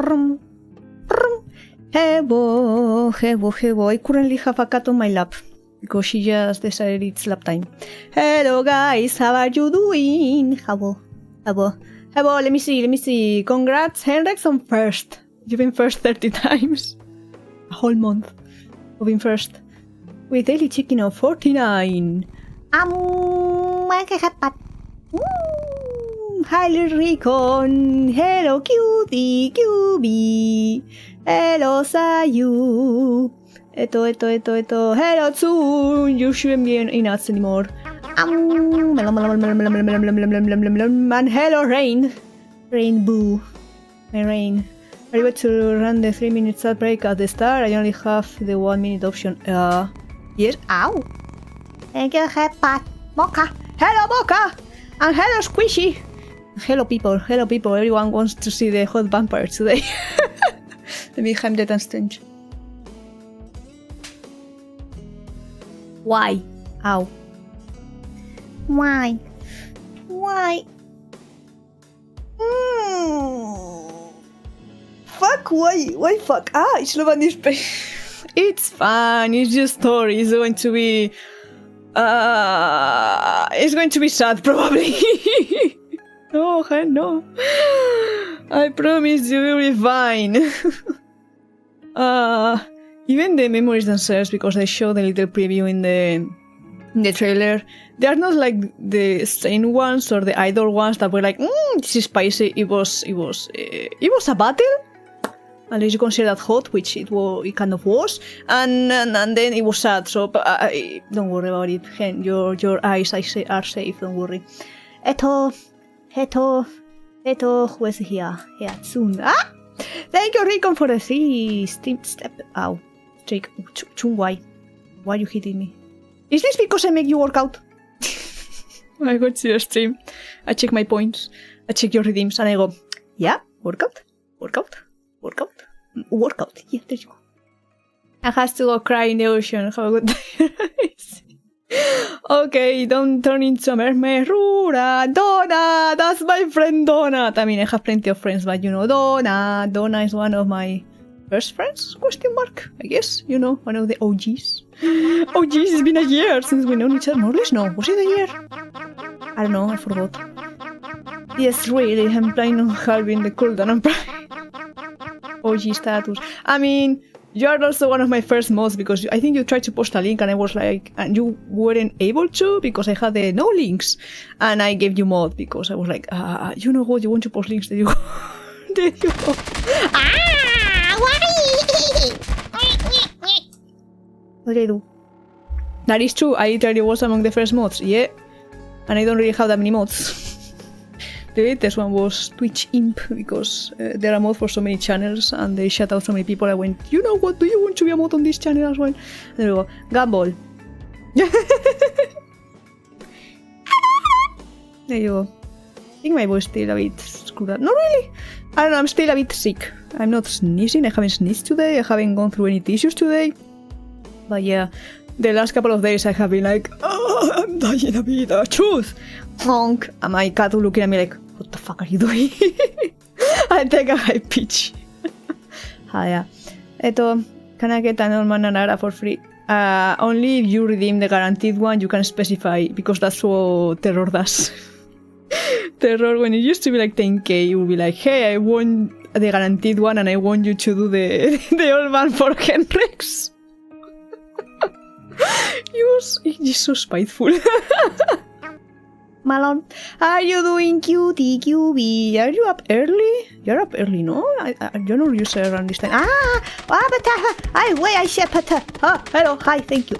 Hello. I currently have a cat on my lap because she just decided it's lap time. Hello guys, how are you doing? Hello. Let me see. Congrats, Henrik's on first. You've been first 30 times. A whole month of being first. With daily chicken of 49. Hi, little Recon. Hello, cutie, QB. Hello, Sayu. Eto. Hello, Tsun. You shouldn't be in us anymore. And hello, Rain. Rainbow. My Rain. Are you able to run the 3 minutes ad break at the start? I only have the 1 minute option. Yes. Ow. Thank you, Pat. Mocha. Hello, Mocha. And hello, Squishy. Hello, people. Everyone wants to see the hot vampire today. Let me hem that and strange. Why? Ow. Why? Fuck, why fuck? Ich love this place. It's fun, it's just story. It's going to be sad probably. No. I promise you will be fine. Even the memories themselves, because I showed a little preview in the trailer, they are not like the sane ones or the idle ones that were like, this is spicy. It was a battle. Unless you consider that hot, which it kind of was, and then it was sad. So don't worry about it. Hen, your eyes are safe. Don't worry. Eto, who is here? Yeah, soon. Thank you, Recon, for the 3 step. Ow, Jake, Chung, why are you hitting me? Is this because I make you work out? I go to your stream. I check my points. I check your redeems, and I go, yeah, workout. Yeah, there you go. I have to go cry in the ocean. Have a good day. Okay, don't turn into a mermaid. Rura, Donna, that's my friend Donna. I mean, I have plenty of friends, but you know, Donna is one of my first friends? ? I guess, you know, one of the OGs. OGs, it's been a year since we know each other. More or less, no. Was it a year? I don't know, I forgot. Yes, really, I'm planning on halving the cooldown. I'm OG status. I mean, you are also one of my first mods because I think you tried to post a link and I was like, and you weren't able to because I had the no links, and I gave you mod because I was like, you know what, you want to post links, there you go. There you go. Why? What did I do? That is true, I literally was among the first mods, yeah, and I don't really have that many mods. The latest one was Twitch Imp because they're a mod for so many channels and they shut out so many people. I went, you know what, do you want to be a mod on this channel as well? And they go, Gumball. There you go. I think my voice is still a bit screwed up. Not really. I don't know, I'm still a bit sick. I'm not sneezing, I haven't sneezed today, I haven't gone through any tissues today. But yeah, the last couple of days I have been like, oh, I'm dying a bit, truth. Honk. And my cat looking at me like, what the fuck are you doing? I take a high pitch. Yeah. Can I get a normal Nanara for free? Only if you redeem the guaranteed one, you can specify, because that's what Terror does. Terror, when it used to be like 10k, you would be like, hey, I want the guaranteed one and I want you to do the old man for Henrix. He's so spiteful. Malon, are you doing cutie QB? Are you up early? You're up early, no? I don't know you say around this time. I said pata. Hello, hi, thank you.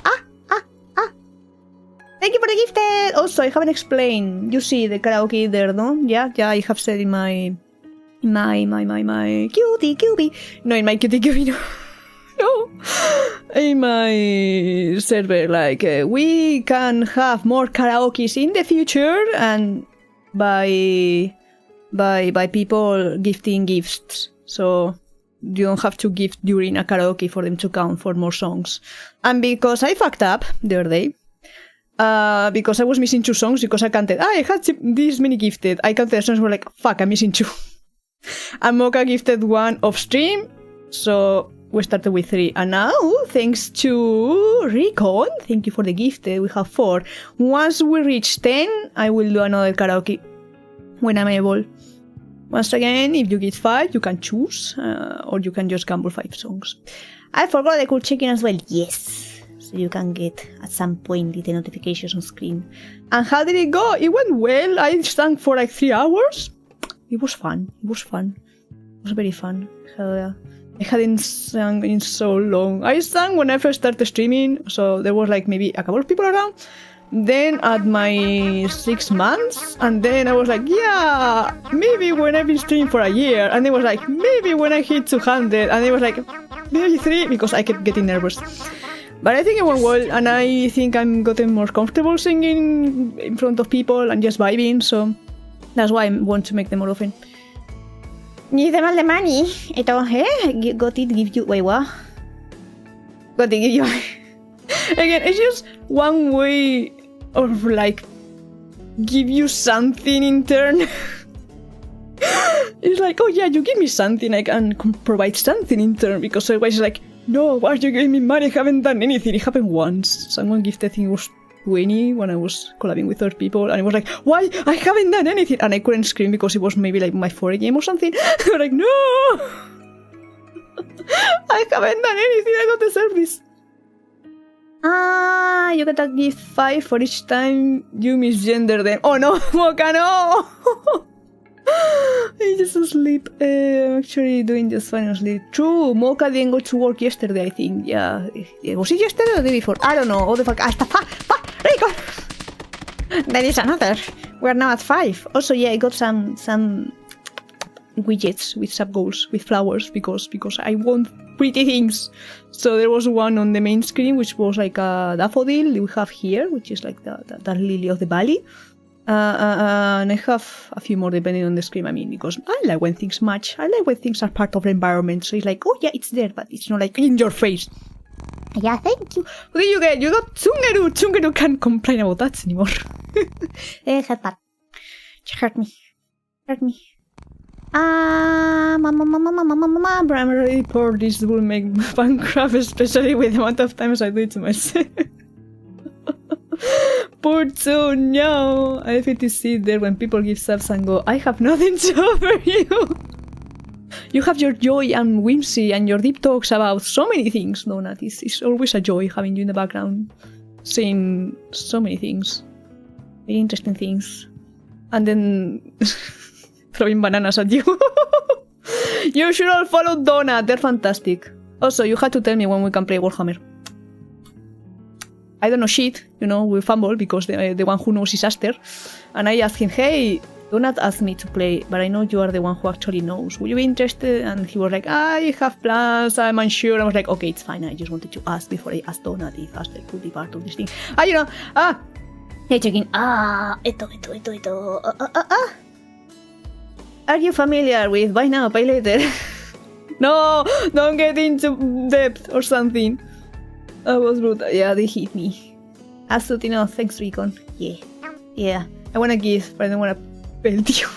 Thank you for the gifted. Also, I haven't explained. You see the karaoke there, no? Yeah, I have said in my cutie QB. No, in my cutie QB, no. No. In my server, like, we can have more karaokes in the future and by people gifting gifts. So you don't have to gift during a karaoke for them to count for more songs. And because I fucked up the other day, because I was missing 2 songs because I counted, I had this many gifted. I counted the songs, were like, fuck, I'm missing 2. And Mocha gifted 1 off stream. So we started with 3. And now, thanks to Recon, thank you for the gift, we have 4. Once we reach 10, I will do another karaoke when I'm able. Once again, if you get 5, you can choose, or you can just gamble 5 songs. I forgot I could check in as well. Yes. So you can get at some point the notifications on screen. And how did it go? It went well. I sang for like 3 hours. It was fun. It was very fun. I hadn't sung in so long. I sang when I first started streaming, so there was like maybe a couple of people around. Then at my 6 months, and then I was like, yeah, maybe when I've been streaming for a year, and it was like, maybe when I hit 200, and it was like, maybe 3, because I kept getting nervous. But I think it went well, and I think I'm getting more comfortable singing in front of people and just vibing, so that's why I want to make them more often. Give them all the money. Got it, give you, wait, what? Got it, give you. Again, it's just one way of like give you something in turn. It's like, oh yeah, you give me something, I can provide something in turn, because otherwise it's like, no, why are you giving me money? I haven't done anything. It happened once. Someone gifted, I think it was 20 when I was collabing with other people, and it was like, why? I haven't done anything, and I couldn't scream because it was maybe like my 4th game or something. I was like, no, I haven't done anything. I don't deserve this. You gotta give 5 for each time you misgender them. Oh no, Mocha, no! I'm just asleep. I'm actually doing just fine asleep. True, Mocha didn't go to work yesterday, I think. Yeah. Was it yesterday or the day before? I don't know. Oh, the fuck. Rico! There is another. We're now at 5. Also, yeah, I got some widgets with sub goals with flowers because I want pretty things. So there was one on the main screen which was like a daffodil we have here, which is like the lily of the valley, and I have a few more depending on the screen. I mean, because I like when things match. I like when things are part of the environment, so it's like, oh yeah, it's there, but it's not like in your face. Yeah, thank you. What did you get? You got Tsungeru. Tsungeru can't complain about that anymore. Headbutt. Hurt me. But I'm already poor. This will make Minecraft, especially with the amount of times I do it to myself. Poor Tsu, no. I feel to sit there when people give subs and go, I have nothing to offer you. You have your joy and whimsy and your deep talks about so many things, Donut. It's always a joy having you in the background, saying so many things, very interesting things, and then throwing bananas at you. You should all follow Donut, they're fantastic. Also, you had to tell me when we can play Warhammer. I don't know shit, you know, we fumble because the one who knows is Aster. And I asked him, hey, Donut asked me to play, but I know you are the one who actually knows. Would you be interested? And he was like, I have plans, I'm unsure. I was like, okay, it's fine. I just wanted to ask before I asked Donut if Aster could be part of this thing. You know, hey, checking. Are you familiar with buy now, pay later? No, don't get into depth or something. That was brutal. Yeah, they hit me. Absolutely no. Thanks, Recon. Yeah. I wanna give, but I don't wanna belt you.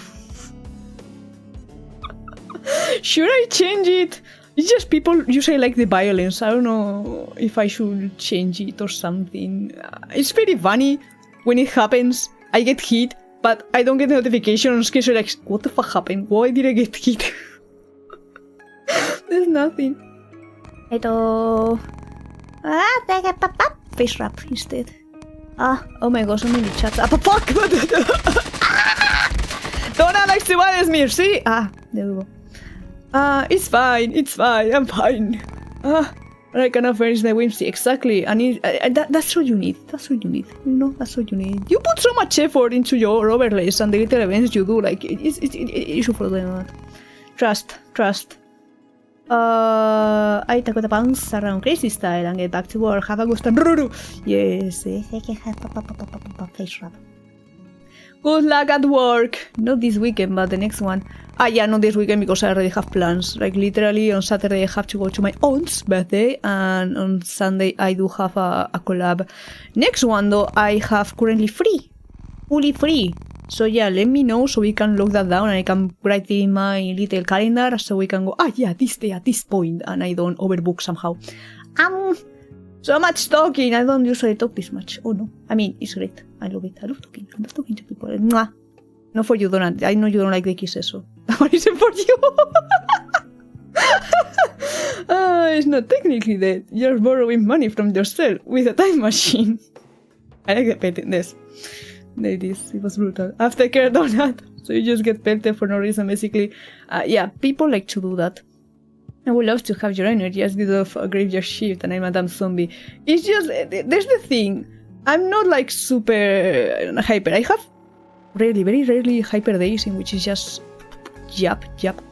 Should I change it? It's just people usually like the violence. I don't know if I should change it or something. It's very funny when it happens. I get hit, but I don't get the notifications. So like, what the fuck happened? Why did I get hit? There's nothing. Face wrap instead. Oh my gosh, so many chats. Fuck! Donna likes to Smear, see? There we go. It's fine, I'm fine. I cannot finish the whimsy, exactly. And that's what you need, you know, that's what you need. You put so much effort into your overlays and the little events you do, like, you should follow them. Trust. I take the bounce around crazy style and get back to work. Have a good time. Yes, face wrap. Good luck at work. Not this weekend, but the next one. Yeah, not this weekend because I already have plans. Like literally on Saturday I have to go to my aunt's birthday, and on Sunday I do have a collab. Next one though I have currently free, fully free. So yeah, let me know so we can lock that down and I can write it in my little calendar so we can go, yeah, this day at this point, and I don't overbook somehow. So much talking. I don't usually talk this much. Oh no. I mean, it's great. I love it. I love talking. I love talking to people. Mwah. Not for you, Donald. I know you don't like the kisses, so that one isn't for you. It's not technically dead. You're borrowing money from yourself with a time machine. I like the petting this. Ladies, it was brutal. Aftercare, Donald. So you just get pelted for no reason, basically. Yeah, people like to do that. I would love to have your energy as did of a graveyard shift and I'm a damn zombie. It's just, there's the thing. I'm not like super hyper. I have rarely, very rarely hyper days in which it's just yap,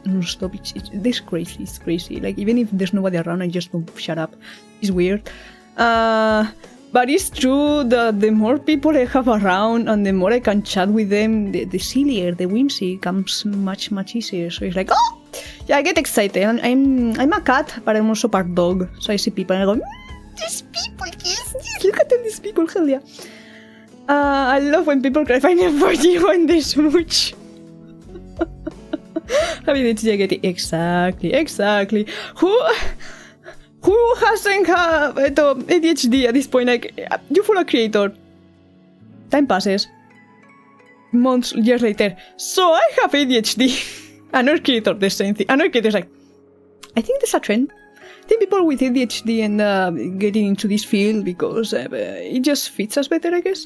non-stop. It's crazy, it's crazy. Like even if there's nobody around, I just don't shut up. It's weird. But it's true that the more people I have around and the more I can chat with them, the sillier, the whimsy comes much easier. So it's like, oh, yeah, I get excited. I'm a cat, but I'm also part dog. So I see people and I go, these people, yes, look at them, these people, hell yeah. I love when people cry final for you when they smooch. Exactly. Who hasn't have ADHD at this point? Like, you follow a creator. Time passes. Months, years later. So I have ADHD. Another creator, the same thing. Another creator's like, I think there's a trend. I think people with ADHD end up getting into this field because it just fits us better, I guess.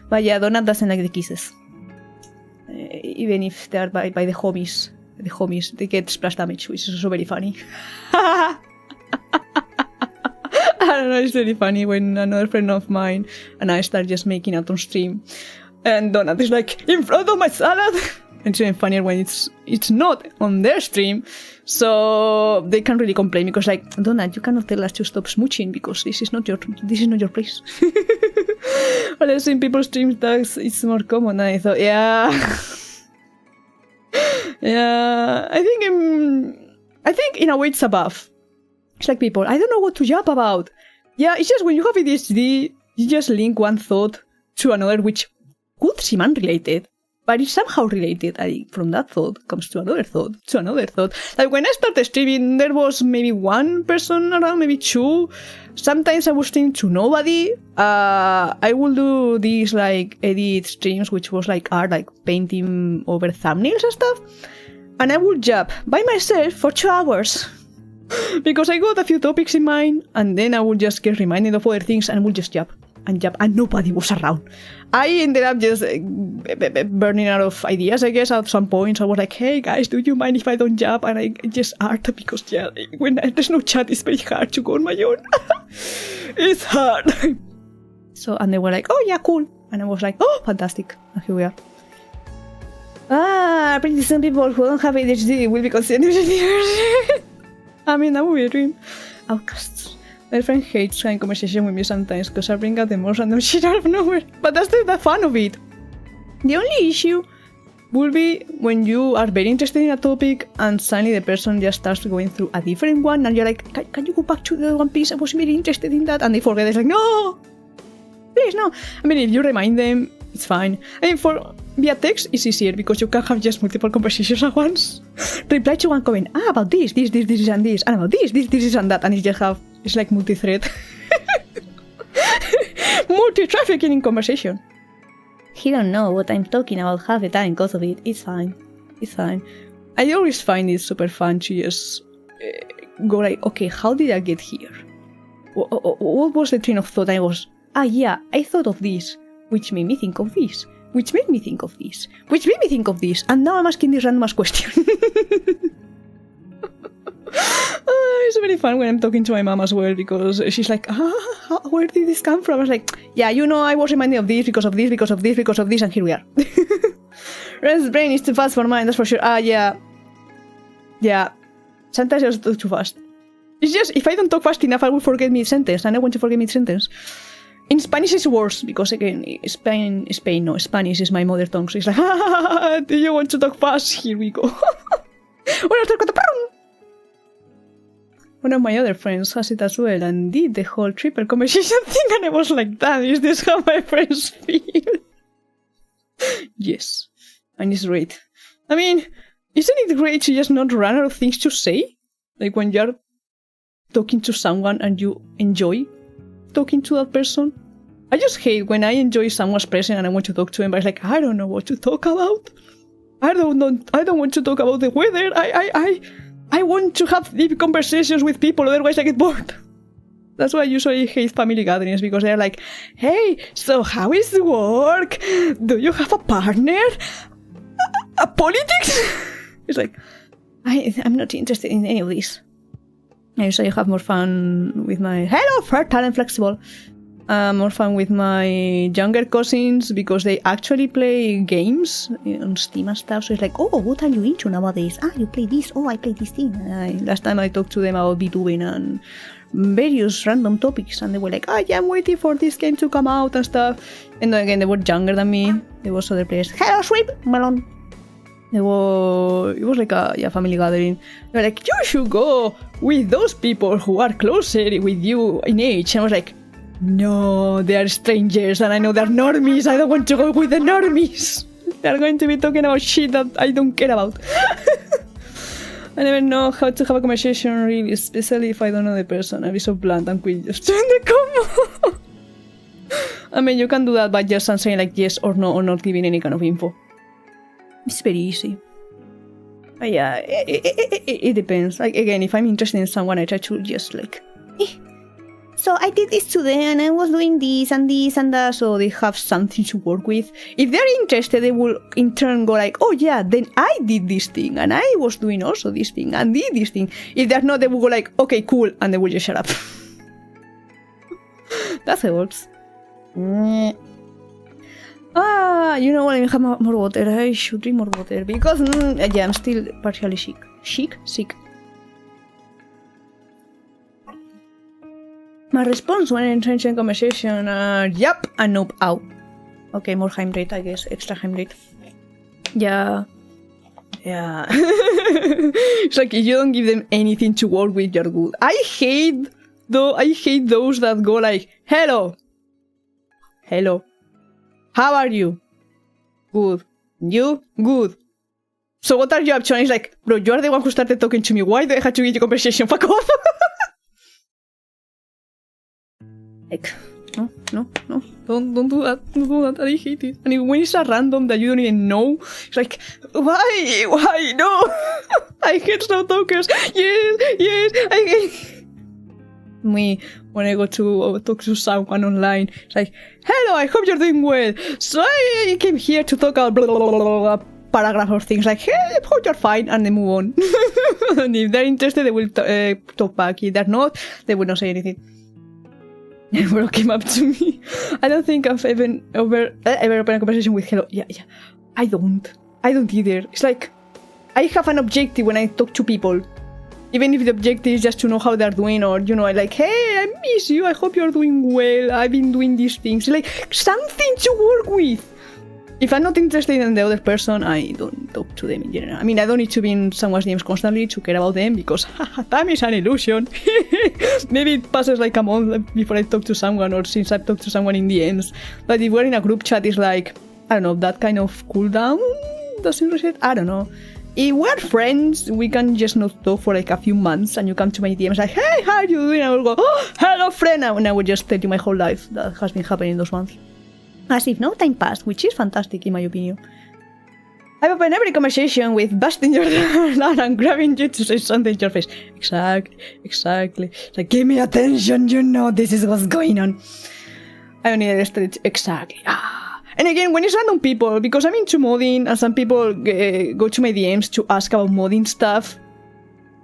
But yeah, Donut doesn't like the kisses. Even if they are by the homies. The homies, they get splash damage, which is also very funny. I don't know, it's very funny when another friend of mine and I start just making out on stream. And Donut is like, in front of my salad! And it's even funnier when it's not on their stream. So they can't really complain because like, Donut, you cannot tell us to stop smooching because this is not your place. But I've seen people stream tags, it's more common. And I thought, yeah. Yeah, I think in a way it's above. It's like people, I don't know what to yap about. Yeah, it's just when you have ADHD, you just link one thought to another, which could seem unrelated, but it's somehow related. From that thought comes to another thought, to another thought. Like when I started streaming, there was maybe one person around, maybe two. Sometimes I was streaming to nobody. I will do these like edit streams, which was like art, like painting over thumbnails and stuff. And I would jab by myself for 2 hours. Because I got a few topics in mind, and then I would just get reminded of other things and I would just jab, and nobody was around. I ended up just burning out of ideas, I guess, at some point. So I was like, hey guys, do you mind if I don't jab? And I just art because, yeah, when there's no chat, it's very hard to go on my own. It's hard. So, and they were like, oh yeah, cool. And I was like, oh, fantastic. And here we are. Pretty soon people who don't have ADHD will be considered engineers. I mean, that would be a dream. Outcasts. My friend hates having conversation with me sometimes because I bring out the most random shit out of nowhere. But that's the fun of it. The only issue will be when you are very interested in a topic and suddenly the person just starts going through a different one and you're like, can you go back to the one piece? I was very interested in that. And they forget. It's like, no! Please, no. I mean, if you remind them, it's fine. I mean, via text, it's easier because you can have just multiple conversations at once. Reply to one comment, about this, and this, and about this, and that, and it's like multi-thread. Multi-trafficking in conversation. He don't know what I'm talking about half the time because of it. It's fine. I always find it super fun to just go like, okay, how did I get here? What was the train of thought? I was, yeah, I thought of this, which made me think of this, which made me think of this, which made me think of this, and now I'm asking this random question. It's very fun when I'm talking to my mom as well, because she's like, where did this come from? I was like, yeah, I was reminded of this, because of this, and here we are. Ren's brain is too fast for mine, that's for sure. Yeah. Sometimes I just talk too fast. It's just, if I don't talk fast enough, I will forget mid-sentence, and I want to forget mid-sentence. In Spanish it's worse, because again, Spanish is my mother tongue, so it's like, do you want to talk fast? Here we go. one of my other friends has it as well and did the whole triple conversation thing, and I was like, damn, is this how my friends feel? Yes, and it's great. I mean, isn't it great to just not run out of things to say? Like when you're talking to someone and you enjoy talking to that person. I just hate when I enjoy someone's presence and I want to talk to them, but it's like, I don't know what to talk about. I don't want to talk about the weather. I want to have deep conversations with people, otherwise I get bored. That's why I usually hate family gatherings, because they're like, hey, so how is the work? Do you have a partner? Politics? It's like, I'm not interested in any of this. I usually have more fun with my, hello, fertile and flexible. More fun with my younger cousins because they actually play games on Steam and stuff. So it's like, oh, what are you into nowadays? Ah, you play this. Oh, I play this thing. Last time I talked to them about VTuberEN and various random topics, and they were like, oh, yeah, I'm waiting for this game to come out and stuff. And then again, they were younger than me. There was other players. Hello, sweet melon. It was like a family gathering. They're like, you should go with those people who are closer with you in age. And I was like, no, they are strangers and I know they're normies. I don't want to go with the normies. They're going to be talking about shit that I don't care about. I never know how to have a conversation really, especially if I don't know the person. I'll be so blunt and quick just turn the combo. I mean, you can do that by just answering like yes or no or not giving any kind of info. It's very easy. But yeah, it depends. Like again, if I'm interested in someone, I try to just like, so I did this today and I was doing this and that, so they have something to work with. If they're interested, they will in turn go like, oh yeah, then I did this thing and I was doing also this thing and did this thing. If they're not, they will go like, okay, cool, and they will just shut up. That's how it works. You know what, I have more water. I should drink more water because, yeah, I'm still partially sick. My response when entering conversation are yup and nope, ow. Okay, more time rate, I guess. Extra time rate. Yeah. It's like if you don't give them anything to work with, you're good. I hate those that go like, hello. How are you? Good. You? Good. So what are you up to? And it's like, bro, you are the one who started talking to me. Why do I have to get your conversation? Fuck off. Like, no, don't do that. Don't do that. I hate it. And when it's a random that you don't even know, it's like, why, no. I hate slow talkers. Yes, I hate. Me, when I go to talk to someone online, it's like, hello, I hope you're doing well. So I came here to talk about blah, blah, blah, blah, blah, paragraph of things like, hey, I hope you're fine, and they move on. And if they're interested, they will talk back. If they're not, they will not say anything. Everyone came up to me. I don't think I've ever opened a conversation with hello. Yeah. I don't either. It's like, I have an objective when I talk to people. Even if the objective is just to know how they're doing, or, you know, I like, hey, I miss you, I hope you're doing well, I've been doing these things. Like, something to work with. If I'm not interested in the other person, I don't talk to them in general. I mean, I don't need to be in someone's DMs constantly to care about them, because time is an illusion. Maybe it passes like a month before I talk to someone, or since I've talked to someone in DMs. But if we're in a group chat, it's like, I don't know, that kind of cooldown doesn't reset. I don't know. If we're friends, we can just not talk for like a few months, and you come to my DMs like, hey, how are you doing? I will go, oh, hello, friend, and I will just tell you my whole life that has been happening those months. As if no time passed, which is fantastic in my opinion. I open every conversation with busting your down and grabbing you to say something to your face. Exactly. It's like, give me attention, you know this is what's going on. I don't need a stretch. Exactly. And again, when it's random people, because I'm into modding, and some people go to my DMs to ask about modding stuff,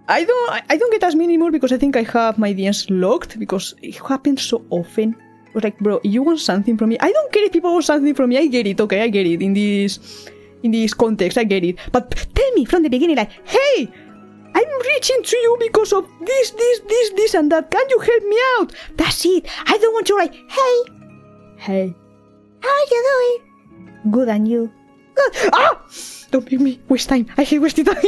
I don't get as many anymore because I think I have my DMs locked, because it happens so often. I was like, bro, you want something from me? I don't care if people want something from me. I get it, okay, I get it. In this context, I get it. But tell me from the beginning, like, hey, I'm reaching to you because of this, and that. Can you help me out? That's it. I don't want you like, hey, how are you doing? Good, and you? Good. Don't make me waste time. I hate wasting time.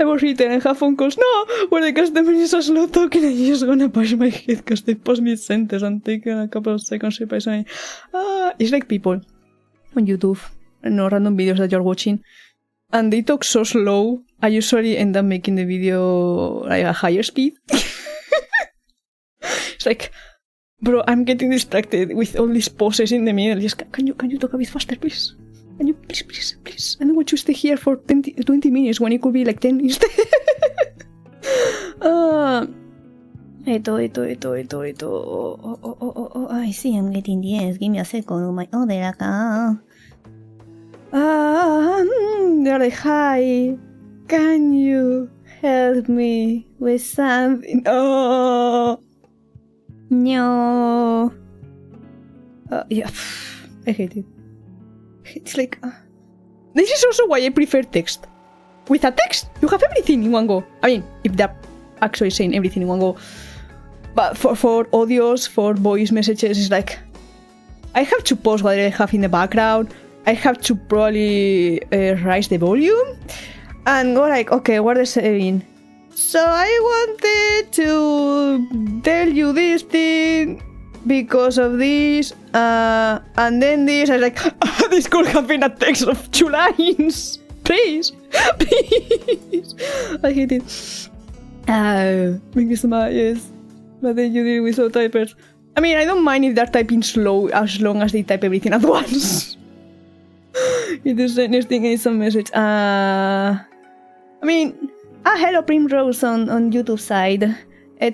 I was eating and have phone calls. No, where the customer is a slow talking and you're just gonna bash my head because they pause mid-sentence and take a couple of seconds by saying, it's like people on YouTube, random videos that you're watching, and they talk so slow, I usually end up making the video like a higher speed. It's like, bro, I'm getting distracted with all these pauses in the middle. Just, can you talk a bit faster, please? Can you please? I don't want you to stay here for 20 minutes when it could be like 10 instead. I see I'm getting the yes. Give me a second on my other account. They're like, hi, can you help me with something? Oh, No. yeah, I hate it. It's like, this is also why I prefer text. With a text, you have everything in one go. I mean, if they're actually saying everything in one go. But for audios, for voice messages, it's like, I have to pause what I have in the background. I have to probably raise the volume. And go like, okay, what are they saying? So I wanted to tell you this thing because of this, and then this. I was like, this could have been a text of 2 lines. Please. I hate it. Make me smile, yes. But then you deal with slow typers. I mean, I don't mind if they're typing slow as long as they type everything at once. It is anything in some message. I mean, hello Primrose on YouTube side. I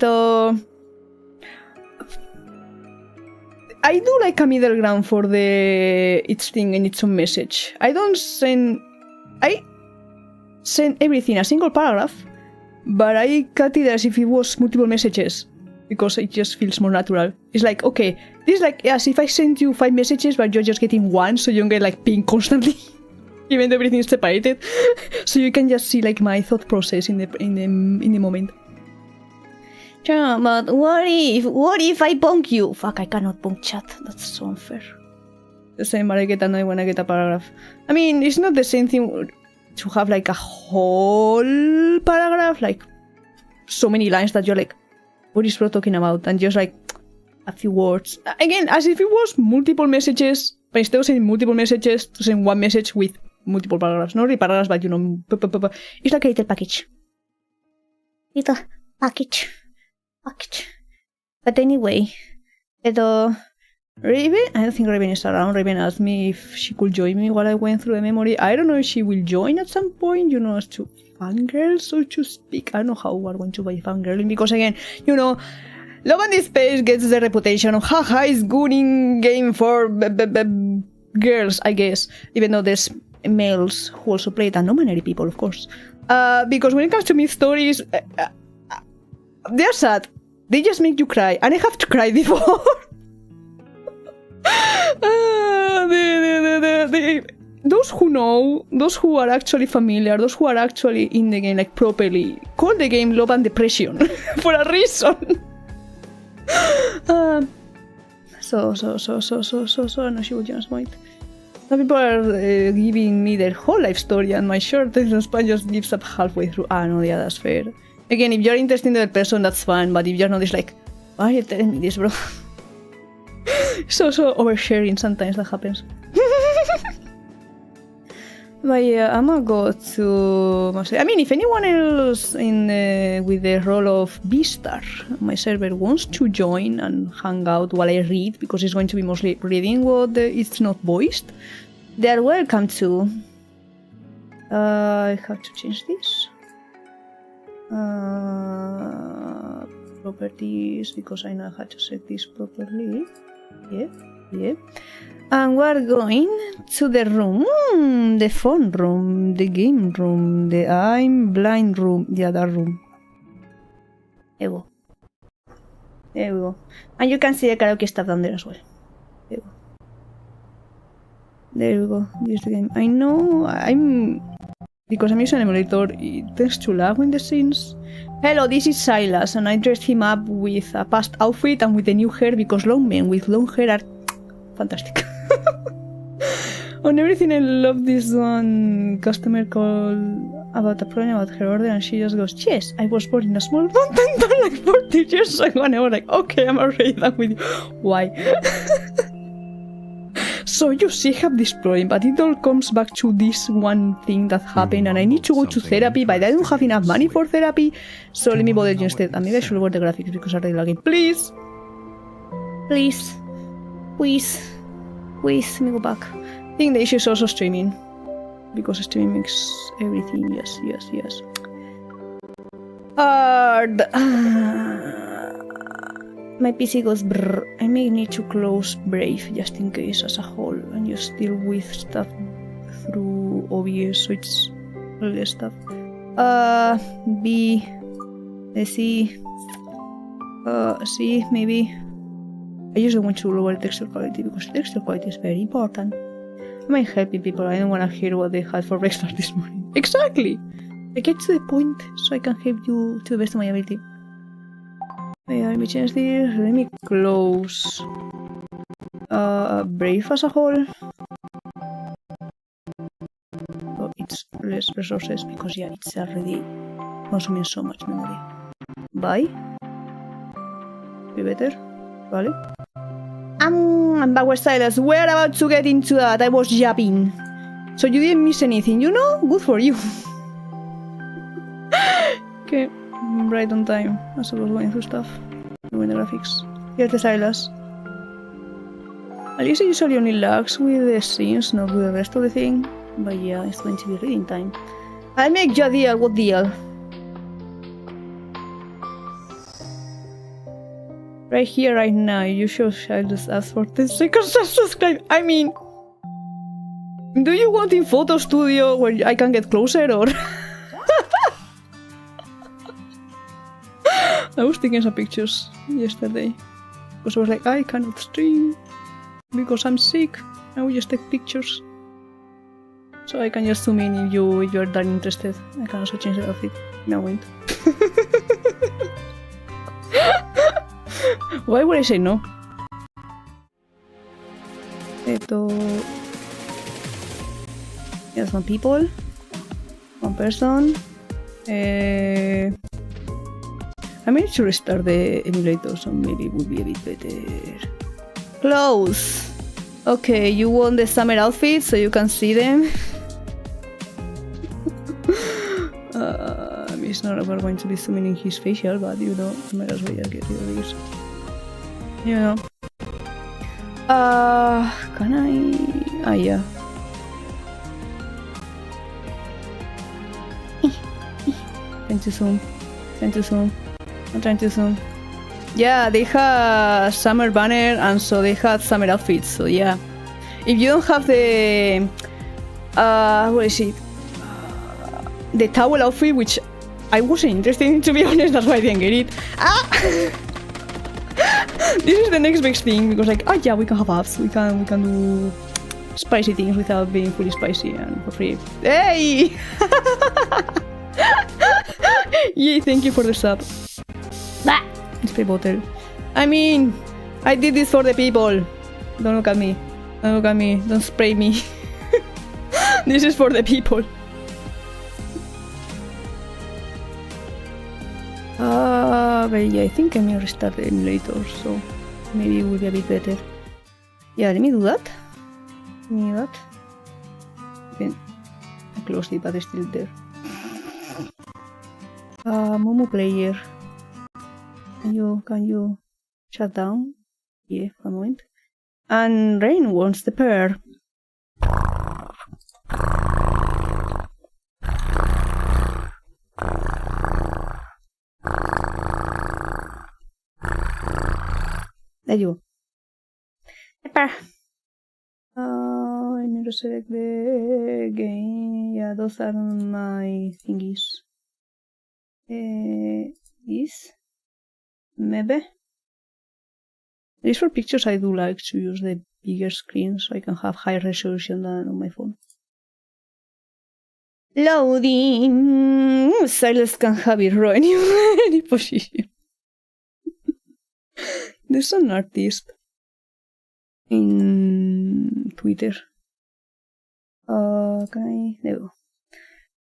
do like a middle ground for the each thing in its own message. I send everything a single paragraph, but I cut it as if it was multiple messages because it just feels more natural. It's like, okay, this is like as if I send you 5 messages, but you're just getting one, so you don't get like ping constantly, even though everything is separated. So you can just see like my thought process in the moment. Yeah, but what if I bonk you? Fuck, I cannot bonk chat. That's so unfair. The same, but I get annoyed when I get a paragraph. I mean, it's not the same thing to have like a whole paragraph, like so many lines that you're like, what is bro talking about? And just like a few words. Again, as if it was multiple messages, but instead of saying multiple messages, to send one message with multiple paragraphs. Not really paragraphs, but you know, it's like a little package. Little package. But anyway, Raven, I don't think Raven is around. Raven asked me if she could join me while I went through the memory. I don't know if she will join at some point, you know, as to fangirl, so to speak. I don't know how we're going to buy fangirling, because again, you know, Love and Deepspace gets the reputation of haha, it's good in game for girls, I guess, even though there's males who also play it, and non-binary people, of course. Because when it comes to myth stories, they're sad. They just make you cry, and I have to cry before. Those who know, those who are actually familiar, those who are actually in the game like properly, call the game Love and Depression for a reason. So, no, she would just point. Some people are giving me their whole life story, and my short attention span just gives up halfway through. No, yeah, that's fair. Again, if you're interested in the person, that's fine, but if you're not, it's like, why are you telling me this, bro? So oversharing, sometimes that happens. But yeah, I'm gonna go to... I mean, if anyone else with the role of B-Star, my server, wants to join and hang out while I read, because it's going to be mostly reading what it's not voiced, they're welcome to. I have to change this. Properties, because I know how to set this properly. Yeah. And we're going to the room, the phone room, the game room, the I'm blind room, the other room. There we go. And you can see the karaoke stuff down there as well. There we go. This is the game. I know because I'm using an emulator, it tends to lag in the scenes. Hello, this is Sylus, and I dressed him up with a past outfit and with the new hair, because long men with long hair are fantastic. On everything, I love this one customer call about a problem about her order, and she just goes, "Yes, I was born in a small mountain town like 40 years ago." And I was like, "Okay, I'm already done with you." Why? So you see, I have this problem, but it all comes back to this one thing that happened, and I need to go to therapy, but I don't have enough money for therapy, so let me bother you instead. And maybe I should work the graphics because I really like it. Please! Please. Please. Please, let me go back. I think the issue is also streaming, because streaming makes everything, yes. Hard. My PC goes brrr. I may need to close Brave just in case as a whole, and just deal with stuff through OBS, so it's less stuff. B. C. C, maybe. I just want to lower texture quality because texture quality is very important. Am I helping people? I don't want to hear what they had for breakfast this morning. Exactly! I get to the point so I can help you to the best of my ability. Let me change this. Let me close Brave as a whole. Oh, it's less resources because yeah, it's already consuming so much memory. Bye. Be better. Vale. I'm back with Sylus. We're about to get into that. I was yapping. So you didn't miss anything, you know? Good for you. Okay. Right on time, as I was going through stuff, doing the graphics. Here's the Sylus. At least it usually only lags with the scenes, not with the rest of the thing. But yeah, it's going to be reading time. I'll make you a deal. What deal? Right here, right now, you should just ask for 10 seconds to subscribe. I mean, do you want in Photo Studio where I can get closer or? I was taking some pictures yesterday because I was like, I cannot stream because I'm sick. I will just take pictures. So I can just zoom in if you're that interested. I can also change the outfit. No, wait. Why would I say no? Yes, one people. One person. I may need to restart the emulator, so maybe it would be a bit better. Clothes! Okay, you want the summer outfits so you can see them. It's not ever going to be zooming in his facial, but you know, I might as well just get rid of this. You know. Can I? Ah, yeah. Trying to zoom. I'm trying to zoom. Yeah, they have summer banner and so they have summer outfits, so yeah. If you don't have the what is it? The towel outfit, which I wasn't interested in, to be honest, that's why I didn't get it. Ah! This is the next big thing, because like, oh yeah, we can have apps, we can do spicy things without being fully spicy and for free. Hey! Yay, thank you for the sub. Spray bottle. I mean, I did this for the people. Don't look at me. Don't look at me. Don't spray me. This is for the people. But yeah, I think I may restart the emulator, so maybe it will be a bit better. Yeah, let me do that. Okay. I closed it, but it's still there. Momo player. Can you shut down? Yeah, for a moment. And Rain wants the pair. There you go. The pair. I need to select the game. Yeah, those are my thingies. This. Maybe. At least for pictures I do like to use the bigger screen so I can have higher resolution than on my phone. Loading! Sylus can have it raw any position. There's an artist in Twitter Can I? There we go.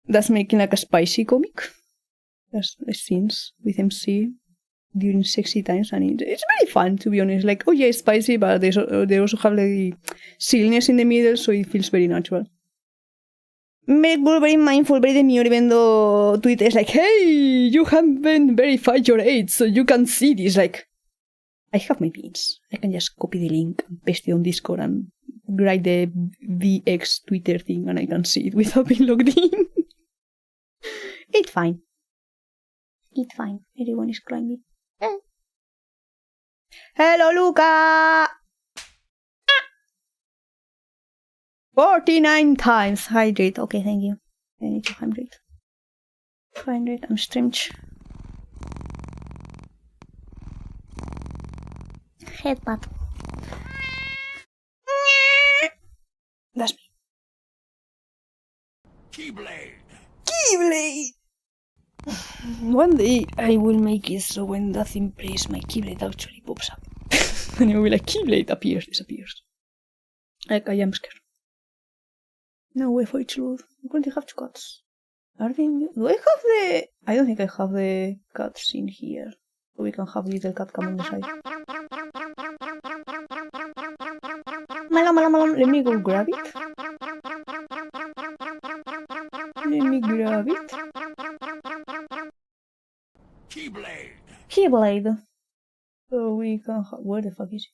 That's making like a spicy comic. That's the scenes with MC during sexy times, and it's very fun, to be honest. Like, oh yeah, it's spicy, but they also have like silliness in the middle, so it feels very natural. Very mindful, very demure, even though Twitter is like, hey, you haven't verified your age, so you can see this. Like, I have my pins. I can just copy the link and paste it on Discord and write the VX Twitter thing, and I can see it without being logged in. It's fine. It's fine. Everyone is climbing. Hello, Luca! 49 times. Hydrate. Okay, thank you. I need to hydrate. Hydrate. I'm streamed. Headbutt. That's me. Keyblade! One day I will make it so when nothing plays, my Keyblade actually pops up. And it will be like, Keyblade appears, disappears. Like I am scared. No way for it to load. I'm going to have two cuts. Are they new? Do I have the... I don't think I have the cuts in here. So we can have little cat come on the side. Let me go grab it. Let me grab it. Keyblade. So we can have... Where the fuck is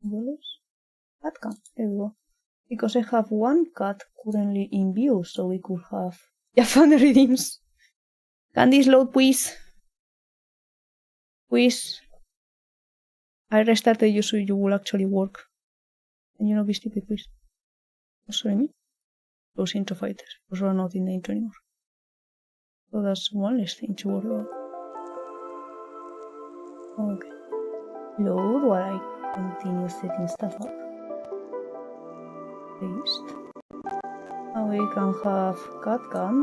it? Cat cam. There we go. Because I have one cat currently in view, so we could have... Yeah, found the redeems. Can this load, please? Please. I restarted you so you will actually work. Can you not be stupid, please? Oh, sorry, me? Those intro fighters. Those are not in the intro anymore. So that's one less thing to worry about. Okay. Load while I continue setting stuff up. Paste. And we can have cat cam.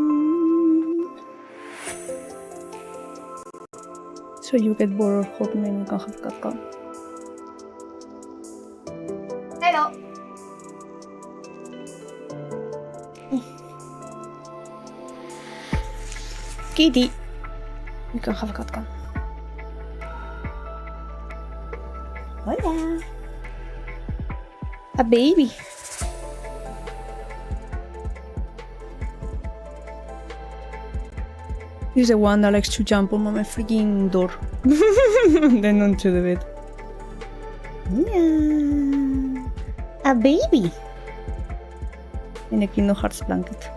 So you get bored of Hotmail, you can have cat cam. Hello. Kitty. You can have a cat cam. Hola. A baby. This is the one that likes to jump on my freaking door. Then onto the bed. Yeah. A baby. In a Kingdom Hearts blanket.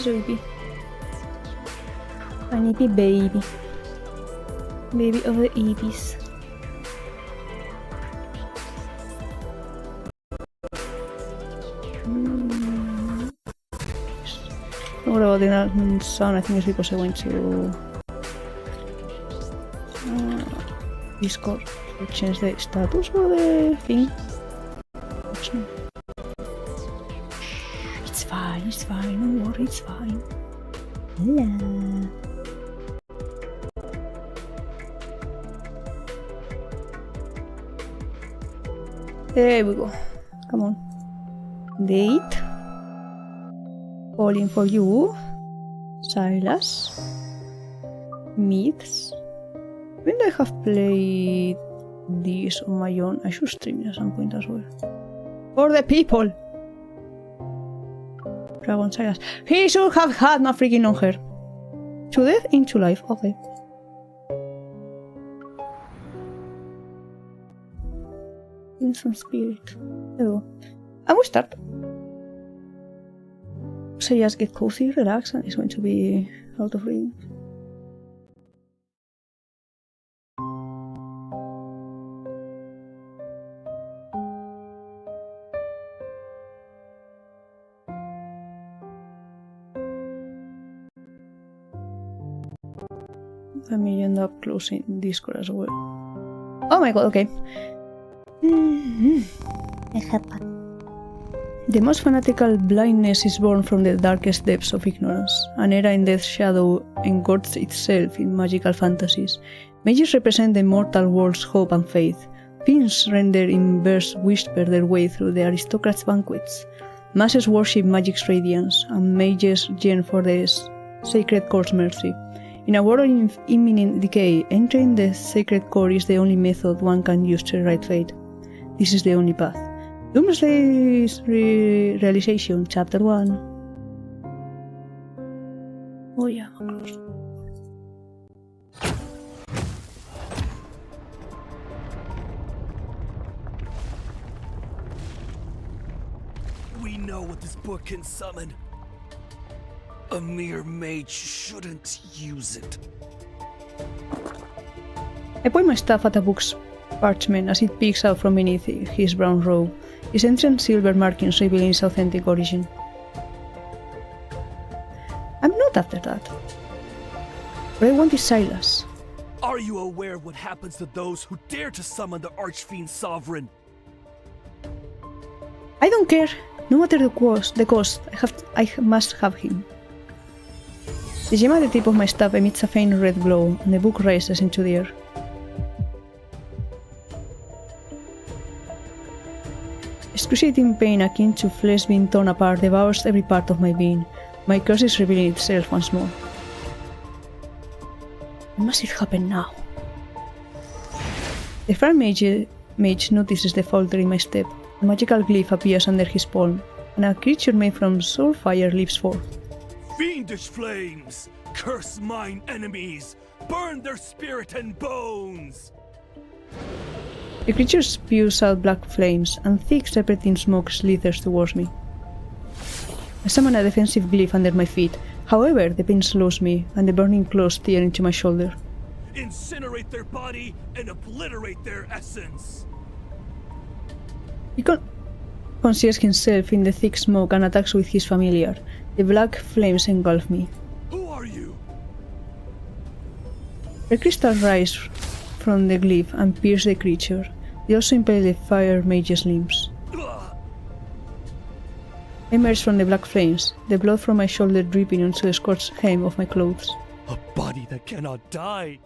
Baby. Honeybee baby. Baby of the Eebies. What about the sound? I think it's because I went to Discord to change the status of the thing. It's fine, don't worry, it's fine. Hola. There we go. Come on. Date. Calling for you. Sylus. Myths. When I have played this on my own, I should stream it at some point as well. For the people! Dragon Sylus. He should have had my freaking long hair. To death, into life. Okay. In some spirit. There we go. And we start. So just get cozy, relax, and it's going to be out of reading. I may end up closing Discord as well. Oh my god, okay. A headbutt. The most fanatical blindness is born from the darkest depths of ignorance. An era in death's shadow engorges itself in magical fantasies. Mages represent the mortal world's hope and faith. Fiends render in verse whisper their way through the aristocrats' banquets. Masses worship magic's radiance, and mages yearn for the sacred core's mercy. In a world in imminent decay, entering the sacred core is the only method one can use to right fate. This is the only path. Doomsday's Realization, Chapter 1. Oh yeah, close. We know what this book can summon. A mere mage shouldn't use it. I point my staff at the book's parchment as it peeks out from beneath his brown robe, his ancient silver markings revealing its authentic origin. I'm not after that. What I want is Sylus. Are you aware of what happens to those who dare to summon the Archfiend Sovereign? I don't care. No matter the cost, I must have him. The gem at the tip of my staff emits a faint red glow, and the book rises into the air. Excruciating pain akin to flesh being torn apart devours every part of my being. My curse is revealing itself once more. Must it happen now? The fair mage notices the falter in my step. A magical glyph appears under his palm, and a creature made from soul fire leaps forth. Fiendish flames! Curse mine enemies! Burn their spirit and bones! The creature spews out black flames, and thick serpentine smoke slithers towards me. I summon a defensive glyph under my feet. However, the pain slows me, and the burning claws tear into my shoulder. Incinerate their body and obliterate their essence! He conceals himself in the thick smoke and attacks with his familiar. The black flames engulf me. Who are you? The crystals rise from the glyph and pierce the creature. They also impale the fire mage's limbs. I emerge from the black flames, the blood from my shoulder dripping onto the scorched hem of my clothes. A body that cannot die!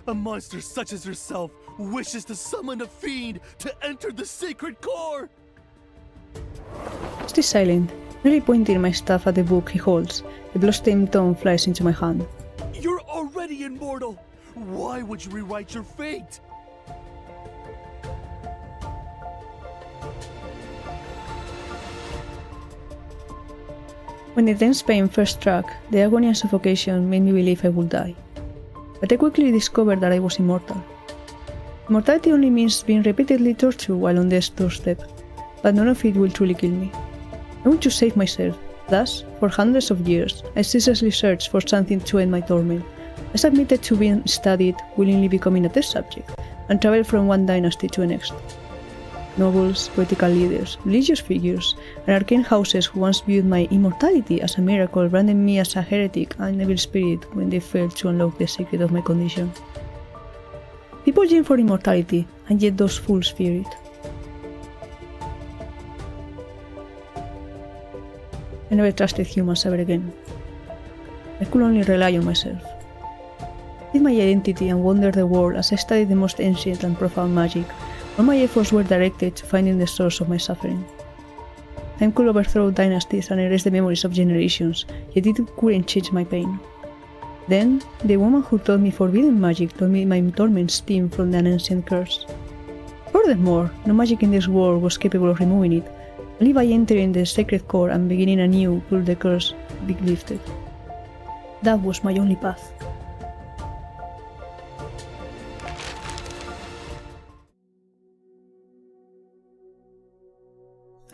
A monster such as yourself wishes to summon a fiend to enter the sacred core! Stay silent, merely pointing my staff at the book he holds. The blood-stained tome flies into my hand. You're already immortal! Why would you rewrite your fate? When the tense pain first struck, the agony and suffocation made me believe I would die. But I quickly discovered that I was immortal. Immortality only means being repeatedly tortured while on death's doorstep, but none of it will truly kill me. I want to save myself. Thus, for hundreds of years, I ceaselessly searched for something to end my torment. I submitted to being studied, willingly becoming a test subject, and traveled from one dynasty to the next. Nobles, political leaders, religious figures, and arcane houses who once viewed my immortality as a miracle branded me as a heretic and evil spirit when they failed to unlock the secret of my condition. People yearn for immortality, and yet those fools fear it. I never trusted humans ever again. I could only rely on myself. I hid my identity and wandered the world as I studied the most ancient and profound magic. All my efforts were directed to finding the source of my suffering. Time could overthrow dynasties and erase the memories of generations, yet it couldn't change my pain. Then, the woman who taught me forbidden magic told me my torments stemmed from an ancient curse. Furthermore, no magic in this world was capable of removing it. Only by entering the sacred core and beginning anew could the curse be lifted. That was my only path.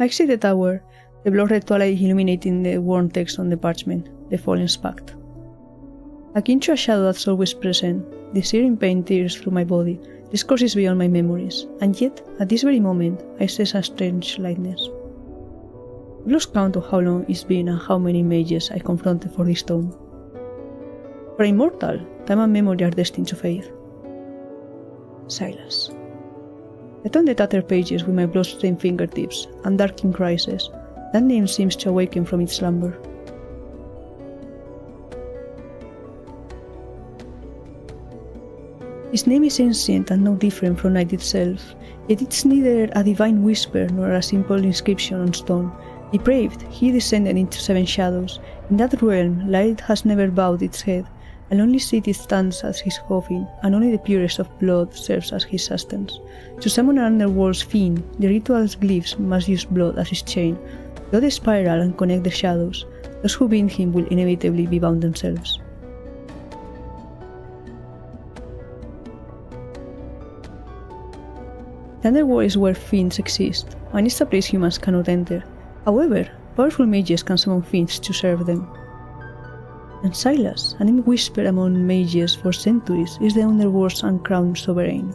I exit the tower, the blood-red twilight illuminating the worn text on the parchment, the Fallen's Pact. Akin to a shadow that's always present, the searing pain tears through my body. This course is beyond my memories, and yet, at this very moment, I sense a strange lightness. I've lost count of how long it's been and how many mages I confronted for this tome. For immortal, time and memory are destined to fade. Sylus. I turn the tattered pages with my blood-stained fingertips, and dark ink rises. That name seems to awaken from its slumber. His name is ancient and no different from night itself, yet it's neither a divine whisper nor a simple inscription on stone. Depraved, he descended into seven shadows. In that realm, light has never bowed its head. A lonely city stands as his coffin, and only the purest of blood serves as his sustenance. To summon an underworld's fiend, the ritual's glyphs must use blood as his chain. Blood the spiral and connect the shadows. Those who bind him will inevitably be bound themselves. The underworld is where fiends exist, and it's a place humans cannot enter. However, powerful mages can summon fiends to serve them. And Sylus, a name whispered among mages for centuries, is the underworld's uncrowned sovereign.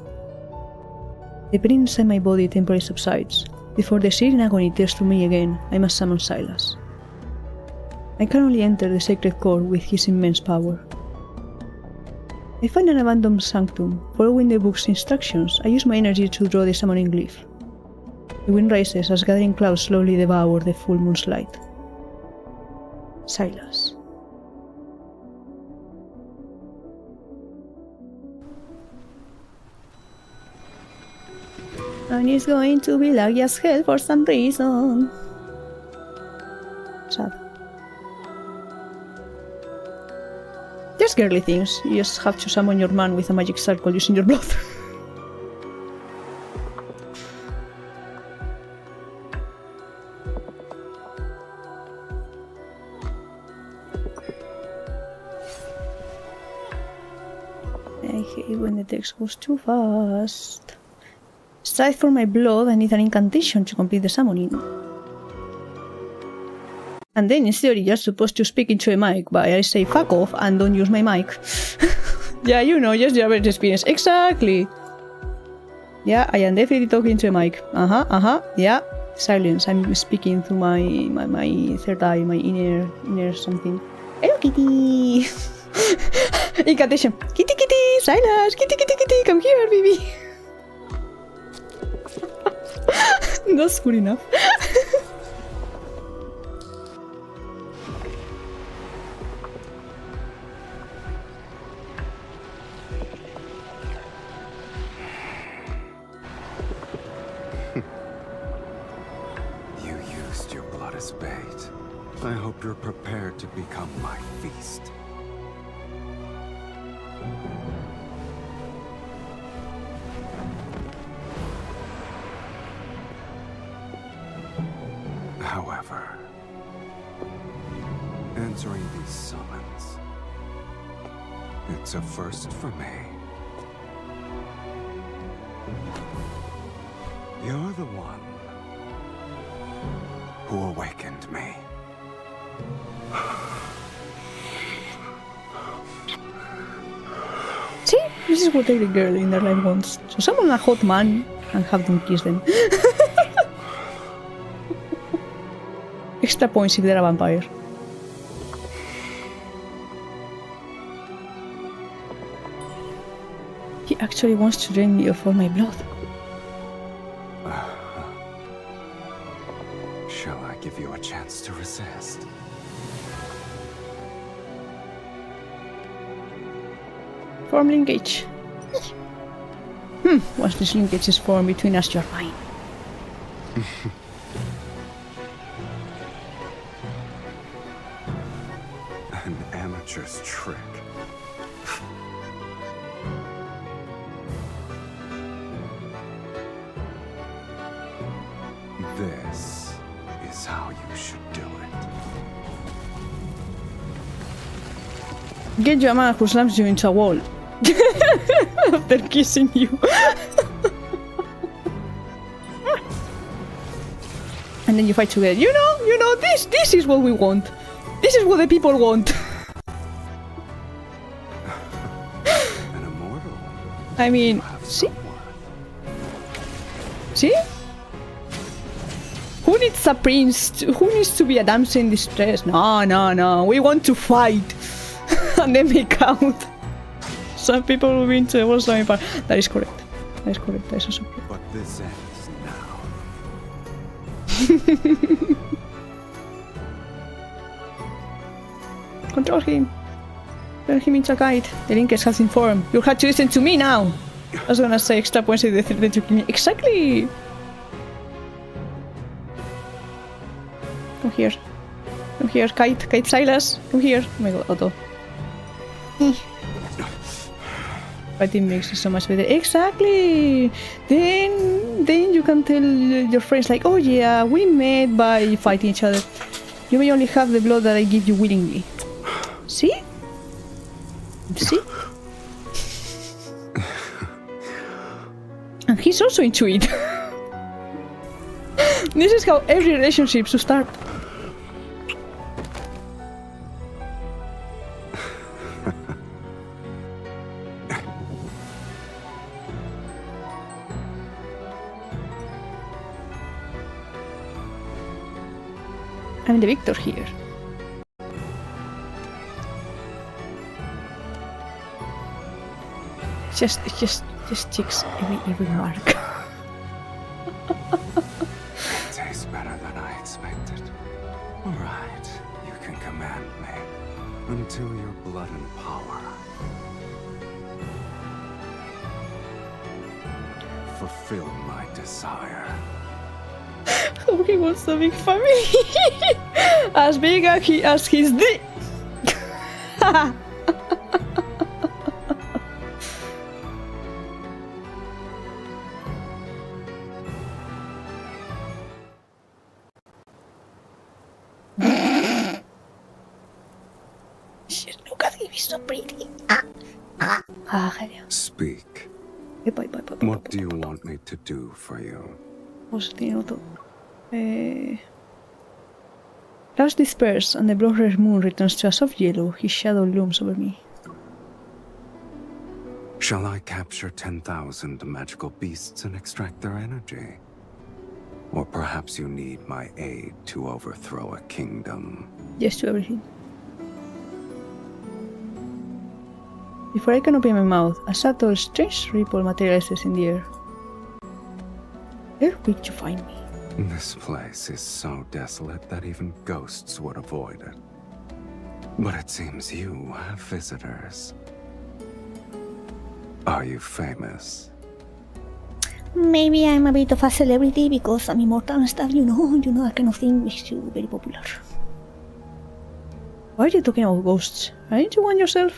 The pain inside my body temporarily subsides. Before the searing agony tears through me again, I must summon Sylus. I can only enter the sacred core with his immense power. I find an abandoned sanctum. Following the book's instructions, I use my energy to draw the summoning glyph. The wind rises as gathering clouds slowly devour the full moon's light. Sylus. And it's going to be laggy as hell for some reason. Sad. There's girly things. You just have to summon your man with a magic circle using your blood. I hate when the text goes too fast. Strive for my blood, I need an incantation to complete the summoning. And then in theory you're supposed to speak into a mic, but I say fuck off and don't use my mic. Yeah, you know, just your average experience. Exactly! Yeah, I am definitely talking to a mic. Yeah. Silence, I'm speaking through my third eye, my inner something. Hello kitty! Incantation! Kitty kitty! Sylus! Kitty kitty kitty! Come here, baby! That's good enough. You used your blood as bait. I hope you're prepared to become my feast. However, answering these summons, it's a first for me. You're the one who awakened me. See? This is what every girl in their life wants. So summon a hot man and have them kiss them. Extra points if they're a vampire. He actually wants to drain me of all my blood. Shall I give you a chance to resist? Form linkage. Once this linkage is formed between us, you're mine. An amateur's trick. This is how you should do it. Get you a man who slams you into a wall. After kissing you. And then you fight together. You know, this is what we want. This is what the people want. An immortal. I mean, see? See? Who needs a prince? Who needs to be a damsel in distress? No. We want to fight. And then make out. Some people will be into the world slamming part. That is correct. That is correct. That is also correct. But this ends now. Control him. Turn him into a kite. The Linkers has informed. You have to listen to me now. I was gonna say extra points if they took me. Exactly. Come here. Come here, kite. Kite Sylus. Come here. Oh my god, Otto. Fighting makes it so much better. Exactly. Then you can tell your friends like, oh yeah, we met by fighting each other. You may only have the blood that I give you willingly. See? See? And he's also into it. This is how every relationship should start. I'm the victor here. Just checks every mark. Tastes better than I expected. All right, you can command me until your blood and power fulfill my desire. Oh, he wants a big family. As big as his dick. Look at him, he's so pretty. Genial. Speak. Bye. What do you want me to do for you? Clouds disperse and the blood-red moon returns to a soft yellow. His shadow looms over me. Shall I capture 10,000 magical beasts and extract their energy? Or perhaps you need my aid to overthrow a kingdom? Yes to everything. Before I can open my mouth, a subtle, strange ripple materializes in the air. Where would you find me? This place is so desolate that even ghosts would avoid it. But it seems you have visitors. Are you famous? Maybe I'm a bit of a celebrity because I'm immortal and stuff, you know, that kind of thing makes you very popular. Why are you talking about ghosts? Aren't you one yourself?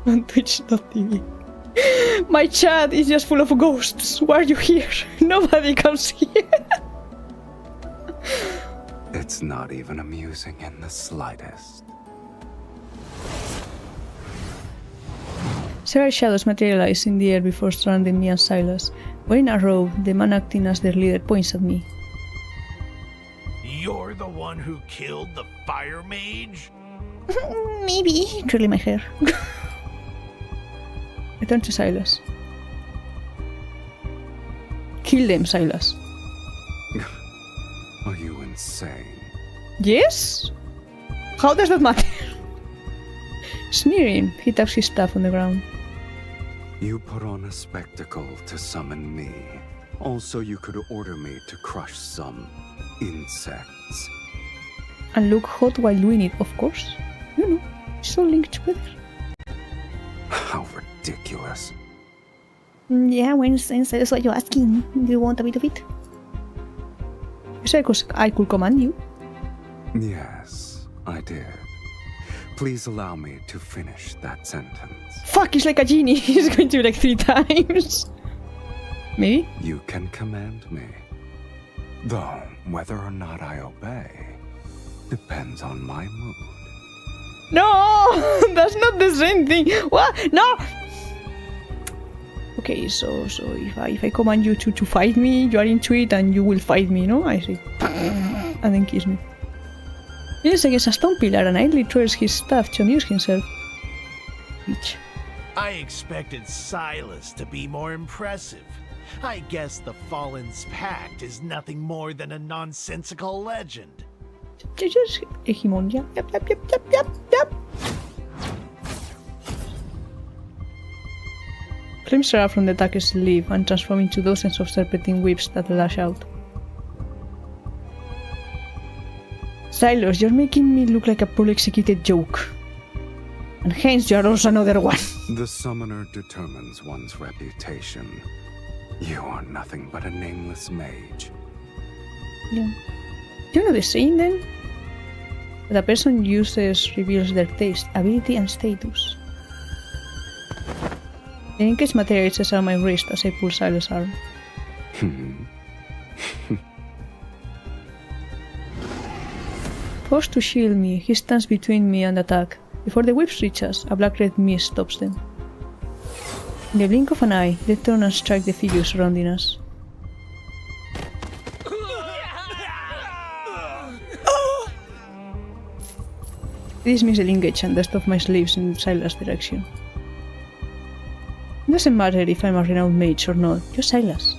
On Twitch.tv. My chat is just full of ghosts. Why are you here? Nobody comes here. It's not even amusing in the slightest. Several shadows materialize in the air before surrounding me and Sylus. Wearing a robe, the man acting as their leader points at me. You're the one who killed the fire mage? Maybe. Curling my hair. I turn to Sylus. Kill them, Sylus. Are you insane? Yes? How does that matter? Sneering, he taps his staff on the ground. You put on a spectacle to summon me. Also, you could order me to crush some insects. And look hot while doing it, of course. You know, it's all linked together. How ridiculous. Yeah, when that's what you're asking. Do you want a bit of it? Because I could command you. Yes, I did. Please allow me to finish that sentence. Fuck, he's like a genie. He's going to be like 3 times. Maybe? You can command me. Though, whether or not I obey depends on my mood. No! That's not the same thing. What? No! Okay, so if I command you to fight me, you are into it and you will fight me, no? I see. And then kiss me. He is against a stone pillar and idly throws his staff to amuse himself. Bitch. I expected Sylus to be more impressive. I guess the Fallen's Pact is nothing more than a nonsensical legend. Just Hegemon, yep. Flames erupt from the attacker's sleeve and transform into dozens of serpentine whips that lash out. Sylus, you're making me look like a poorly executed joke. And hence you're also another one. The summoner determines one's reputation. You are nothing but a nameless mage. Yeah. You know the saying then? That a person uses reveals their taste, ability and status. The linkage materializes on my wrist as I pull Sylus' arm. Forced to shield me, he stands between me and attack. Before the whips reach us, a black-red mist stops them. In the blink of an eye, they turn and strike the figures surrounding us. This makes the linkage and the rest of my slaves in Sylus' direction. It doesn't matter if I'm a renowned mage or not, you're Sylus.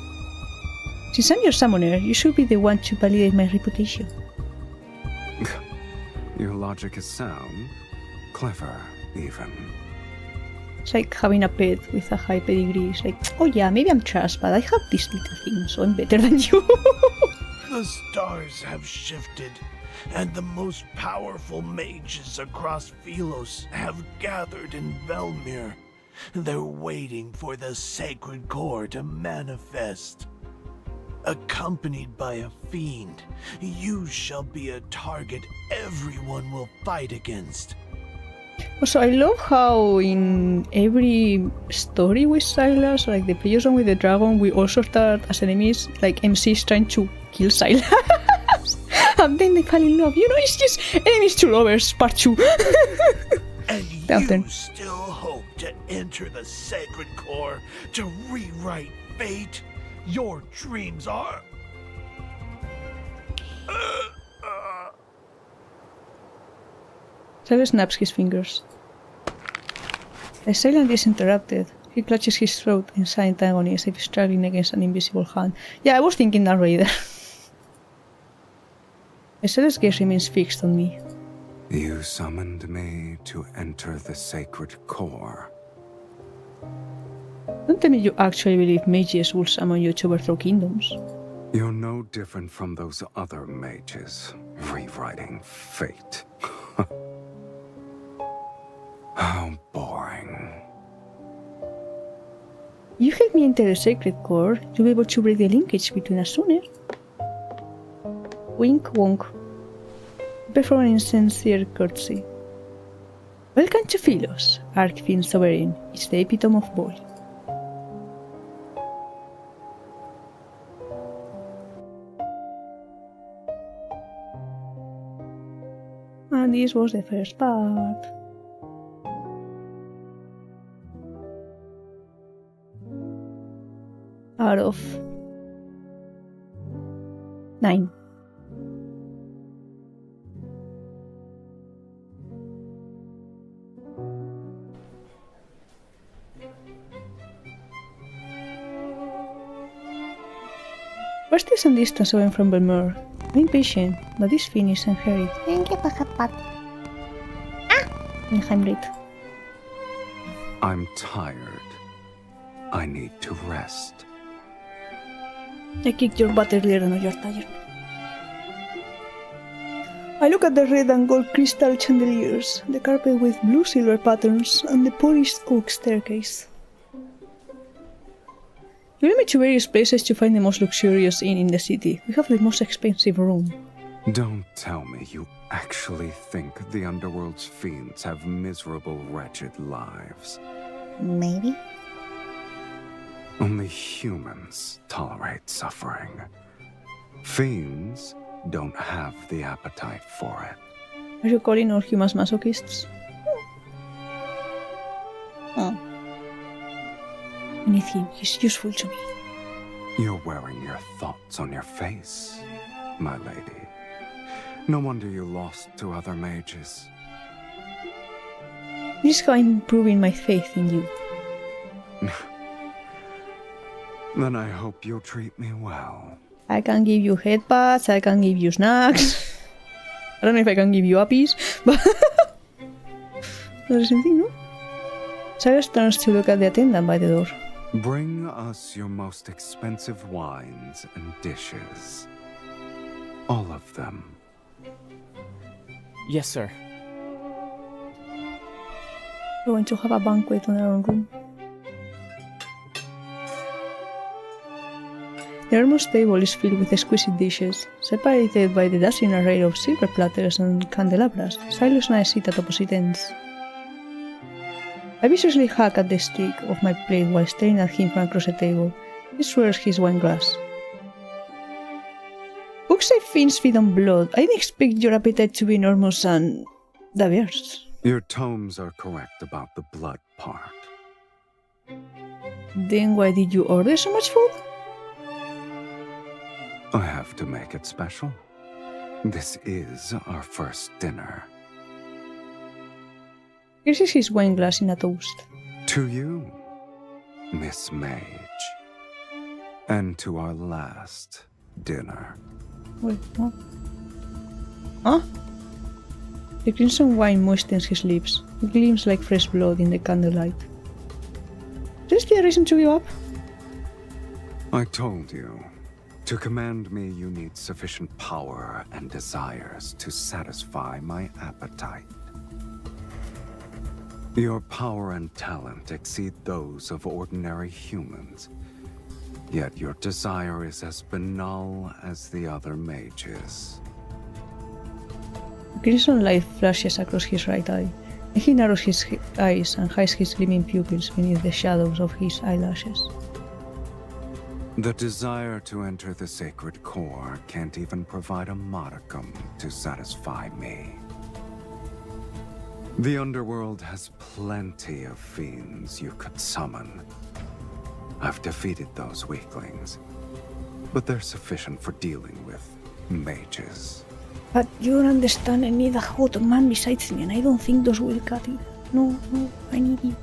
Since I'm your summoner, you should be the one to validate my reputation. Your logic is sound. Clever, even. It's like having a pet with a high pedigree. It's like, oh yeah, maybe I'm trash, but I have this little thing, so I'm better than you. The stars have shifted, and the most powerful mages across Philos have gathered in Velmir. They're waiting for the sacred core to manifest. Accompanied by a fiend, you shall be a target everyone will fight against. Also, I love how in every story with Sylus, like the previous one with the dragon, we also start as enemies, like MCs trying to kill Sylus. And then they fall in love. You know, it's just enemies to lovers, part 2. And you still hope to enter the sacred core to rewrite fate? Your dreams are... Sylus snaps his fingers. The silence is interrupted. He clutches his throat in silent agony as if struggling against an invisible hand. Yeah, I was thinking that right there. Sylus' gaze remains fixed on me. You summoned me to enter the sacred core. Don't tell me you actually believe mages will summon you to overthrow kingdoms. You're no different from those other mages, rewriting fate. How boring. You help me enter the sacred core, you'll be able to break the linkage between us sooner. Wink wonk. Perform an insincere courtesy. Welcome to Philos, Archfiend Sovereign. It's the epitome of boy. And this was the first part. Out of 9. We're still some distance away from Belmore. I'm impatient, but this thing is unhurried. I'm tired. I need to rest. I kicked your butt earlier and you're tired. I look at the red and gold crystal chandeliers, the carpet with blue silver patterns, and the polished oak staircase. You lead me to various places to find the most luxurious inn in the city. We have the most expensive room. Don't tell me you actually think the underworld's fiends have miserable, wretched lives. Maybe. Only humans tolerate suffering. Fiends don't have the appetite for it. Are you calling all humans masochists? Oh. Anything is useful to me. You're wearing your thoughts on your face, my lady. No wonder you lost to other mages. This is how I'm proving my faith in you. Then I hope you'll treat me well. I can give you headpats, I can give you snacks. I don't know if I can give you uppies, but... That's the same thing, no? Sylus turns to look at the attendant by the door. Bring us your most expensive wines and dishes. All of them. Yes, sir. We're going to have a banquet on our own room. The enormous table is filled with exquisite dishes, separated by the dazzling array of silver platters and candelabras. Sylus and I sit at opposite ends. I viciously hack at the stick of my plate while staring at him from across the table. He swirls his wine glass. Books say fiends feed on blood. I didn't expect your appetite to be enormous and diverse. Your tomes are correct about the blood part. Then why did you order so much food? I have to make it special. This is our first dinner. Here's his wine glass in a toast. To you, Miss Mage. And to our last dinner. Wait, what? Huh? The crimson wine moistens his lips. It gleams like fresh blood in the candlelight. Is there a reason to give up? I told you, to command me you need sufficient power and desires to satisfy my appetite. Your power and talent exceed those of ordinary humans, yet your desire is as banal as the other mages. Crimson light flashes across his right eye, and he narrows his eyes and hides his gleaming pupils beneath the shadows of his eyelashes. The desire to enter the sacred core can't even provide a modicum to satisfy me. The underworld has plenty of fiends you could summon. I've defeated those weaklings, but they're sufficient for dealing with mages. But you don't understand, I need a hot man besides me, and I don't think those will cut it. No, I need you.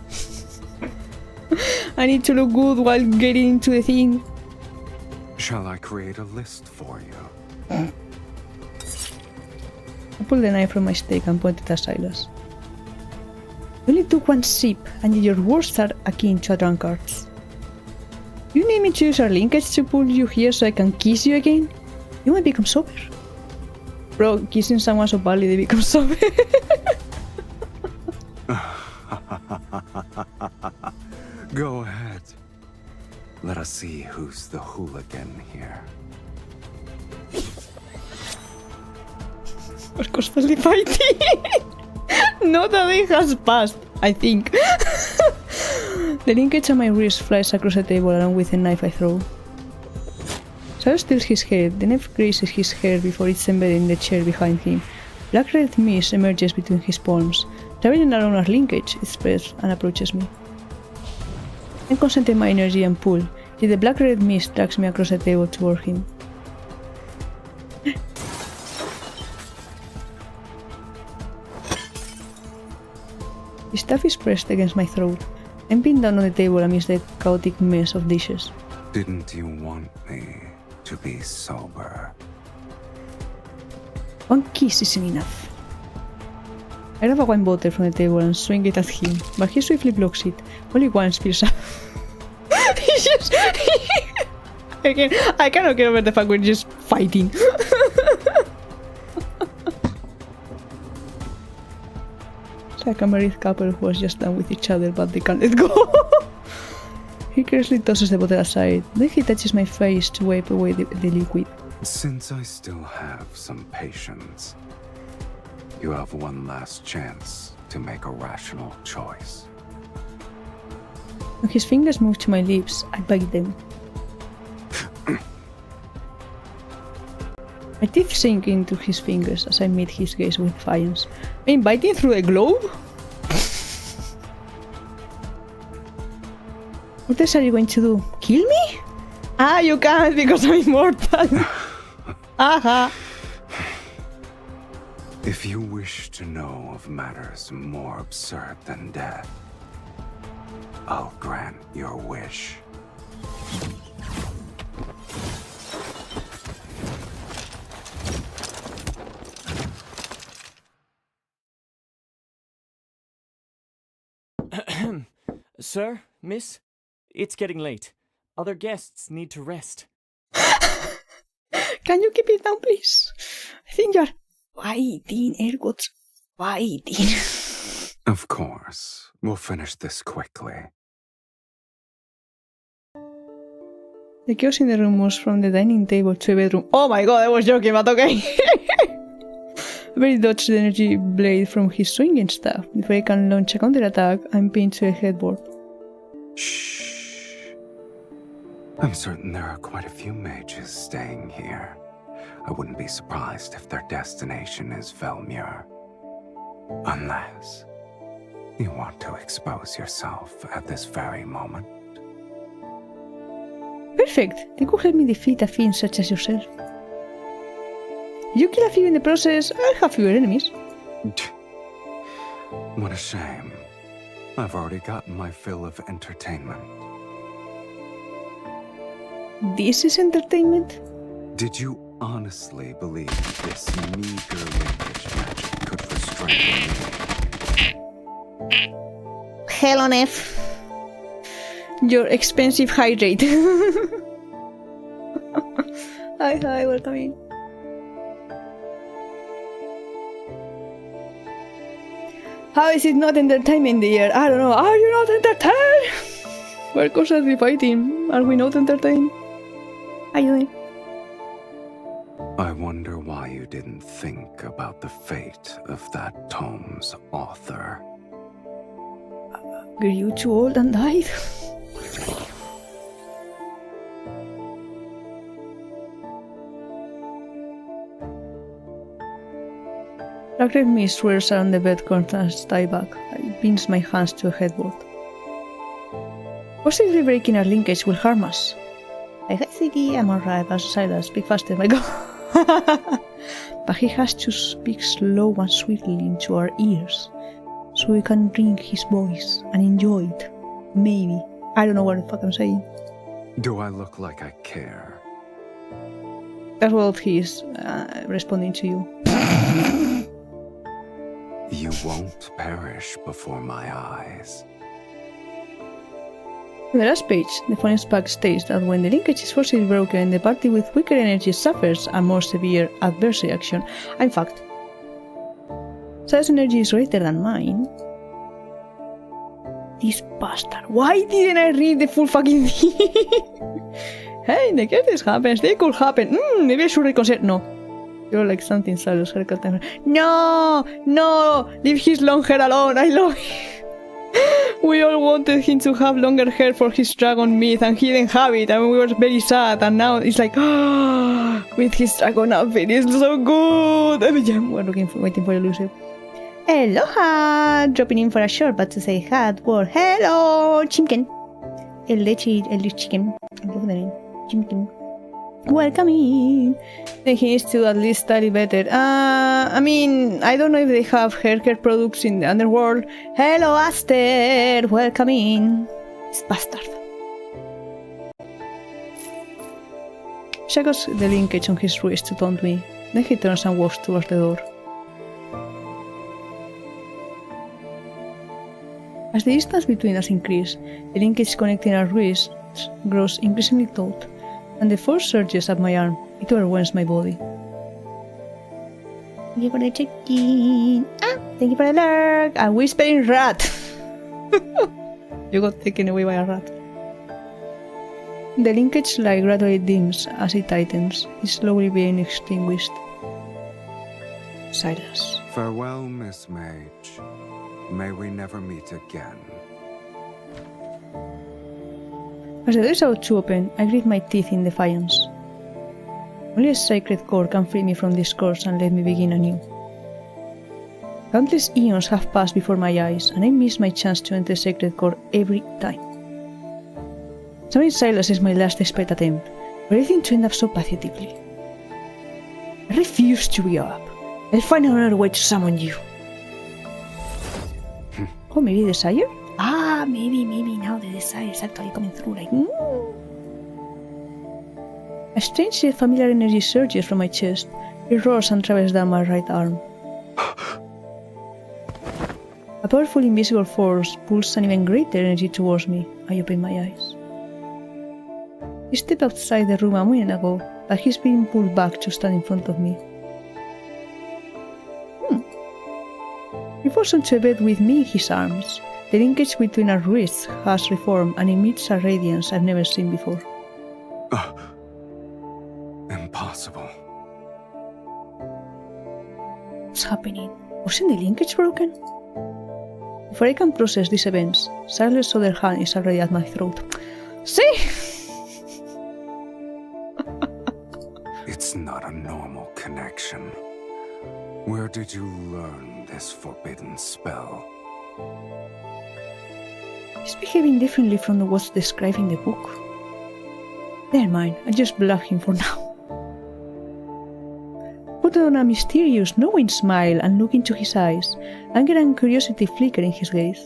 I need to look good while getting into the thing. Shall I create a list for you? I pulled the knife from my steak and pointed at Sylus. You only took one sip, and yet your words are akin to a drunkard's. You need me to use our linkage to pull you here so I can kiss you again? You might become sober. Bro, kissing someone so badly they become sober. Go ahead. Let us see who's the hooligan here. We're constantly fighting. Not a day has passed, I think. The linkage on my wrist flies across the table along with the knife I throw. Sylus tilts his head, the knife grazes his hair before it's embedded in the chair behind him. Black-red mist emerges between his palms. Traveling along our linkage, it spreads and approaches me. I concentrate my energy and pull, yet the black-red mist drags me across the table toward him. His staff is pressed against my throat. I'm pinned down on the table amidst the chaotic mess of dishes. Didn't you want me to be sober? One kiss isn't enough. I grab a wine bottle from the table and swing it at him, but he swiftly blocks it. Only one spills out. He's just... I cannot get over the fact we're just fighting. It's like a married couple who has just done with each other, but they can't let go. He carelessly tosses the bottle aside. Then he touches my face to wipe away the liquid. Since I still have some patience, you have one last chance to make a rational choice. When his fingers move to my lips, I bite them. My teeth sink into his fingers as I meet his gaze with defiance. I'm biting through a globe? What else are you going to do? Kill me? Ah, you can't because I'm immortal. Aha. If you wish to know of matters more absurd than death, I'll grant your wish. Sir, miss, it's getting late. Other guests need to rest. Can you keep it down, please? I think you're fighting, air quotes. fighting. Of course. We'll finish this quickly. The chaos in the room moves from the dining table to a bedroom. Oh my god, I was joking, but okay. Barry dodged the energy blade from his swinging staff. Before I can launch a counterattack, I'm pinned to a headboard. Shh. I'm certain there are quite a few mages staying here. I wouldn't be surprised if their destination is Velmure. Unless you want to expose yourself at this very moment. Perfect! They could help me defeat a fiend such as yourself. You kill a few in the process, I'll have fewer enemies. What a shame. I've already gotten my fill of entertainment. This is entertainment? Did you honestly believe this meager linkage magic could restrain me? Hell on F. Your expensive hydrate. Hi, welcome in. How is it not entertainment, dear? I don't know. Are you not entertained? We're constantly fighting. Are we not entertained? How you doing? I wonder why you didn't think about the fate of that tome's author. Were you too old and died? Black red mist swirls around the bed corners tie back. I pinch my hands to a headboard. Possibly breaking our linkage will harm us. I think I'm alright, but Sylus, speak faster, my god. But he has to speak slow and sweetly into our ears, so we can bring his voice and enjoy it. Maybe. I don't know what the fuck I'm saying. Do I look like I care? That's what he's responding to you. You won't perish before my eyes. In the last page, the phone pack states that when the linkage is forcibly broken, the party with weaker energy suffers a more severe adverse reaction. I'm fucked. Sylus' energy is greater than mine. This bastard. Why didn't I read the full fucking thing? Hey, in the case this happens, they could happen. Maybe I should reconsider. No. You're like something Sylus. No! Leave his long hair alone. I love him. We all wanted him to have longer hair for his dragon myth, and he didn't have it, and we were very sad, and now it's like, with his dragon outfit, it's so good! We're waiting for Elusive. Aloha! Dropping in for a short but to say hard word. Hello, Chimken. El chicken. I love the name. Chimken. Welcome in. Then he needs to at least study better. I mean, I don't know if they have hair care products in the underworld. Hello, Aster. Welcome in. This bastard. Shackles the linkage on his wrist to taunt me. Then he turns and walks towards the door. As the distance between us increases, the linkage connecting our wrists grows increasingly taut, and the force surges up my arm. It overwhelms my body. Thank you for the check-in. Thank you for the lurk. A whispering rat! You got taken away by a rat. The linkage light gradually dims as it tightens. It's slowly being extinguished. Sylus. Farewell, Miss Mage. May we never meet again. As the door is about to open, I grit my teeth in defiance. Only a sacred core can free me from this curse and let me begin anew. Countless eons have passed before my eyes, and I miss my chance to enter sacred core every time. Summoning Sylus is my last desperate attempt, for everything to end up so pathetically. I refuse to give up. I'll find another way to summon you. Oh, maybe Desire? Maybe now the desire is actually coming through, like, A strange yet familiar energy surges from my chest. It roars and travels down my right arm. A powerful invisible force pulls an even greater energy towards me. I open my eyes. He stepped outside the room a moment ago, but he's being pulled back to stand in front of me. He falls onto a bed with me in his arms. The linkage between our wrists has reformed and emits a radiance I've never seen before. Impossible. What's happening? Wasn't the linkage broken? Before I can process these events, Sylus' other hand is already at my throat. See? It's not a normal connection. Where did you learn this forbidden spell? He's behaving differently from the words described in the book. Never mind, I just bluff him for now. Put on a mysterious, knowing smile and look into his eyes, anger and curiosity flicker in his gaze.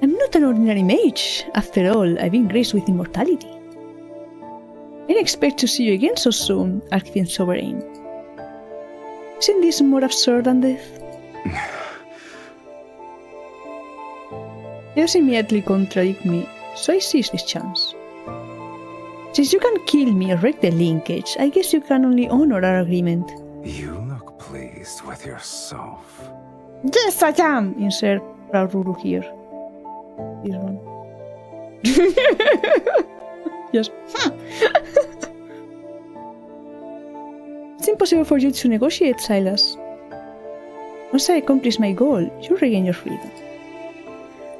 I'm not an ordinary mage. After all, I've been graced with immortality. I didn't expect to see you again so soon, asked VTuberEN. Isn't this more absurd than death? He does immediately contradict me, so I seize this chance. Since you can kill me or wreck the linkage, I guess you can only honor our agreement. You look pleased with yourself. Yes, I am! Insert proud Ruru here. This one. Yes. It's impossible for you to negotiate, Sylus. Once I accomplish my goal, you regain your freedom.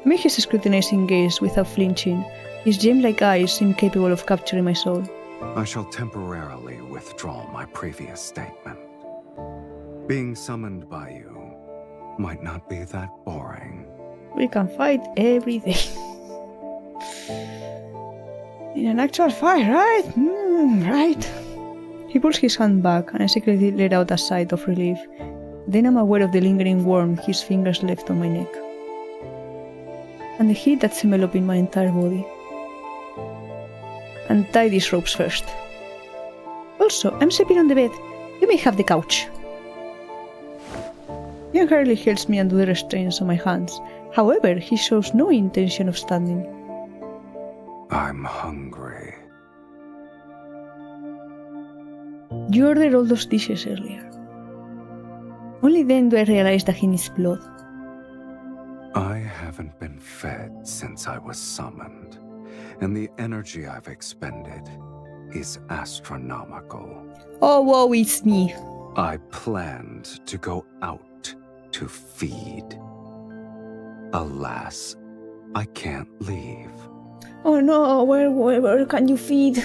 I make his scrutinizing gaze without flinching. His gem-like eyes seem capable of capturing my soul. I shall temporarily withdraw my previous statement. Being summoned by you might not be that boring. We can fight every day. In an actual fight, right? Right. He pulls his hand back and I secretly let out a sigh of relief. Then I'm aware of the lingering warmth his fingers left on my neck. And the heat that's enveloping my entire body. Untie these ropes first. Also, I'm sleeping on the bed. You may have the couch. He hardly helps me undo the restraints on my hands. However, he shows no intention of standing. I'm hungry. You ordered all those dishes earlier. Only then do I realize that he needs blood. I haven't been fed since I was summoned, and the energy I've expended is astronomical. Oh, woe is me. I planned to go out to feed. Alas, I can't leave. Oh no, where can you feed?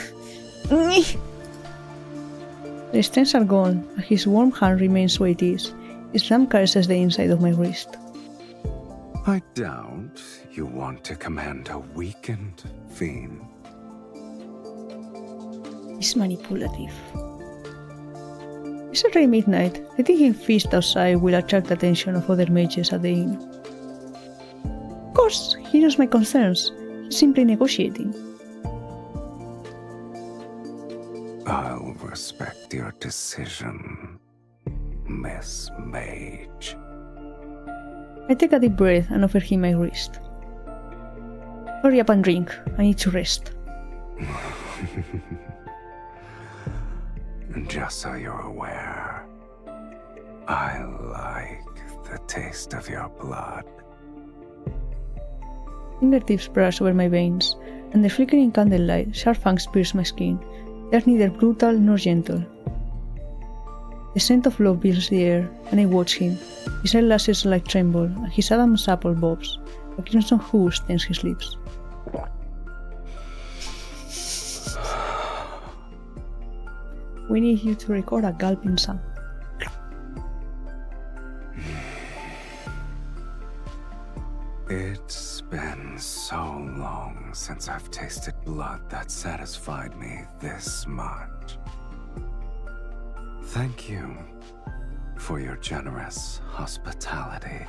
The strings are gone, and his warm hand remains where it is. His thumb caresses the inside of my wrist. I doubt you want to command a weakened fiend. He's manipulative. It's already midnight. Letting him feast outside will attract the attention of other mages at the inn. Of course, he knows my concerns. He's simply negotiating. I'll respect your decision, Miss Mage. I take a deep breath and offer him my wrist. Hurry up and drink. I need to rest. Just so you're aware, I like the taste of your blood. Fingertips brush over my veins, and the flickering candlelight sharp fangs pierce my skin. They are neither brutal nor gentle. The scent of love fills the air, and I watch him. His eyelashes like tremble, and his Adam's apple bobs. A crimson hue stains his lips. We need you to record a gulping sound. It's been so long since I've tasted blood that satisfied me this much. Thank you for your generous hospitality.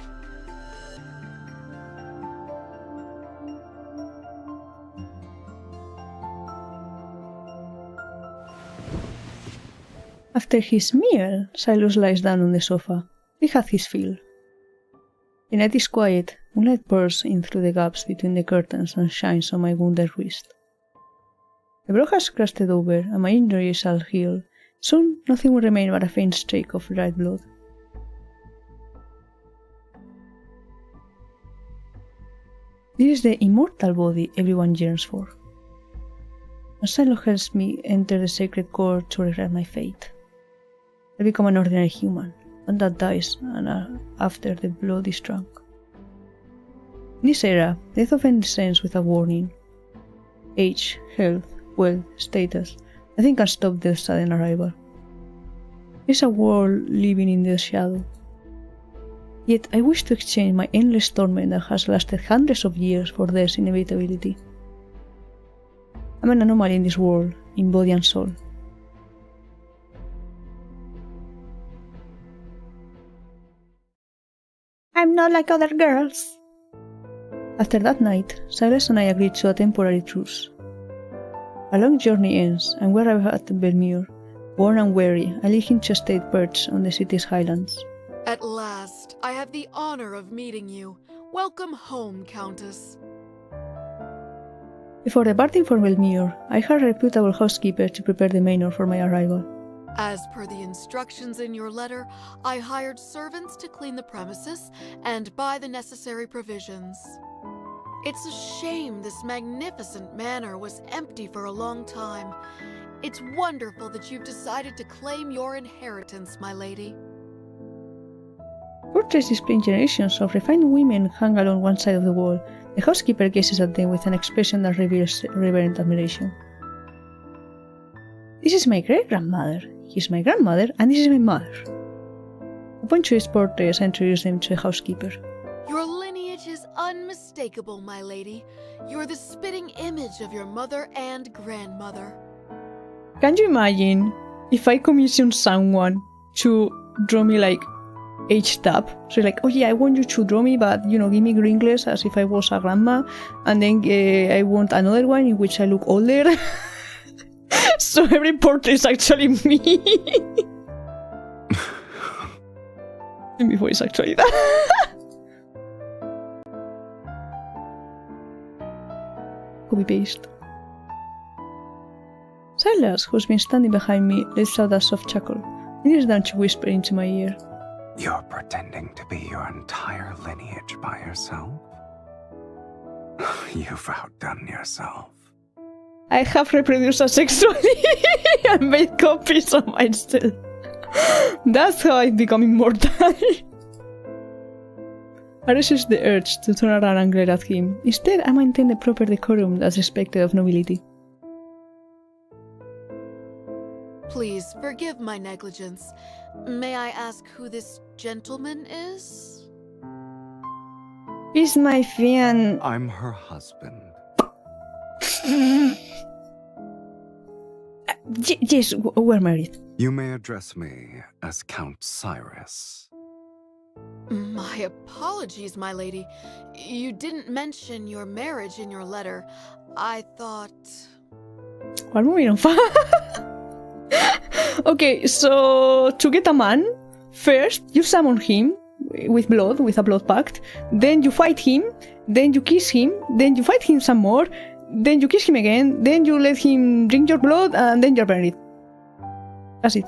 After his meal, Sylus lies down on the sofa. He had his fill. The night is quiet. Moonlight pours in through the gaps between the curtains and shines on my wounded wrist. The blow has crusted over, and my injury shall heal. Soon, nothing will remain but a faint streak of dried blood. This is the immortal body everyone yearns for. And Silo helps me enter the sacred core to regret my fate. I become an ordinary human, one that dies and after the blood is drunk. In this era, death often descends without warning. Age, health, wealth, status, nothing can stop death's sudden arrival. It's a world living in the shadow. Yet I wish to exchange my endless torment that has lasted hundreds of years for death's inevitability. I'm an anomaly in this world, in body and soul. I'm not like other girls. After that night, Sylus and I agreed to a temporary truce. A long journey ends, and we arrive at Belmure. Worn and weary, I lead him to a state perch on the city's highlands. At last, I have the honor of meeting you. Welcome home, Countess. Before departing for Belmure, I hired a reputable housekeeper to prepare the manor for my arrival. As per the instructions in your letter, I hired servants to clean the premises and buy the necessary provisions. It's a shame this magnificent manor was empty for a long time. It's wonderful that you've decided to claim your inheritance, my lady. Portraits displaying generations of refined women hung along one side of the wall. The housekeeper gazes at them with an expression that reveals reverent admiration. This is my great-grandmother, he's my grandmother, and this is my mother. I point to his portraits and introduce them to the housekeeper. Your lineage is unmistakable, my lady. You're the spitting image of your mother and grandmother. Can you imagine if I commission someone to draw me like aged up? So like, oh yeah, I want you to draw me, but give me wrinkles as if I was a grandma, and then I want another one in which I look older. So every portrait is actually me. And before it's actually that. Copy paste. Sylus, who's been standing behind me, lets out a soft chuckle. He kneels down to whisper into my ear. You're pretending to be your entire lineage by yourself? You've outdone yourself. I have reproduced asexually and made copies of myself. That's how I've become immortal. I resist the urge to turn around and glare at him. Instead, I maintain the proper decorum that's expected of nobility. Please forgive my negligence. May I ask who this gentleman is? He's my fian. I'm her husband. Yes, we're married. You may address me as Count Cyrus. My apologies, my lady. You didn't mention your marriage in your letter. I thought... We're moving on fast. Okay, so to get a man, first you summon him with blood, with a blood pact, then you fight him, then you kiss him, then you fight him some more, then you kiss him again, then you let him drink your blood, and then you're married. That's it.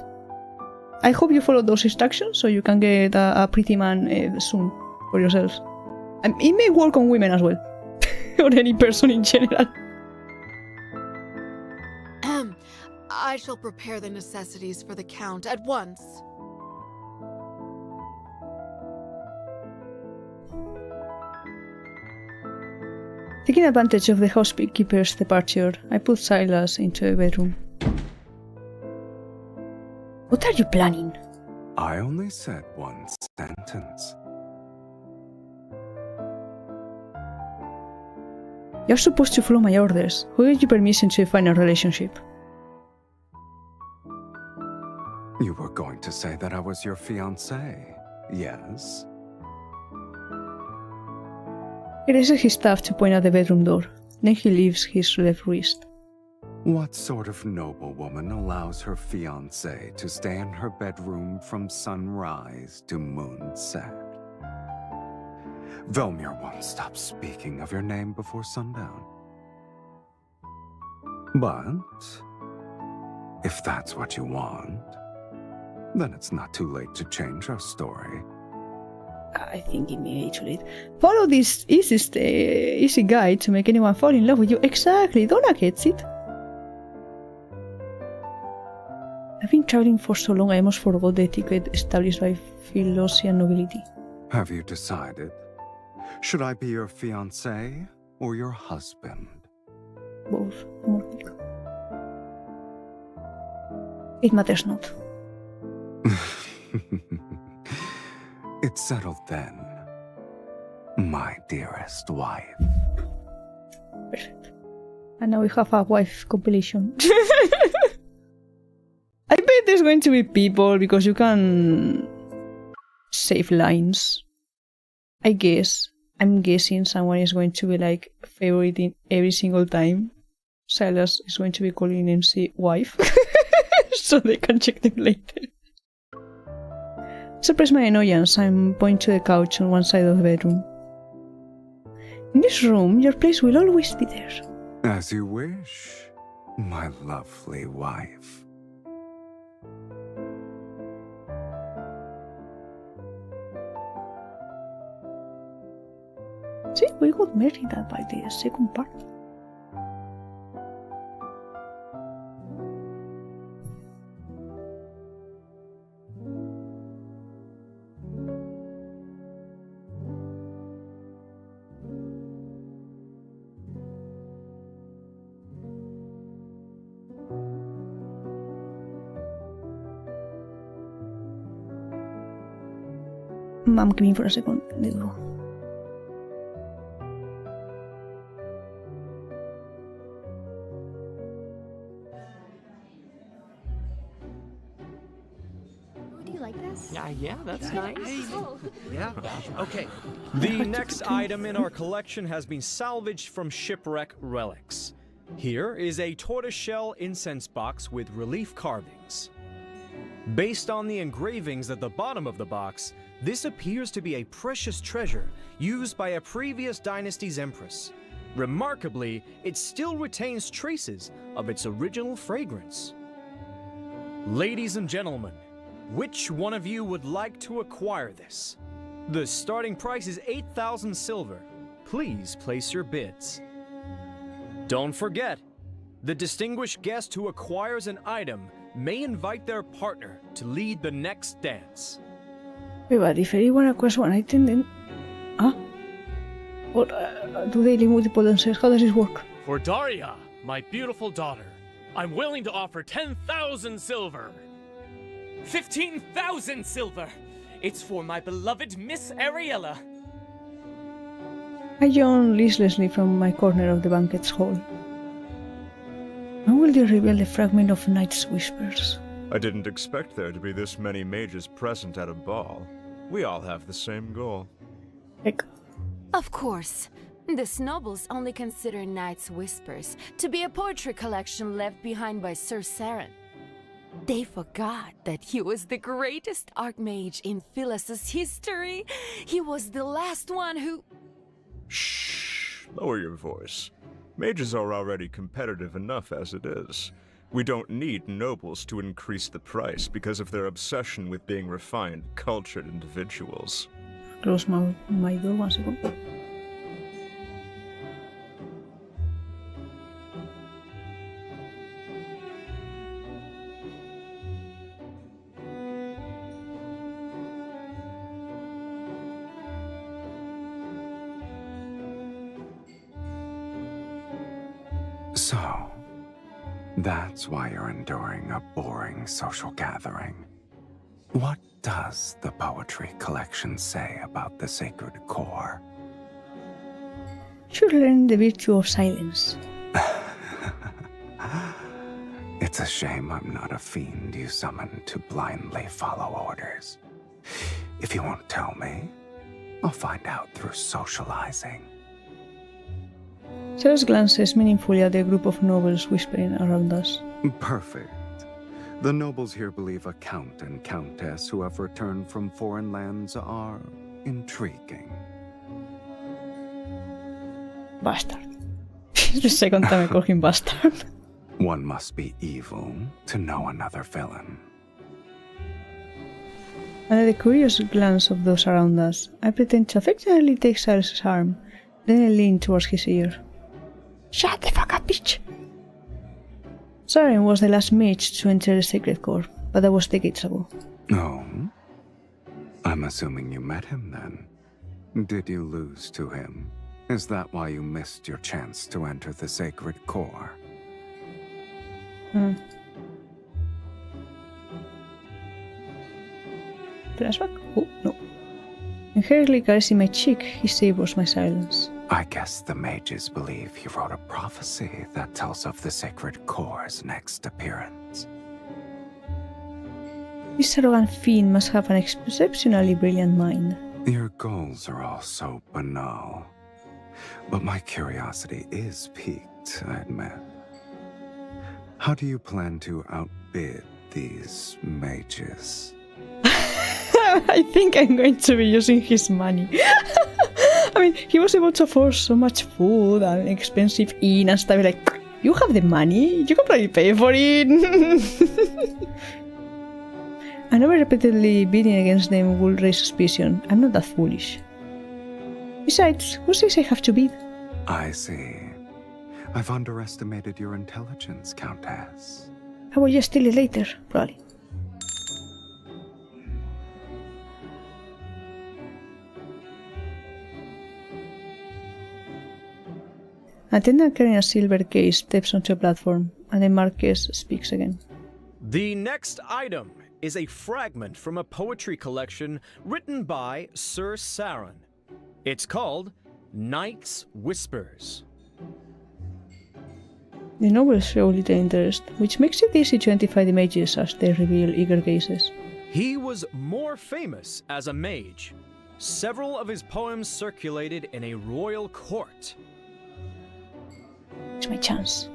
I hope you follow those instructions so you can get a pretty man soon for yourselves. And it may work on women as well. Or any person in general. I shall prepare the necessities for the Count at once. Taking advantage of the housekeeper's departure, I put Sylus into a bedroom. What are you planning? I only said one sentence. You're supposed to follow my orders. Who gave you permission to define a relationship? You were going to say that I was your fiancé, yes? He raises his staff to point at the bedroom door. Then he leaves his left wrist. What sort of noblewoman allows her fiancé to stay in her bedroom from sunrise to moonset? Velmir won't stop speaking of your name before sundown. But if that's what you want, then it's not too late to change our story. I think give me age late. Follow this easy guide to make anyone fall in love with you. Exactly, Donna gets it. I've been traveling for so long I almost forgot the etiquette established by Philosian nobility. Have you decided? Should I be your fiancé or your husband? Both. It matters not. It's settled then, my dearest wife. Perfect. And now we have a wife compilation. I bet there's going to be people because you can save lines. I'm guessing someone is going to be like favoriting every single time. Sylus is going to be calling MC wife. So they can check them later. Suppress my annoyance, I'm pointing to the couch on one side of the bedroom. In this room, your place will always be there. As you wish, my lovely wife. See, we got married by the second part. I'm coming for a second. Let's go. Do you like this? Yeah, that's nice. Yeah? Okay. The next item in our collection has been salvaged from shipwreck relics. Here is a tortoiseshell incense box with relief carvings. Based on the engravings at the bottom of the box, this appears to be a precious treasure used by a previous dynasty's empress. Remarkably, it still retains traces of its original fragrance. Ladies and gentlemen, which one of you would like to acquire this? The starting price is 8,000 silver. Please place your bids. Don't forget, the distinguished guest who acquires an item may invite their partner to lead the next dance. Wait, but if anyone acquires one item, then... What? Do they limit multiple dances? How does this work? For Daria, my beautiful daughter, I'm willing to offer 10,000 silver. 15,000 silver! It's for my beloved Miss Ariella. I yawn listlessly from my corner of the banquet's hall. When will they reveal the fragment of Night's Whispers? I didn't expect there to be this many mages present at a ball. We all have the same goal. Heck. Of course. The nobles only consider Night's Whispers to be a poetry collection left behind by Sir Saren. They forgot that he was the greatest archmage in Phyllis's history. He was the last one who... Shh! Lower your voice. Mages are already competitive enough as it is. We don't need nobles to increase the price because of their obsession with being refined, cultured individuals. Close my door 1 second. So, that's why you're enduring a boring social gathering. What does the poetry collection say about the sacred core? Should learn the virtue of silence. It's a shame I'm not a fiend you summon to blindly follow orders. If you won't tell me, I'll find out through socializing. Sylus glances meaningfully at the group of nobles whispering around us. Perfect. The nobles here believe a count and countess who have returned from foreign lands are intriguing. Bastard. The second time I call him bastard. One must be evil to know another villain. Under the curious glance of those around us, I pretend to affectionately take Sylus' arm, then I lean towards his ear. Shut the fuck up, bitch! Saren was the last mage to enter the Sacred Core, but that was decades ago. Oh? I'm assuming you met him then. Did you lose to him? Is that why you missed your chance to enter the Sacred Core? Flashback? Oh, no. Inherently caressing my cheek, he savors my silence. I guess the mages believe he wrote a prophecy that tells of the Sacred Core's next appearance. This arrogant fiend must have an exceptionally brilliant mind. Your goals are all so banal. But my curiosity is piqued, I admit. How do you plan to outbid these mages? I think I'm going to be using his money. I mean, he was able to afford so much food and expensive inn and stuff. Like, you have the money, you can probably pay for it. I know repeatedly bidding against them will raise suspicion. I'm not that foolish. Besides, who says I have to bid? I see. I've underestimated your intelligence, Countess. I will just steal it later, probably. Attendant carrying a silver case steps onto a platform, and the Marquess speaks again. The next item is a fragment from a poetry collection written by Sir Saren. It's called Night's Whispers. The nobles show little interest, which makes it easy to identify the mages as they reveal eager gazes. He was more famous as a mage. Several of his poems circulated in a royal court. It's my chance.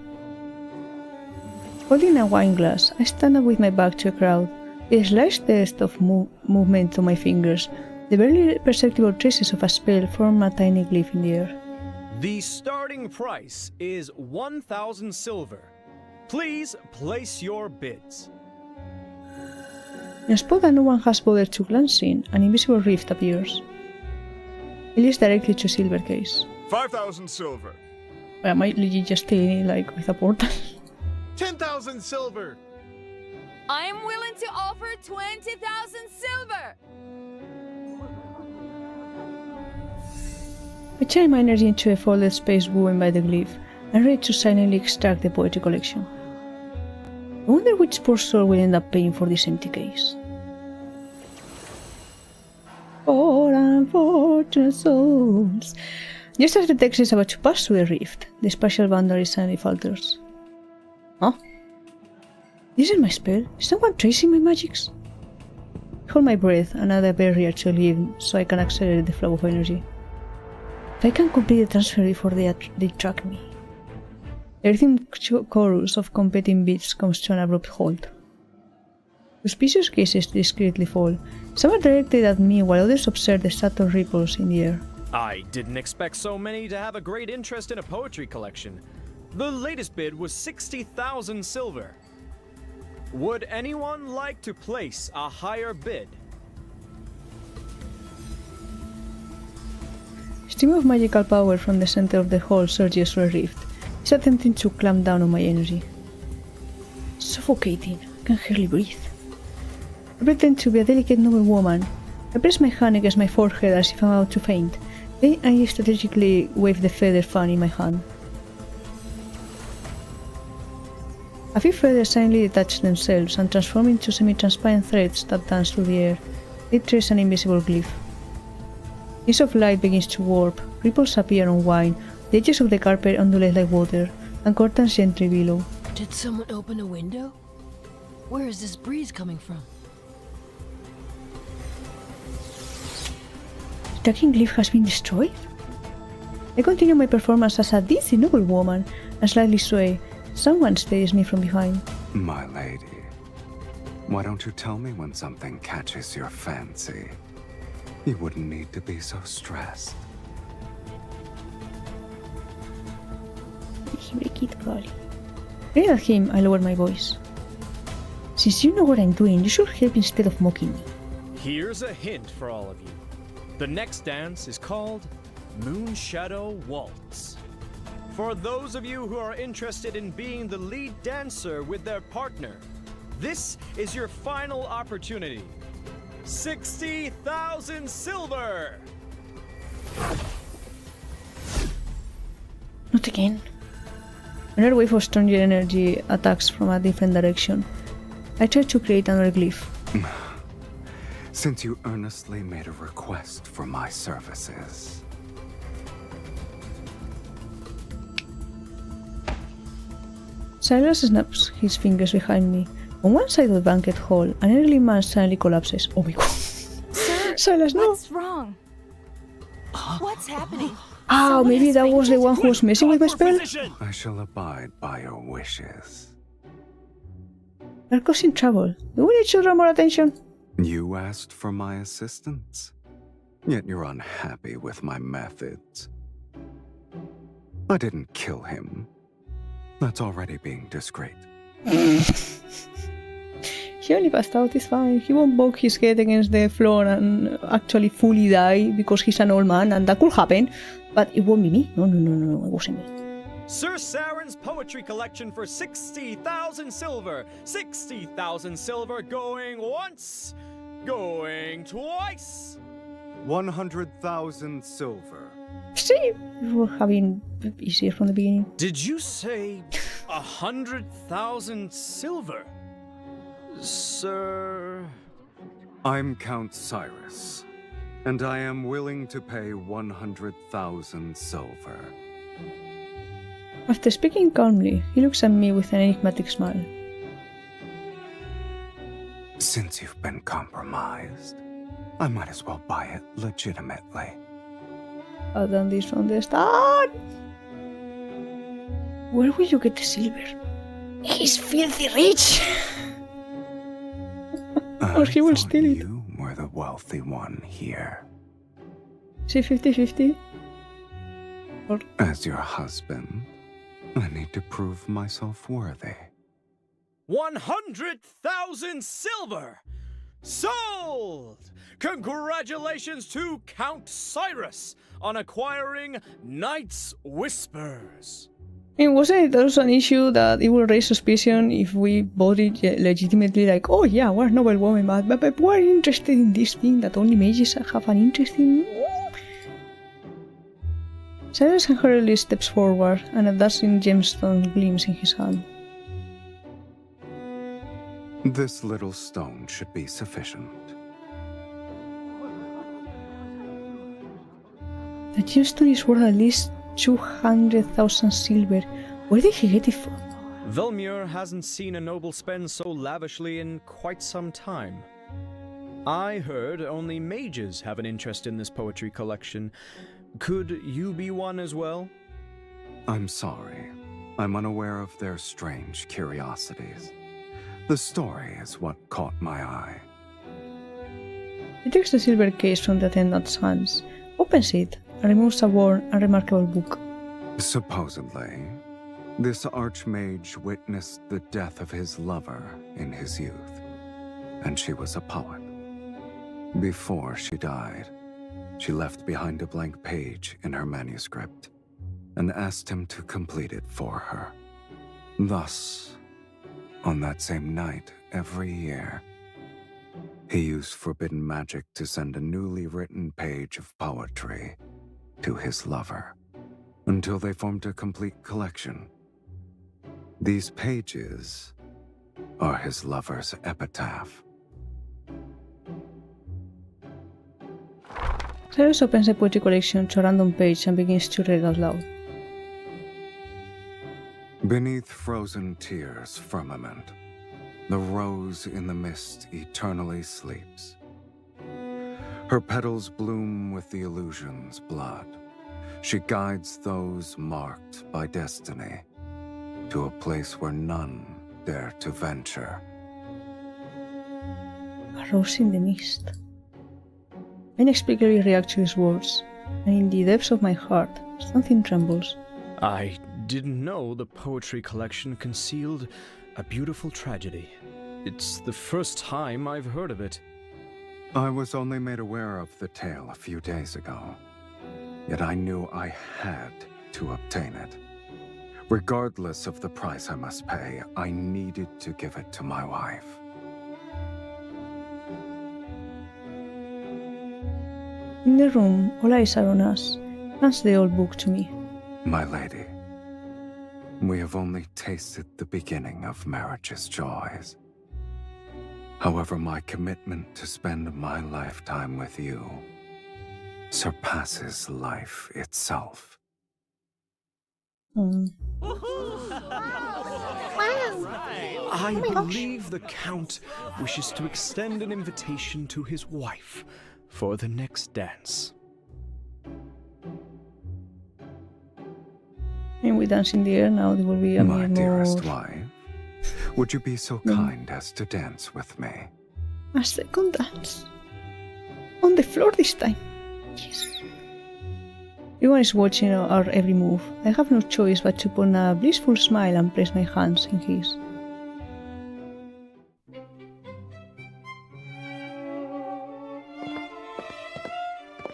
Holding a wine glass, I stand up with my back to a crowd, a slight test of movement on my fingers. The barely perceptible traces of a spell form a tiny glyph in the air. The starting price is 1,000 silver. Please place your bids. In a spot that no one has bothered to glance in, an invisible rift appears. It leads directly to a silver case. 5,000 silver. Am I legit just stealing it like with a portal? 10,000 silver. I am willing to offer 20,000 silver! I channel my energy into a folded space woven by the glyph, and ready to silently extract the poetry collection. I wonder which poor soul will end up paying for this empty case. Poor unfortunate souls. Just as the text is about to pass through the rift, the spatial boundary suddenly falters. Huh? This is my spell? Is someone tracing my magics? I hold my breath and add a barrier to leave so I can accelerate the flow of energy. If I can complete the transfer before they track me. The rhythmic chorus of competing beats comes to an abrupt halt. Suspicious gazes discreetly fall. Some are directed at me while others observe the subtle ripples in the air. I didn't expect so many to have a great interest in a poetry collection. The latest bid was 60,000 silver. Would anyone like to place a higher bid? A stream of magical power from the center of the hall surges through a rift. It's attempting to clamp down on my energy. It's suffocating. I can hardly breathe. I pretend to be a delicate noble woman. I press my hand against my forehead as if I'm about to faint. Then I strategically wave the feather fan in my hand. A few feathers suddenly detach themselves and transform into semi-transparent threads that dance through the air. They trace an invisible glyph. Bits of light begins to warp, ripples appear on wine, the edges of the carpet undulate like water, and curtains gently below. Did someone open a window? Where is this breeze coming from? The tracking glyph has been destroyed? I continue my performance as a dizzy noble woman and slightly sway. Someone steadies me from behind. My lady, why don't you tell me when something catches your fancy? You wouldn't need to be so stressed. He break it, probably. Looking at him, I lower my voice. Since you know what I'm doing, you should help instead of mocking me. Here's a hint for all of you. The next dance is called Moonshadow Waltz. For those of you who are interested in being the lead dancer with their partner, this is your final opportunity. 60,000 silver! Not again. Another wave of stronger energy attacks from a different direction. I tried to create another glyph. Since you earnestly made a request for my services. Sylus snaps his fingers behind me. On one side of the banquet hall, an elderly man suddenly collapses. Oh my god. Sir, Sylus, no! what's wrong? What's happening? Oh, maybe that was the one who was messing with my spell? I shall abide by your wishes. We're causing trouble. Do we need to draw more attention? You asked for my assistance, yet you're unhappy with my methods. I didn't kill him. That's already being discreet. He only passed out, it's fine. He won't bonk his head against the floor and actually fully die because he's an old man, and that could happen. But it won't be me. No, it wasn't me. Sir Saren's poetry collection for 60,000 silver. 60,000 silver going once, going twice. 100,000 silver. See, we were having easier from the beginning. Did you say 100,000 silver? Sir... I'm Count Cyrus, and I am willing to pay 100,000 silver. After speaking calmly, he looks at me with an enigmatic smile. Since you've been compromised, I might as well buy it legitimately. I've done this from the start. Where will you get the silver? He's filthy rich. Or he will steal it. You were the wealthy one here. Is it 50-50? Or... As your husband, I need to prove myself worthy. 100,000 silver! Sold! Congratulations to Count Cyrus on acquiring Night's Whispers. And wasn't it also an issue that it will raise suspicion if we bought it legitimately, like, oh yeah, we're noble women, but we're interested in this thing that only mages have an interest in? Cyrus hurriedly steps forward, and a dazzling gemstone gleams in his hand. This little stone should be sufficient. The gemstone is worth at least 200,000 silver. Where did he get it from? Velmir hasn't seen a noble spend so lavishly in quite some time. I heard only mages have an interest in this poetry collection. Could you be one as well? I'm sorry. I'm unaware of their strange curiosities. The story is what caught my eye. He takes the silver case from the attendant's hands, opens it, and removes a worn and remarkable book. Supposedly, this archmage witnessed the death of his lover in his youth, and she was a poet. Before she died, she left behind a blank page in her manuscript and asked him to complete it for her. Thus, on that same night every year, he used forbidden magic to send a newly written page of poetry to his lover, until they formed a complete collection. These pages are his lover's epitaph. Cyrus opens the poetry collection to a random page and begins to read out loud. Beneath frozen tears' firmament, the rose in the mist eternally sleeps. Her petals bloom with the illusion's blood. She guides those marked by destiny to a place where none dare to venture. A rose in the mist. I inexplicably react to his words, and in the depths of my heart, something trembles. I didn't know the poetry collection concealed a beautiful tragedy. It's the first time I've heard of it. I was only made aware of the tale a few days ago, yet I knew I had to obtain it. Regardless of the price I must pay, I needed to give it to my wife. In the room, all eyes are on us. Hands the old book to me. My lady, we have only tasted the beginning of marriage's joys. However, my commitment to spend my lifetime with you surpasses life itself. I believe the Count wishes to extend an invitation to his wife for the next dance. And we dance in the air now. There will be a My dearest more... wife, would you be so kind as to dance with me? A second dance. On the floor this time. Yes. Everyone is watching our every move. I have no choice but to put on a blissful smile and place my hands in his.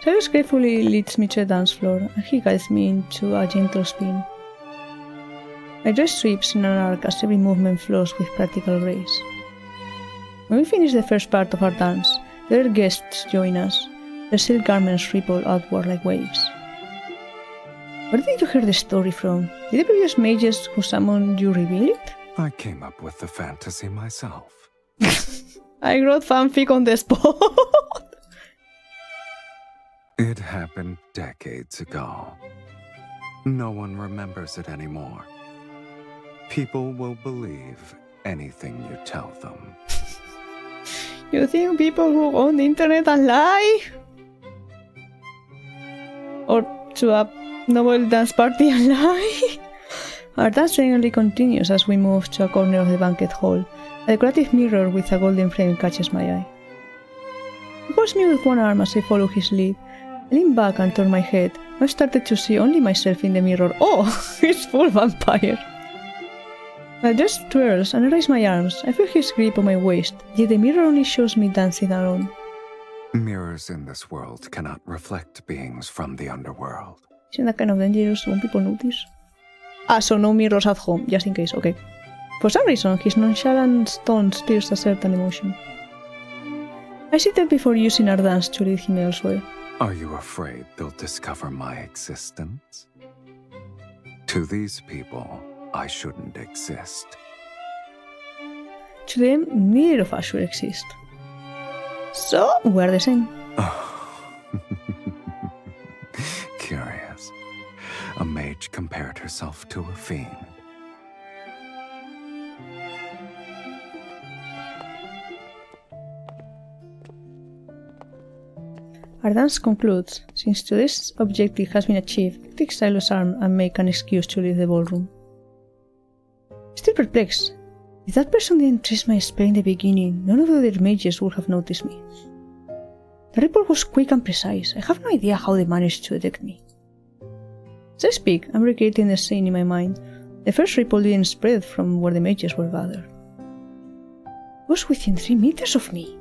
Sylus gratefully leads me to the dance floor, and he guides me into a gentle spin. My dress sweeps in an arc as every movement flows with practical grace. When we finish the first part of our dance, the other guests join us. Their silk garments ripple outward like waves. Where did you hear the story from? Did the previous mages who summoned you reveal it? I came up with the fantasy myself. I wrote fanfic on the spot. It happened decades ago. No one remembers it anymore. People will believe anything you tell them. You think people who own the internet and lie? Or to a noble dance party and lie? Our dance generally continues as we move to a corner of the banquet hall. A decorative mirror with a golden frame catches my eye. He holds me with one arm as I follow his lead. I lean back and turn my head. I've started to see only myself in the mirror. Oh, it's full vampire! My dress twirls and I raise my arms. I feel his grip on my waist, yet the mirror only shows me dancing alone. Mirrors in this world cannot reflect beings from the underworld. Isn't that kind of dangerous? Won't people notice? Ah, so no mirrors at home, just in case, okay. For some reason, his nonchalant tone stirs a certain emotion. I sit there before using our dance to lead him elsewhere. Are you afraid they'll discover my existence? To these people, I shouldn't exist. To them, neither of us should exist. So, we're the same. Curious. A mage compared herself to a fiend. Our dance concludes. Since today's objective has been achieved, I take Sylus' arm and make an excuse to leave the ballroom. Still perplexed. If that person didn't trace my spell in the beginning, none of the other mages would have noticed me. The ripple was quick and precise. I have no idea how they managed to detect me. As I speak, I'm recreating the scene in my mind. The first ripple didn't spread from where the mages were gathered. It was within 3 meters of me.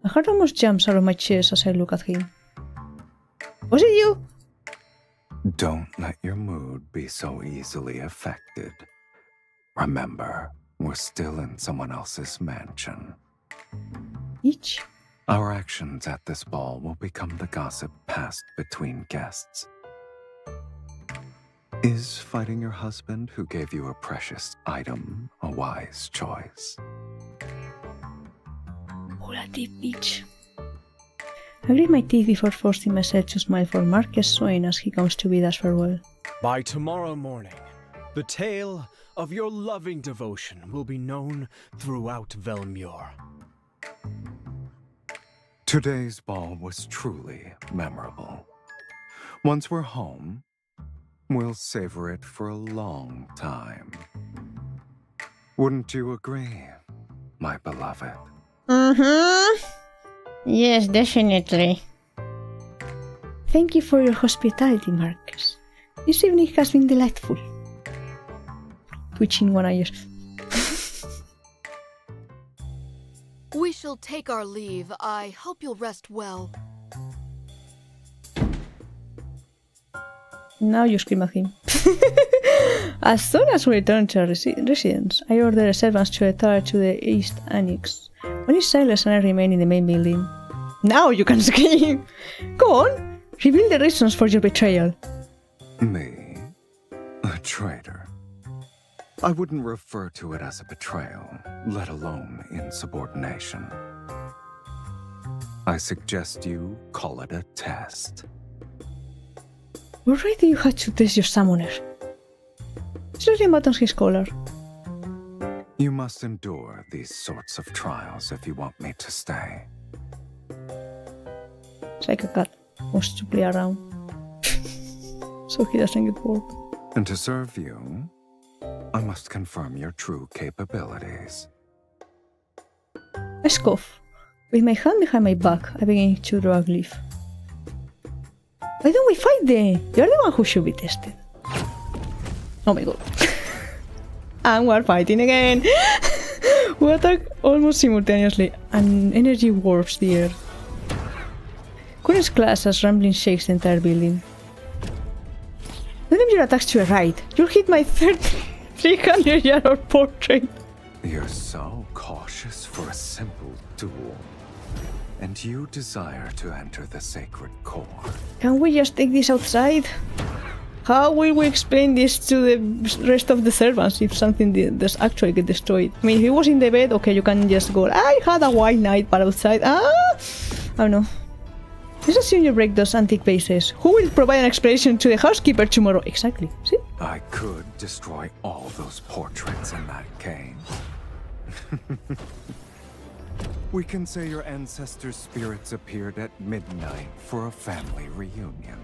My heart almost jumps out of my chest as I look at him. Was it you? Don't let your mood be so easily affected. Remember, we're still in someone else's mansion. Each? Our actions at this ball will become the gossip passed between guests. Is fighting your husband who gave you a precious item a wise choice? Oh, that deep bitch. I grit my teeth before forcing myself to smile for Marquess Swain as he comes to bid us farewell. By tomorrow morning, the tale of your loving devotion will be known throughout Velmure. Today's ball was truly memorable. Once we're home, we'll savor it for a long time. Wouldn't you agree, my beloved? Yes, definitely. Thank you for your hospitality, Marcus. This evening has been delightful. Twitching one eye. We shall take our leave. I hope you'll rest well. Now you scream at him. As soon as we return to our residence, I order the servants to retire to the East Annex. Only Sylus and I remain in the main building. Now you can scream! Go on! Reveal the reasons for your betrayal. Me? A traitor? I wouldn't refer to it as a betrayal, let alone insubordination. I suggest you call it a test. Already you had to test your summoner. Slowly buttons his collar. You must endure these sorts of trials if you want me to stay. It's like a cat wants to play around. So he doesn't get bored. And to serve you, I must confirm your true capabilities. I scoff. With my hand behind my back, I begin to draw a glyph. Why don't we fight then? You're the one who should be tested. Oh my god. And we're fighting again! We attack almost simultaneously, and energy warps the air. Kuren's class as rumbling shakes the entire building. Limit your attacks to the right. You'll hit my 300-year-old portrait. You're so cautious for a simple duel. And you desire to enter the sacred core. Can we just take this outside? How will we explain this to the rest of the servants if something does actually get destroyed? I mean, if it was in the bed, okay, you can just go, I had a white night, but outside, I don't know. Let's assume you break those antique vases. Who will provide an explanation to the housekeeper tomorrow? Exactly, see? I could destroy all those portraits in that cave. We can say your ancestors' spirits appeared at midnight for a family reunion.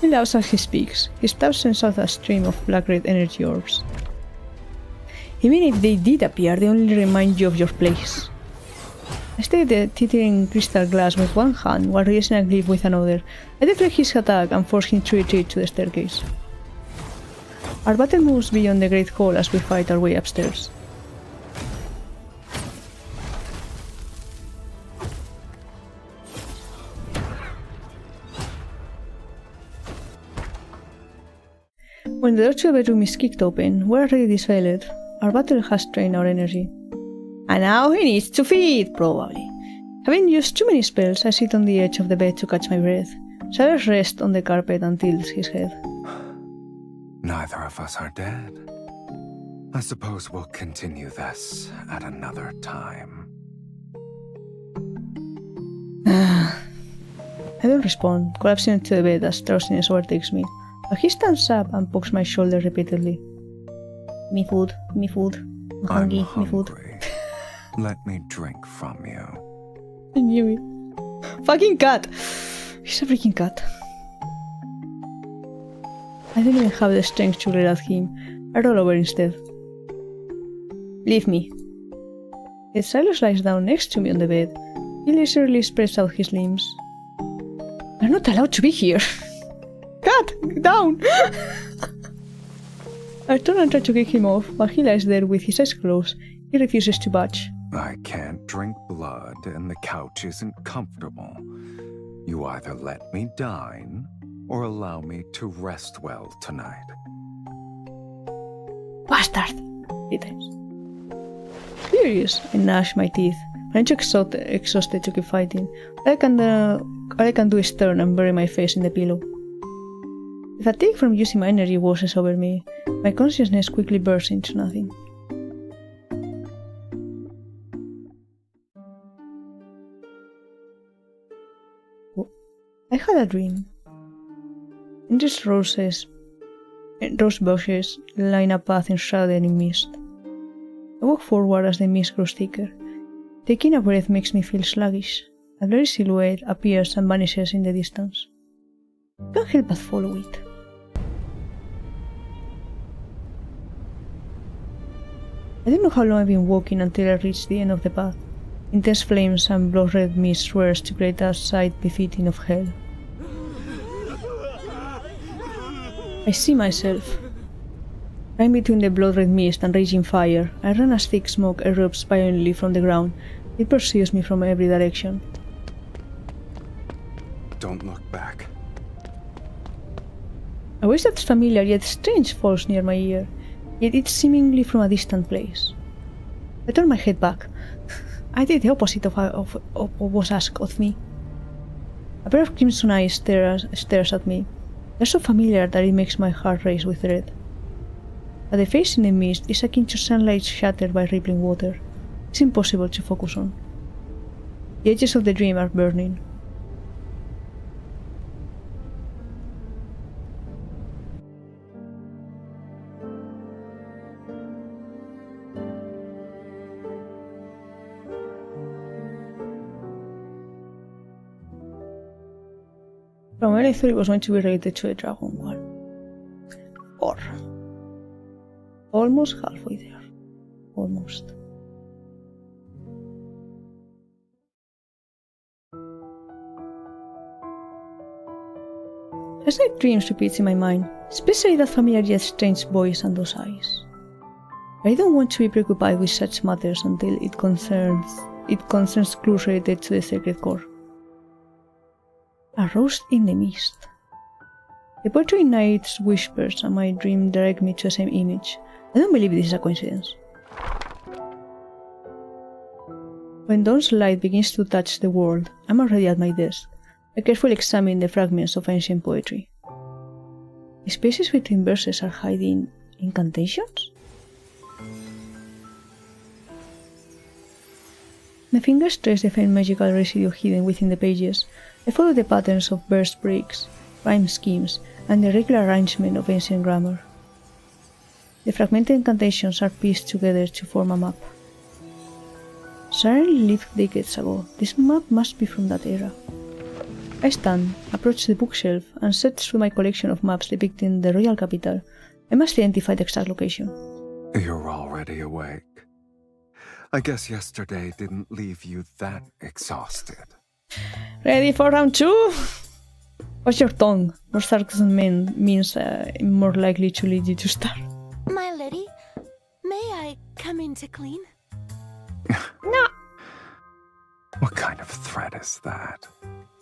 He laughs as he speaks. His touch sends out a stream of black-red energy orbs. Even if they did appear, they only remind you of your place. I stay the tittering crystal glass with one hand while raising a glyph with another. I deflect his attack and force him to retreat to the staircase. Our battle moves beyond the Great Hall as we fight our way upstairs. When the door to the bedroom is kicked open, we're already disabled. Our battle has drained our energy. And now he needs to feed, probably. Having used too many spells, I sit on the edge of the bed to catch my breath. Sylus rests on the carpet and tilts his head. Neither of us are dead. I suppose we'll continue this at another time. I don't respond, collapsing into the bed as drowsiness overtakes me. But he stands up and pokes my shoulder repeatedly. Me food, me food. I'm hungry, me food. Let me drink from you. I knew it. Fucking cat! He's a freaking cat. I don't even have the strength to glare at him. I roll over instead. Leave me. As Sylus lies down next to me on the bed, he leisurely spreads out his limbs. You're not allowed to be here! Cat! Down! I turn and try to kick him off, but he lies there with his eyes closed. He refuses to budge. I can't drink blood and the couch isn't comfortable. You either let me dine or allow me to rest well tonight. Bastard! 3 times. Furious, I gnash my teeth. I'm too exhausted to keep fighting. All I can do is turn and bury my face in the pillow. The fatigue from using my energy washes over me. My consciousness quickly bursts into nothing. I had a dream. Endless rose bushes line a path enshrouded in mist. I walk forward as the mist grows thicker. Taking a breath makes me feel sluggish. A blurry silhouette appears and vanishes in the distance. I can't help but follow it. I don't know how long I've been walking until I reach the end of the path. Intense flames and blood-red mist swirls to create a sight befitting of hell. I see myself. I'm between the blood-red mist and raging fire. I run as thick smoke erupts violently from the ground. It pursues me from every direction. Don't look back. A voice that's familiar yet strange falls near my ear, yet it's seemingly from a distant place. I turn my head back. I did the opposite of what was asked of me. A pair of crimson eyes stares at me. They're so familiar that it makes my heart race with dread. But the face in the mist is akin to sunlight shattered by rippling water. It's impossible to focus on. The edges of the dream are burning. From where I thought it was going to be related to a dragon one. Or almost halfway there. Almost. As night dreams repeats in my mind, especially that familiar yet strange voice and those eyes. I don't want to be preoccupied with such matters until it concerns clues related to the sacred core. A roast in the mist. The poetry in night's whispers and my dream direct me to the same image. I don't believe this is a coincidence. When dawn's light begins to touch the world, I'm already at my desk. I carefully examine the fragments of ancient poetry. The spaces between verses are hiding incantations? My fingers trace the faint magical residue hidden within the pages. I follow the patterns of verse breaks, rhyme schemes, and the regular arrangement of ancient grammar. The fragmented incantations are pieced together to form a map. Suddenly lived decades ago, this map must be from that era. I stand, approach the bookshelf, and search through my collection of maps depicting the royal capital. I must identify the exact location. You're already awake. I guess yesterday didn't leave you that exhausted. Ready for round 2? Watch your tongue. More sarcasm means more likely to lead you to start. My lady, may I come in to clean? No. What kind of threat is that?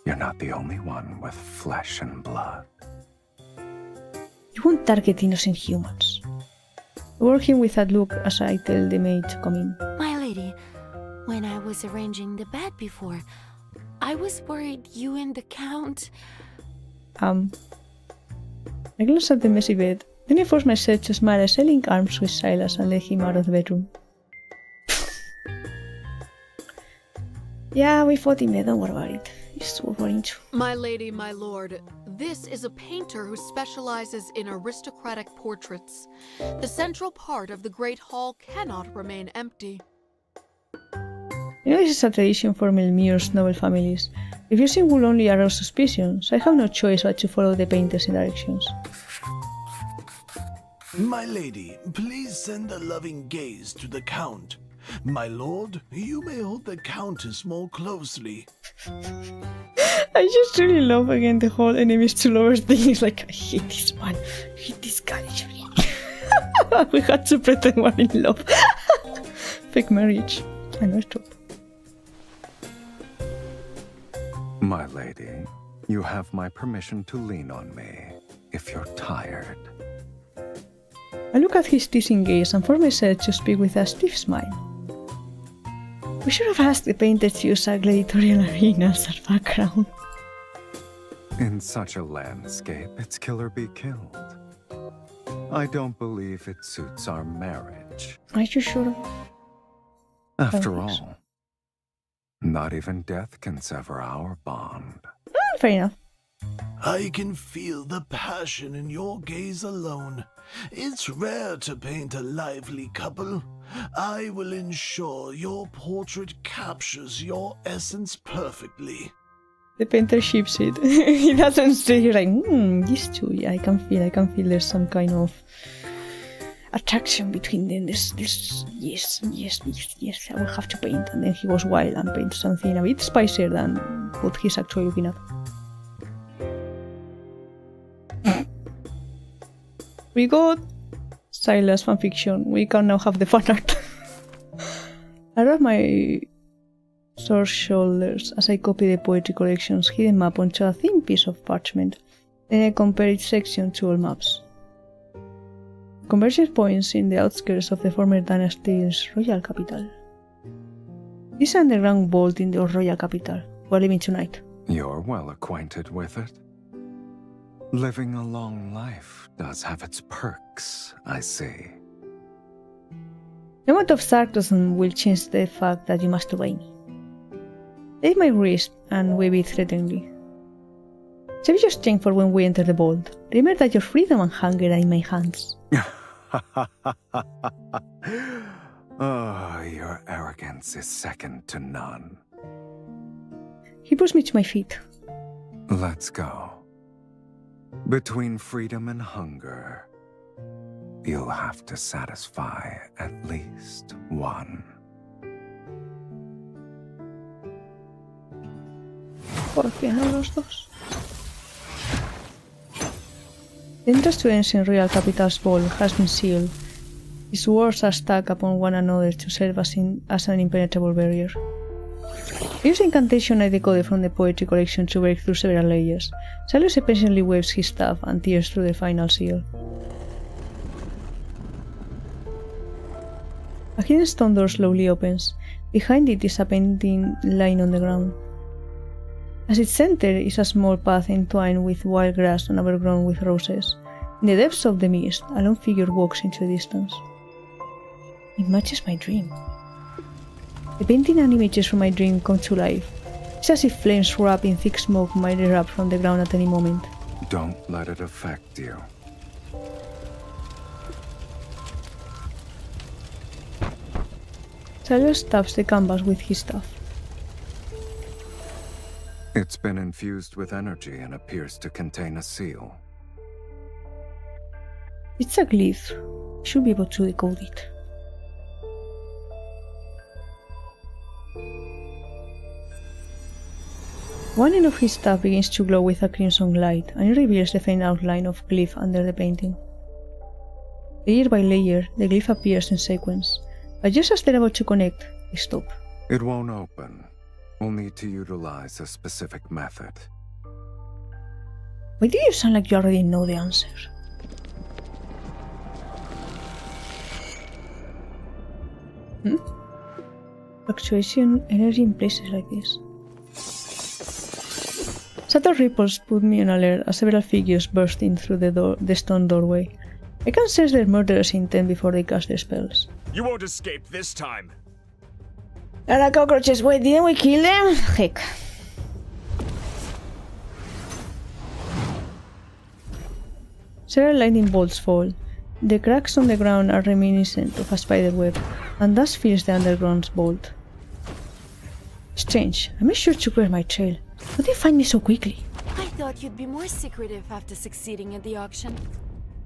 You're not the only one with flesh and blood. You won't target innocent humans. I work him with that look as I tell the maid to come in. My lady, when I was arranging the bed before, I was worried you and the Count... I glance at the messy bed. Then I force myself to smile as I link arms with Sylus and let him out of the bedroom. Yeah, we fought in bed, don't worry about it. It's what we're into. My lady, my lord, this is a painter who specializes in aristocratic portraits. The central part of the Great Hall cannot remain empty. You know, this is a tradition for Melmir's noble families. Refusing will only arouse suspicion, so I have no choice but to follow the painter's directions. My lady, please send a loving gaze to the Count. My lord, you may hold the Countess more closely. I just really love again the whole enemies to lovers thing. It's like, I hate this one, I hate this guy. We had to pretend we're in love. Fake marriage. I know it's true. My lady, you have my permission to lean on me if you're tired. I look at his teasing gaze and force myself to speak with a stiff smile. We should have asked the painter to use a gladiatorial arena as our background. In such a landscape, it's kill or be killed. I don't believe it suits our marriage. Are you sure? After all, not even death can sever our bond. Fair enough. I can feel the passion in your gaze alone. It's rare to paint a lively couple. I will ensure your portrait captures your essence perfectly. The painter ships it. He doesn't say, he's like, these two, yeah, I can feel there's some kind of attraction between them. This, yes, I will have to paint. And then he goes wild and paints something a bit spicier than what he's actually looking at. We got Sylus fanfiction. We can now have the fan art. I wrap my sore shoulders as I copy the poetry collection's hidden map onto a thin piece of parchment. Then I compare each section to all maps. Convergence points in the outskirts of the former dynasty's royal capital. This underground vault in the royal capital. We're living tonight. You're well acquainted with it. Living a long life does have its perks, I see. No amount of sarcasm will change the fact that you must obey me. Take my wrist and wave it threateningly. Save your strength for when we enter the vault. Remember that your freedom and hunger are in my hands. Oh, your arrogance is second to none. He pushed me to my feet. Let's go. Between freedom and hunger, you'll have to satisfy at least one. ¿Por qué no los dos? The entrance to ancient royal capital's vault has been sealed. Its walls are stacked upon one another to serve as an impenetrable barrier. I use the incantation I decoded from the poetry collection to break through several layers. Sylus patiently waves his staff and tears through the final seal. A hidden stone door slowly opens. Behind it is a painting lying on the ground. At its center is a small path entwined with wild grass and overgrown with roses. In the depths of the mist, a lone figure walks into the distance. It matches my dream. The painting and images from my dream come to life. It's as if flames wrapped in thick smoke might erupt from the ground at any moment. Don't let it affect you. Sylus taps the canvas with his staff. It's been infused with energy and appears to contain a seal. It's a glyph. I should be able to decode it. One end of his staff begins to glow with a crimson light, and it reveals the faint outline of glyph under the painting. Layer by layer, the glyph appears in sequence, but just as they're about to connect, they stop. It won't open. We'll need to utilize a specific method. Why do you sound like you already know the answer? Fluctuation energy in places like this. Subtle ripples put me on alert as several figures burst in through the stone doorway. I can sense their murderous intent before they cast their spells. You won't escape this time. There are cockroaches. Wait, didn't we kill them? Heck. Several lightning bolts fall. The cracks on the ground are reminiscent of a spider web, and dust fills the underground's vault. Strange, I made sure to clear my trail. How did they find me so quickly? I thought you'd be more secretive after succeeding at the auction.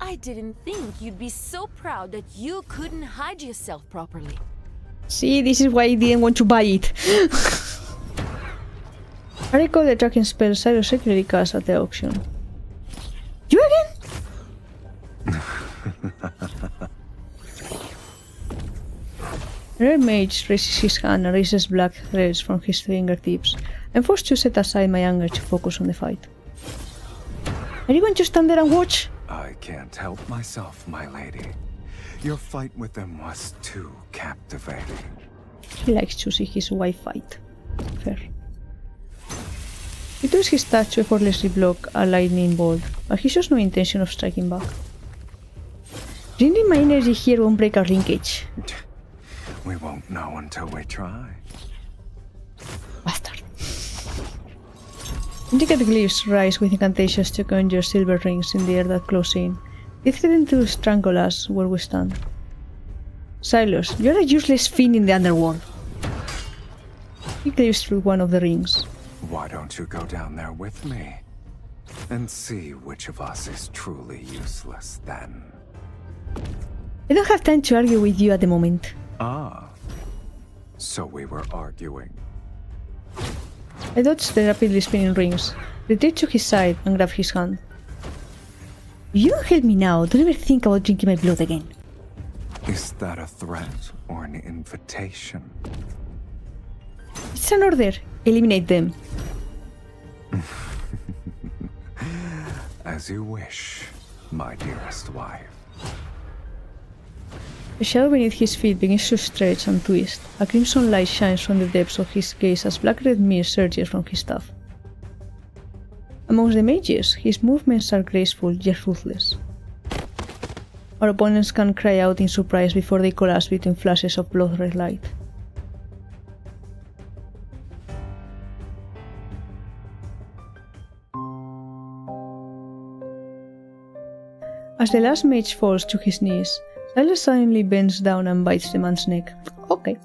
I didn't think you'd be so proud that you couldn't hide yourself properly. See, this is why I didn't want to buy it. I recall the tracking spell Sylus secretly cast at the auction. You again? Rare Mage raises his hand and raises black threads from his fingertips. I'm forced to set aside my anger to focus on the fight. Are you going to stand there and watch? I can't help myself, my lady. Your fight with them was too captivating. He likes to see his wife fight. Fair. He twists his touch to effortlessly block a lightning bolt, but he shows no intention of striking back. Bringing my energy here won't break our linkage. We won't know until we try. Bastard. Intricate glyphs rise with incantations to conjure silver rings in the air that close in. They threaten to strangle us where we stand. Sylus, you're a useless fiend in the underworld. He cleaves through one of the rings. Why don't you go down there with me? And see which of us is truly useless then. I don't have time to argue with you at the moment. Ah. So we were arguing. I dodged the rapidly spinning rings, retreat to his side and grabbed his hand. If you don't help me now, don't ever think about drinking my blood again. Is that a threat or an invitation? It's an order. Eliminate them. As you wish, my dearest wife. The shadow beneath his feet begins to stretch and twist. A crimson light shines from the depths of his gaze as black-red mist surges from his staff. Amongst the mages, his movements are graceful yet ruthless. Our opponents can cry out in surprise before they collapse between flashes of blood-red light. As the last mage falls to his knees, Sylus suddenly bends down and bites the man's neck. Okay.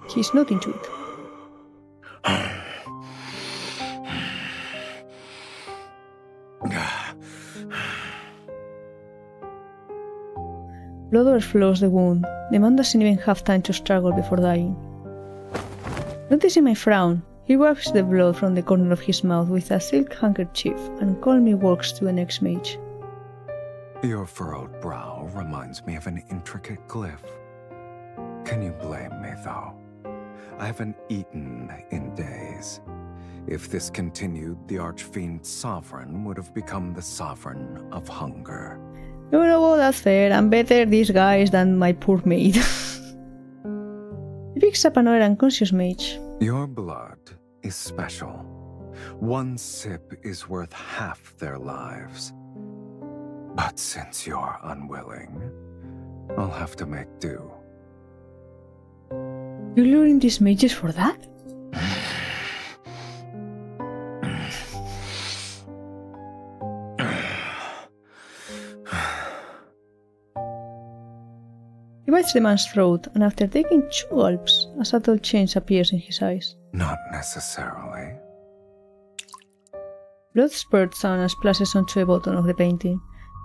He's not into it. Blood overflows the wound. The man doesn't even have time to struggle before dying. Noticing my frown, he wipes the blood from the corner of his mouth with a silk handkerchief and calmly walks to the next mage. Your furrowed brow reminds me of an intricate glyph. Can you blame me, though? I haven't eaten in days. If this continued, the Archfiend's sovereign would have become the sovereign of hunger. You know what, that's fair. I'm better these guys than my poor maid. He picks up another unconscious mage. Your blood is special. One sip is worth half their lives. But since you're unwilling, I'll have to make do. You're luring these mages for that? He bites the man's throat, and after taking 2 gulps, a subtle change appears in his eyes. Not necessarily. Blood spurts down and splashes onto the bottom of the painting.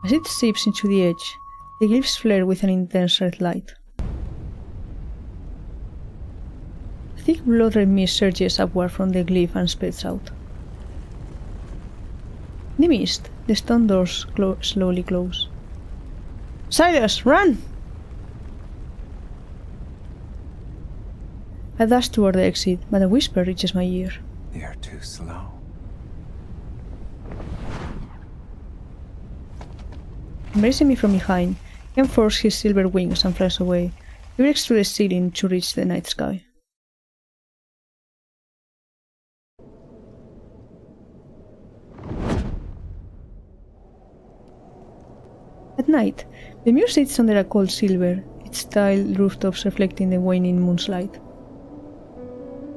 As it seeps into the edge, the glyphs flare with an intense red light. A thick blood-red mist surges upward from the glyph and spreads out. In the mist, the stone doors slowly close. Sylus, run! I dash toward the exit, but a whisper reaches my ear. You're too slow. Embracing me from behind, he unfurls his silver wings and flies away. He breaks through the ceiling to reach the night sky. At night, the Muir sits under a cold silver, its tiled rooftops reflecting the waning moon's light.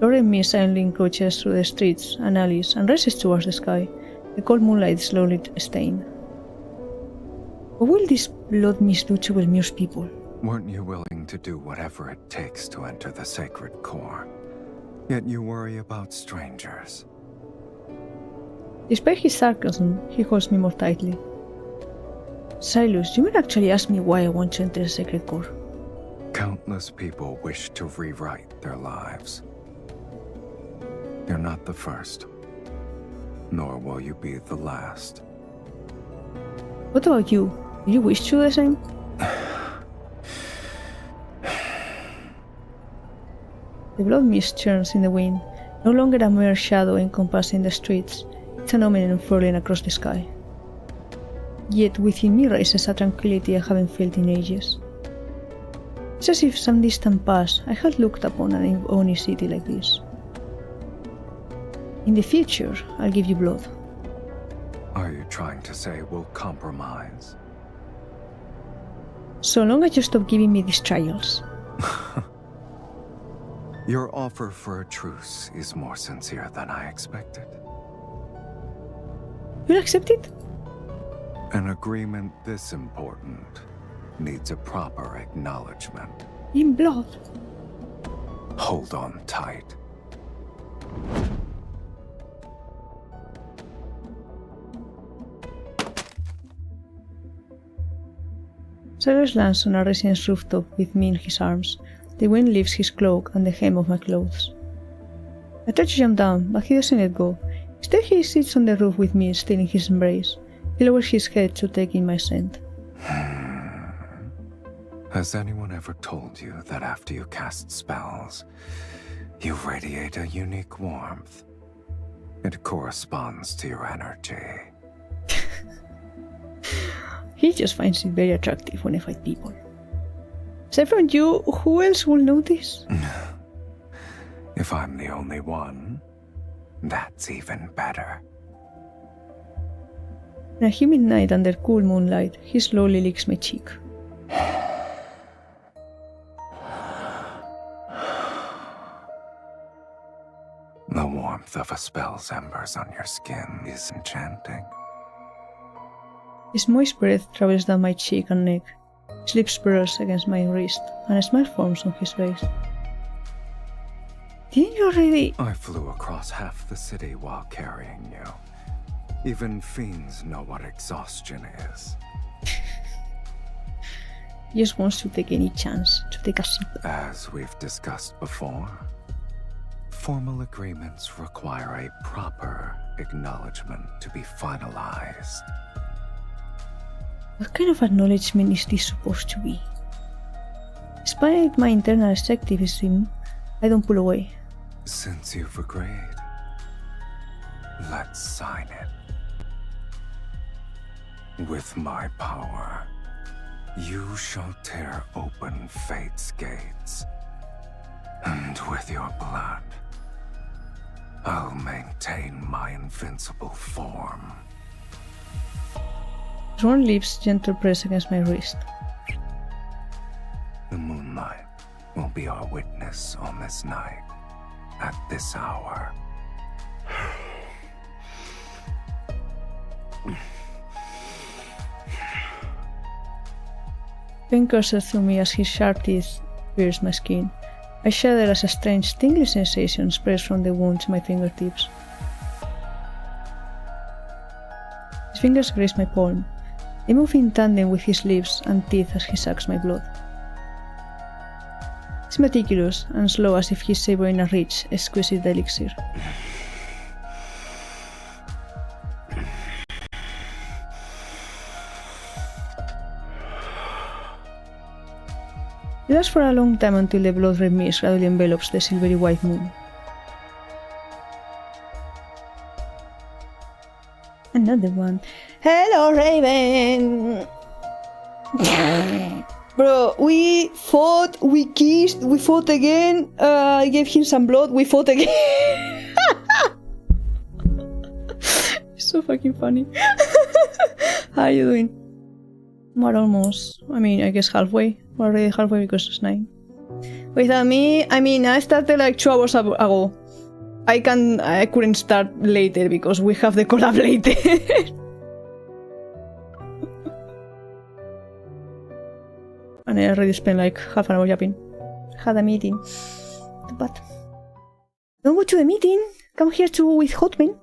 Blood-red mist silently encroaches through the streets and alleys and races towards the sky, the cold moonlight slowly stained. What will this blood mist do to Belmuir's people? Weren't you willing to do whatever it takes to enter the sacred core? Yet you worry about strangers. Despite his sarcasm, he holds me more tightly. Sylus, you might actually ask me why I want to enter the sacred core. Countless people wish to rewrite their lives. You're not the first, nor will you be the last. What about you? Do you wish to do the same? The blood mist churns in the wind, no longer a mere shadow encompassing the streets. It's an omen unfurling across the sky. Yet within me rises a tranquility I haven't felt in ages. It's as if some distant past I had looked upon an Oni city like this. In the future, I'll give you blood. Are you trying to say we'll compromise? So long as you stop giving me these trials. Your offer for a truce is more sincere than I expected. You'll accept it? An agreement this important needs a proper acknowledgement. In blood. Hold on tight. Sylus lands on a residence rooftop with me in his arms. The wind lifts his cloak and the hem of my clothes. I try to jump down, but he doesn't let go. Instead, he sits on the roof with me, still in his embrace. He lowers his head to take in my scent. Has anyone ever told you that after you cast spells, you radiate a unique warmth? It corresponds to your energy. He just finds it very attractive when I fight people. Aside from you, who else will notice? If I'm the only one, that's even better. On a humid night under cool moonlight, he slowly licks my cheek. The warmth of a spell's embers on your skin is enchanting. His moist breath travels down my cheek and neck. His lips brush against my wrist, and a smile forms on his face. Didn't you already... I flew across half the city while carrying you. Even fiends know what exhaustion is. He just wants to take any chance to take a sip. As we've discussed before, formal agreements require a proper acknowledgement to be finalized. What kind of acknowledgement is this supposed to be? Despite my internal skepticism, I don't pull away. Since you've agreed, let's sign it. With my power, you shall tear open fate's gates. And with your blood, I'll maintain my invincible form. His warm lips gentle press against my wrist. The moonlight will be our witness on this night, at this hour. Pain courses through me as his sharp teeth pierce my skin. I shudder as a strange tingling sensation spreads from the wound to my fingertips. His fingers graze my palm. They move in tandem with his lips and teeth as he sucks my blood. He's meticulous and slow as if he's savoring a rich, exquisite elixir. It lasts for a long time until the blood-red mist gradually envelops the silvery white moon. Another one. Hello, Raven! Bro, we fought, we kissed, we fought again. I gave him some blood, we fought again. It's so fucking funny. How are you doing? We're almost, I guess halfway. We're already halfway because it's 9. Without me, I started like 2 hours ago. I couldn't start later because we have the collab later. And I already spent like half an hour yapping. Had a meeting. But don't go to the meeting. Come here with Hotman.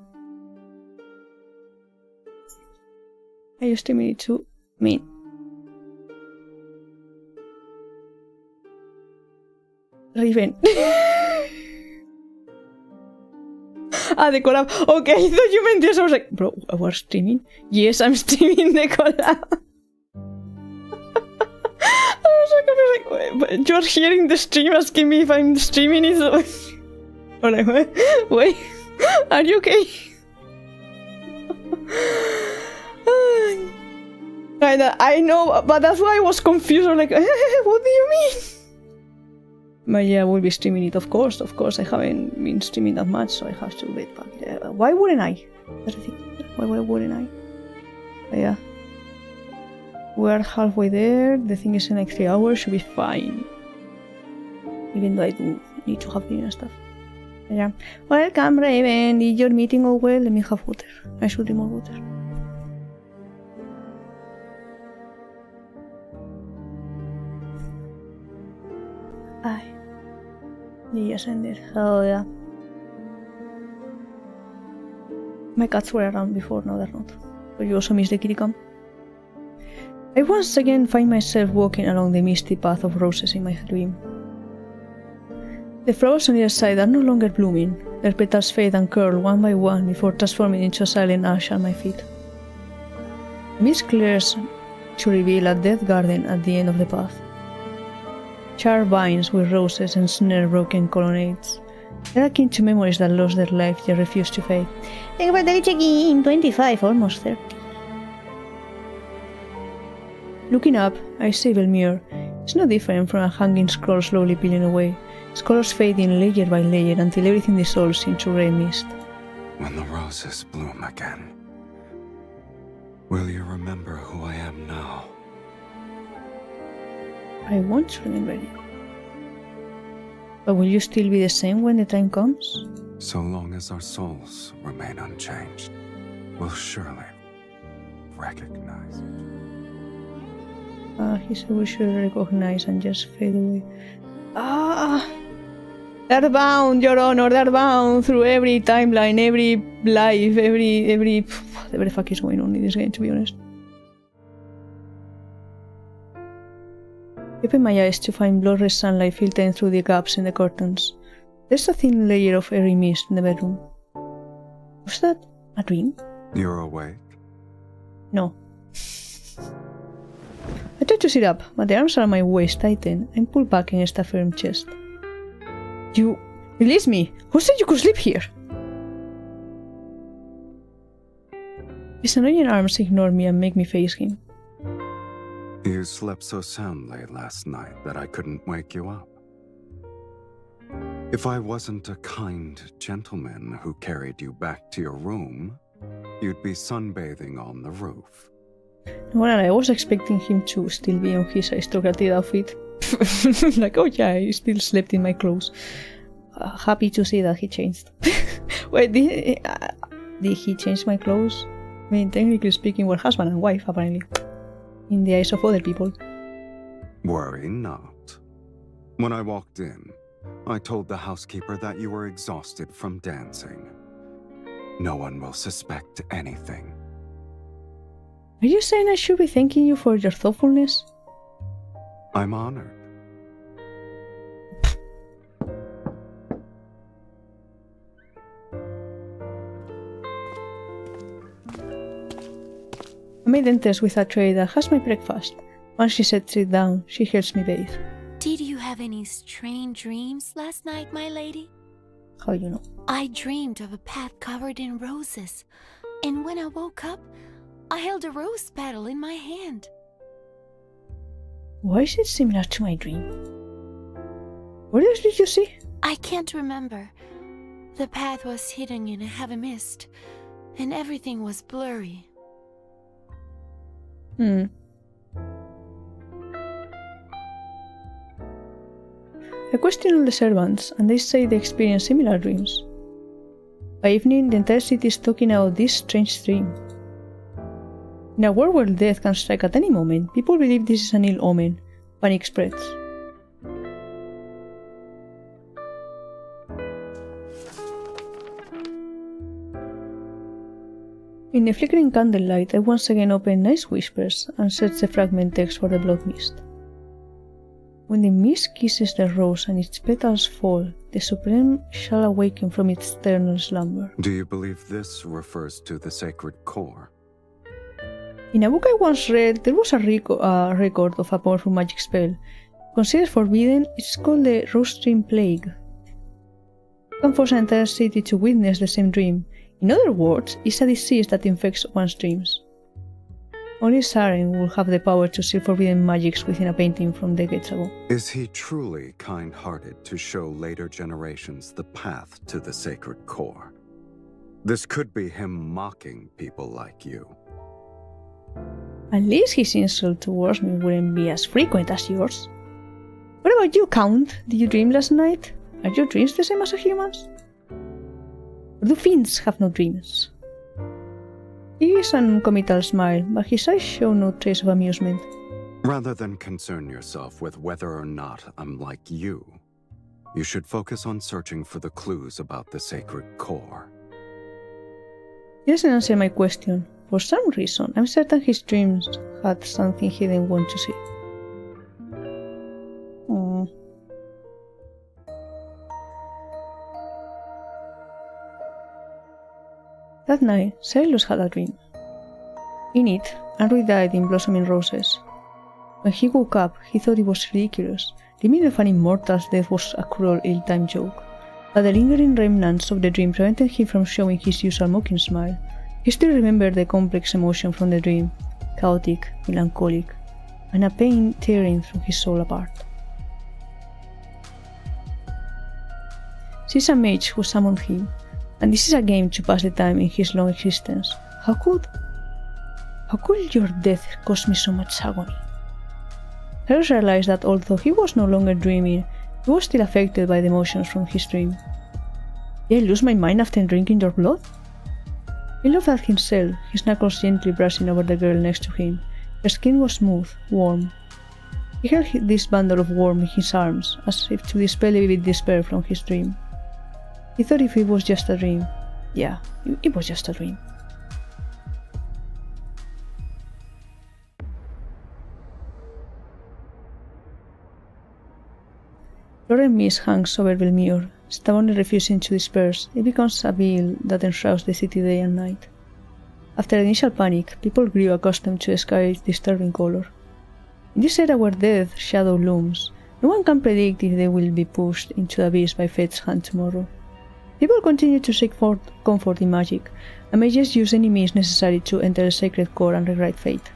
I just need to mean. Raven. The collab. Okay, I thought you meant this. I was like, bro, we're streaming? Yes, I'm streaming the collab. I was like, you're hearing the stream asking me if I'm streaming it. I'm like, wait, are you okay? I know, but that's why I was confused. I'm like, what do you mean? But yeah, we'll be streaming it, of course. I haven't been streaming that much, so I have to wait. But why wouldn't I? That's the thing. Why wouldn't I? But yeah. We're halfway there. The thing is in like 3 hours, should be fine. Even though I do need to have dinner and stuff. But yeah. Welcome, Raven. Did your meeting go well? Let me have water. I should drink more water. Ay. Yes, ended. Oh yeah. My cats were around before, now they're not. But you also miss the kitty cam. I once again find myself walking along the misty path of roses in my dream. The flowers on either side are no longer blooming. Their petals fade and curl one by one before transforming into a silent ash at my feet. The mist clears to reveal a dead garden at the end of the path. charred vines with roses and snare-broken colonnades. They're akin to memories that lost their life yet refused to fade. Thank you for the check-in. 25, almost 30. Looking up, I see Velmure. It's no different from a hanging scroll slowly peeling away, its colors fading layer by layer until everything dissolves into grey mist. When the roses bloom again, will you remember who I am now? I won't remember you. But will you still be the same when the time comes? So long as our souls remain unchanged, we'll surely recognize. He said we should recognize and just fade away. They're bound, Your Honor, they're bound through every timeline, every life, every... Whatever the fuck is going on in this game, to be honest. I open my eyes to find blood-red sunlight filtering through the gaps in the curtains. There's a thin layer of airy mist in the bedroom. Was that a dream? You're awake? No. I try to sit up, but the arms around my waist tighten and pull back against a firm chest. You... release me! Who said you could sleep here? His annoying arms ignore me and make me face him. You slept so soundly last night that I couldn't wake you up. If I wasn't a kind gentleman who carried you back to your room, you'd be sunbathing on the roof. Well, I was expecting him to still be on his aristocratic outfit. Like, oh yeah, I still slept in my clothes. Happy to see that he changed. Wait, did he change my clothes? I mean, technically speaking, we're husband and wife, apparently. In the eyes of other people. Worry not. When I walked in, I told the housekeeper that you were exhausted from dancing. No one will suspect anything. Are you saying I should be thanking you for your thoughtfulness? I'm honored. A maid enters with a tray that has my breakfast. Once she sets it down, she helps me bathe. Did you have any strange dreams last night, my lady? How you know? I dreamed of a path covered in roses, and when I woke up, I held a rose petal in my hand. Why is it similar to my dream? What else did you see? I can't remember. The path was hidden in a heavy mist, and everything was blurry. I question all the servants, and they say they experience similar dreams. By evening, the entire city is talking about this strange dream. In a world where death can strike at any moment, people believe this is an ill omen. Panic spreads. In the flickering candlelight, I once again open Nice Whispers and search the fragment text for the blood mist. When the mist kisses the rose and its petals fall, the Supreme shall awaken from its eternal slumber. Do you believe this refers to the sacred core? In a book I once read, there was a record of a powerful magic spell. Considered forbidden, it's called the Rose-Dream Plague. You can force an entire city to witness the same dream. In other words, it's a disease that infects one's dreams. Only Saren will have the power to seal forbidden magics within a painting from decades ago. Is he truly kind-hearted to show later generations the path to the sacred core? This could be him mocking people like you. At least his insult towards me wouldn't be as frequent as yours. What about you, Count? Did you dream last night? Are your dreams the same as a human's? Or do fiends have no dreams? He gives an uncommittal smile, but his eyes show no trace of amusement. Rather than concern yourself with whether or not I'm like you, you should focus on searching for the clues about the sacred core. He doesn't answer my question. For some reason, I'm certain his dreams had something he didn't want to see. That night, Sylus had a dream. In it, Henry died in blossoming roses. When he woke up, he thought it was ridiculous. Deeming of an immortal's death was a cruel, ill-timed joke, but the lingering remnants of the dream prevented him from showing his usual mocking smile. He still remembered the complex emotion from the dream, chaotic, melancholic, and a pain tearing through his soul apart. She's a mage who summoned him, and this is a game to pass the time in his long existence. How could your death cause me so much agony? Sylus realized that although he was no longer dreaming, he was still affected by the emotions from his dream. Did I lose my mind after drinking your blood? He laughed at himself, his knuckles gently brushing over the girl next to him. Her skin was smooth, warm. He held this bundle of warmth in his arms, as if to dispel a vivid despair from his dream. He thought if it was just a dream. Yeah, it was just a dream. Roaring mist hangs over Velmure, stubbornly refusing to disperse. It becomes a veil that enshrouds the city day and night. After initial panic, people grew accustomed to the sky's disturbing color. In this era where death's shadow looms, no one can predict if they will be pushed into the abyss by fate's hand tomorrow. People continue to seek for comfort in magic, and may just use any means necessary to enter the sacred core and rewrite fate.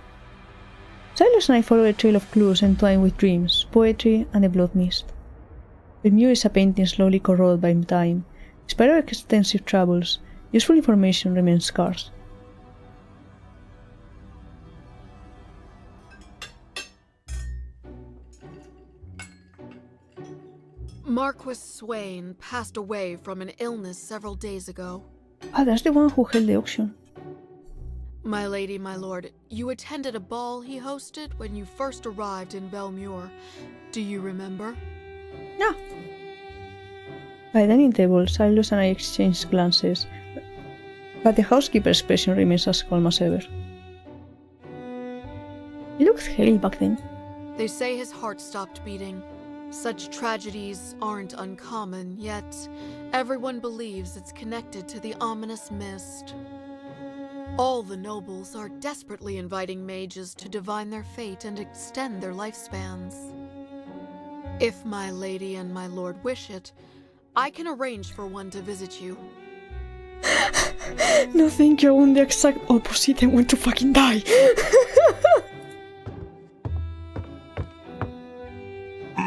Sylus and I follow a trail of clues entwined with dreams, poetry, and the blood mist. Velmure is a painting slowly corroded by time. Despite our extensive travels, useful information remains scarce. Marquis Swain passed away from an illness several days ago. Ah, that's the one who held the auction. My lady, my lord, you attended a ball he hosted when you first arrived in Velmure. Do you remember? No. By the dining table, Sylus and I exchanged glances, but the housekeeper's expression remains as calm as ever. He looked hale back then. They say his heart stopped beating. Such tragedies aren't uncommon, yet everyone believes it's connected to the ominous mist. All the nobles are desperately inviting mages to divine their fate and extend their lifespans. If my lady and my lord wish it, I can arrange for one to visit you. No, thank you. I want the exact opposite. I want to fucking die.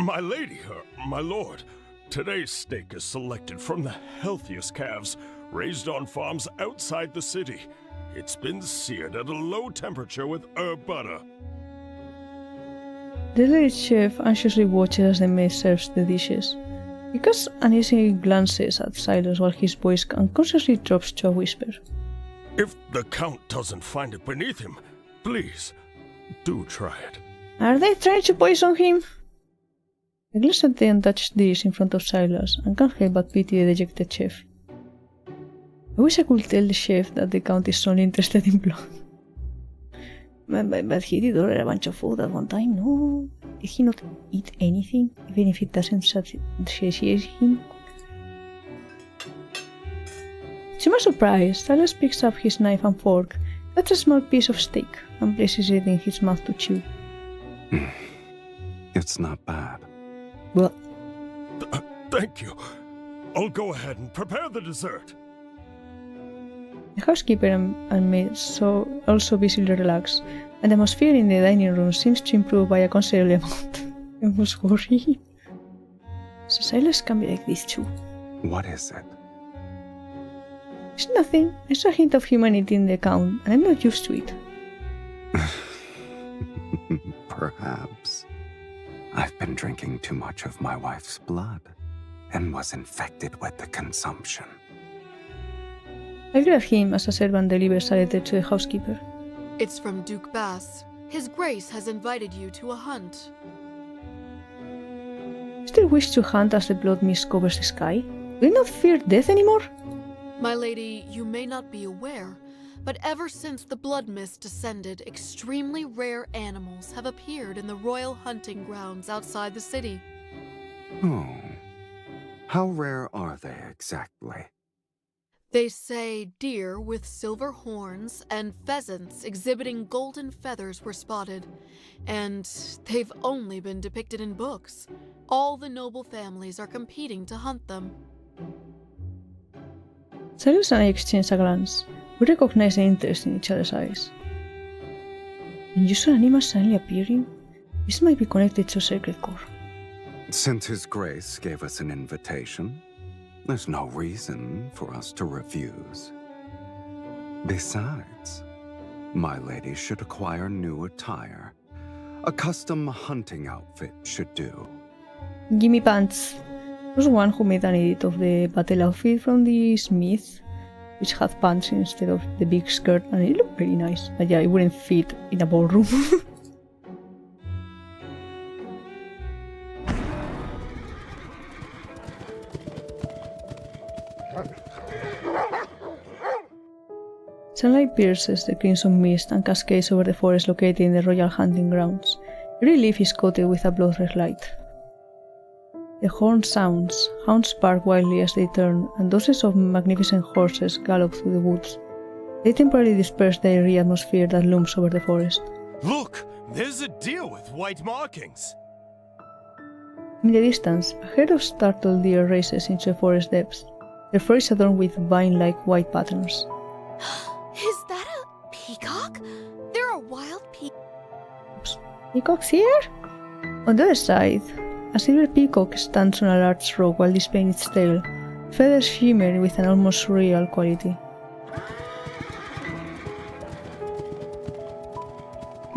My lady, my lord, today's steak is selected from the healthiest calves raised on farms outside the city. It's been seared at a low temperature with herb butter. The late chef anxiously watches as the maid serves the dishes. He casts uneasy glances at Sylus while his voice unconsciously drops to a whisper. If the Count doesn't find it beneath him, please, do try it. Are they trying to poison him? I glance at the untouched dish in front of Sylus and can't help but pity the dejected chef. I wish I could tell the chef that the Count is only interested in blood. But he did order a bunch of food at one time, no? Did he not eat anything, even if it doesn't satiate him? To my surprise, Sylus picks up his knife and fork, cuts a small piece of steak, and places it in his mouth to chew. It's not bad. Well, thank you. I'll go ahead and prepare the dessert. The housekeeper and maid also visibly relax, and the atmosphere in the dining room seems to improve by a considerable amount. I was worried. So Sylus can be like this too. What is it? It's nothing. I saw a hint of humanity in the Count, and I'm not used to it. Perhaps. I've been drinking too much of my wife's blood, and was infected with the consumption. I glare at him as a servant delivers a letter to the housekeeper. It's from Duke Bass. His Grace has invited you to a hunt. Still wish to hunt as the blood mist covers the sky? Do you not fear death anymore? My lady, you may not be aware, but ever since the blood mist descended, extremely rare animals have appeared in the royal hunting grounds outside the city. Oh. How rare are they exactly? They say deer with silver horns and pheasants exhibiting golden feathers were spotted, and they've only been depicted in books. All the noble families are competing to hunt them. Sylus and I exchange a glance. We recognize the interest in each other's eyes. Unusual animals suddenly appearing? This might be connected to Sacred Core. Since His Grace gave us an invitation, there's no reason for us to refuse. Besides, my lady should acquire new attire. A custom hunting outfit should do. Gimme pants. There was one who made an edit of the battle outfit from the Smith, which had pants instead of the big skirt, and it looked very nice. But yeah, it wouldn't fit in a ballroom. Sunlight pierces the crimson mist and cascades over the forest located in the royal hunting grounds. Every leaf is coated with a blood-red light. The horn sounds, hounds bark wildly as they turn, and dozens of magnificent horses gallop through the woods. They temporarily disperse the eerie atmosphere that looms over the forest. Look, there's a deer with white markings. In the distance, a herd of startled deer races into the forest depths. Their fur is adorned with vine-like white patterns. Is that a peacock? There are wild peacocks. Peacocks here? On the other side, a silver peacock stands on a large rock while displaying its tail. Feathers shimmer with an almost surreal quality.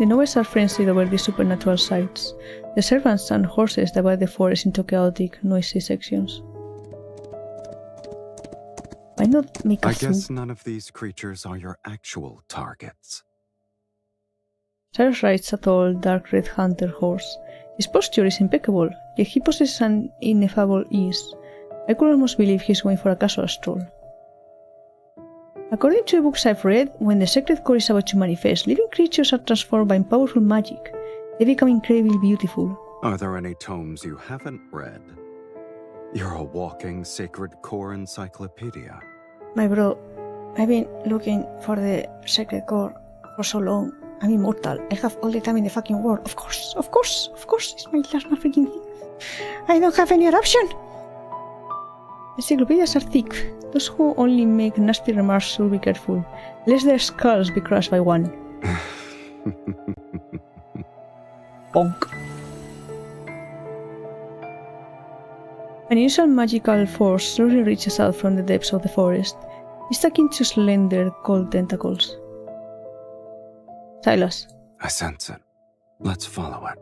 The nobles are frenzied over these supernatural sights. The servants and horses divide the forest into chaotic, noisy sections. Why not make a I guess none of these creatures are your actual targets. Sylus rides a tall, dark red hunter horse. His posture is impeccable, yet he possesses an ineffable ease. I could almost believe he's going for a casual stroll. According to the books I've read, when the Sacred Core is about to manifest, living creatures are transformed by powerful magic. They become incredibly beautiful. Are there any tomes you haven't read? You're a walking Sacred Core encyclopedia. My bro, I've been looking for the Sacred Core for so long. I'm immortal. I have all the time in the fucking world. Of course. It's my last freaking thing. I don't have any other option. Encyclopedias are thick. Those who only make nasty remarks should be careful, lest their skulls be crushed by one. Bonk. An unusual magical force slowly reaches out from the depths of the forest. It's akin to slender, cold tentacles. Sylus. I sense it. Let's follow it.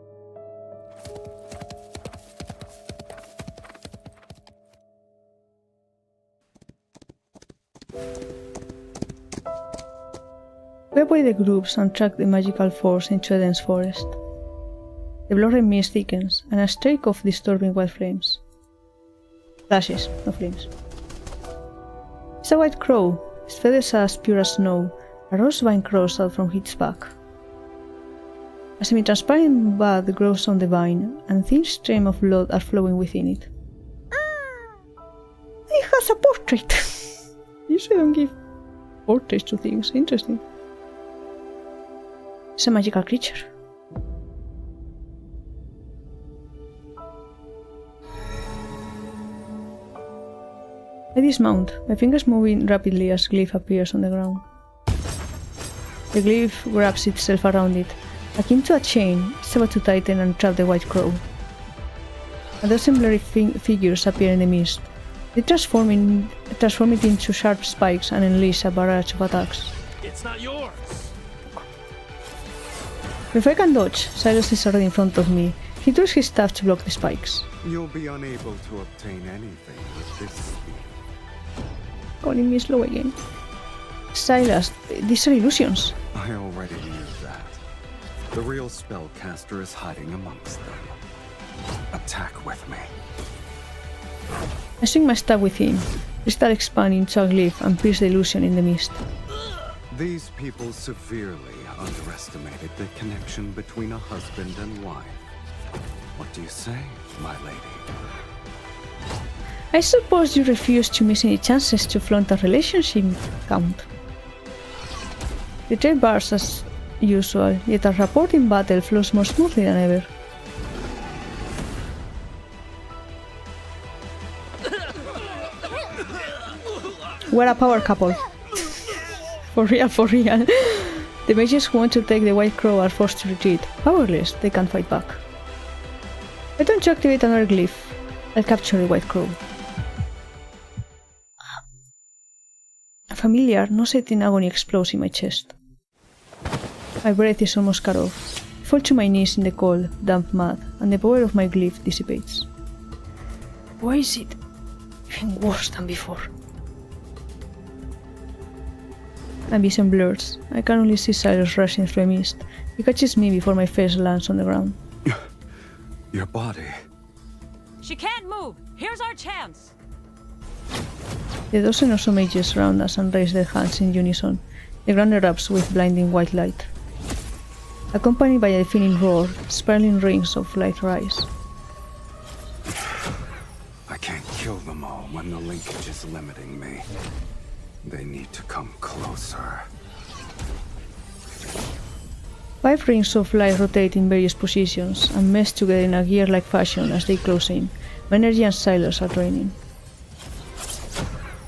We avoid the groups and track the magical force into a dense forest. The blood-red mist thickens, and a streak of disturbing white flames. Flashes, no flames. It's a white crow. Its feathers are as pure as snow. A rose vine crawls out from its back. A semi-transparent bud grows on the vine, and thin streams of blood are flowing within it. It has a portrait! Usually don't give portraits to things. Interesting. It's a magical creature. I dismount, my fingers moving rapidly as glyph appears on the ground. The glyph wraps itself around it. Akin to a chain, it's about to tighten and trap the white crow. A dozen blurry figures appear in the mist. They transform it into sharp spikes and unleash a barrage of attacks. It's not yours. Before I can dodge, Sylus is already in front of me. He throws his staff to block the spikes. You'll be unable to obtain anything with this speed. Calling me slow again. Sylus, these are illusions. I already knew that. The real spellcaster is hiding amongst them. Attack with me. I swing my staff with him. Crystal expand into a glyph and pierce the illusion in the mist. These people severely underestimated the connection between a husband and wife. What do you say, my lady? I suppose you refuse to miss any chances to flaunt a relationship, Count. The trade bars as usual, yet our rapport in battle flows more smoothly than ever. We're a power couple. For real, for real. The mages who want to take the White Crow are forced to retreat. Powerless, they can't fight back. Why don't you activate another glyph? I'll capture the White Crow. A familiar, no set in agony, explodes in my chest. My breath is almost cut off. I fall to my knees in the cold, damp mud, and the power of my glyph dissipates. Why is it even worse than before? My vision blurs. I can only see Sylus rushing through a mist. He catches me before my face lands on the ground. Your body. She can't move! Here's our chance! The dozen or so mages surround us and raise their hands in unison. The ground erupts with blinding white light. Accompanied by a deafening roar, spiraling rings of light rise. I can't kill them all when the linkage is limiting me. They need to come closer. 5 rings of light rotate in various positions and mesh together in a gear-like fashion as they close in. My energy and Sylus are draining.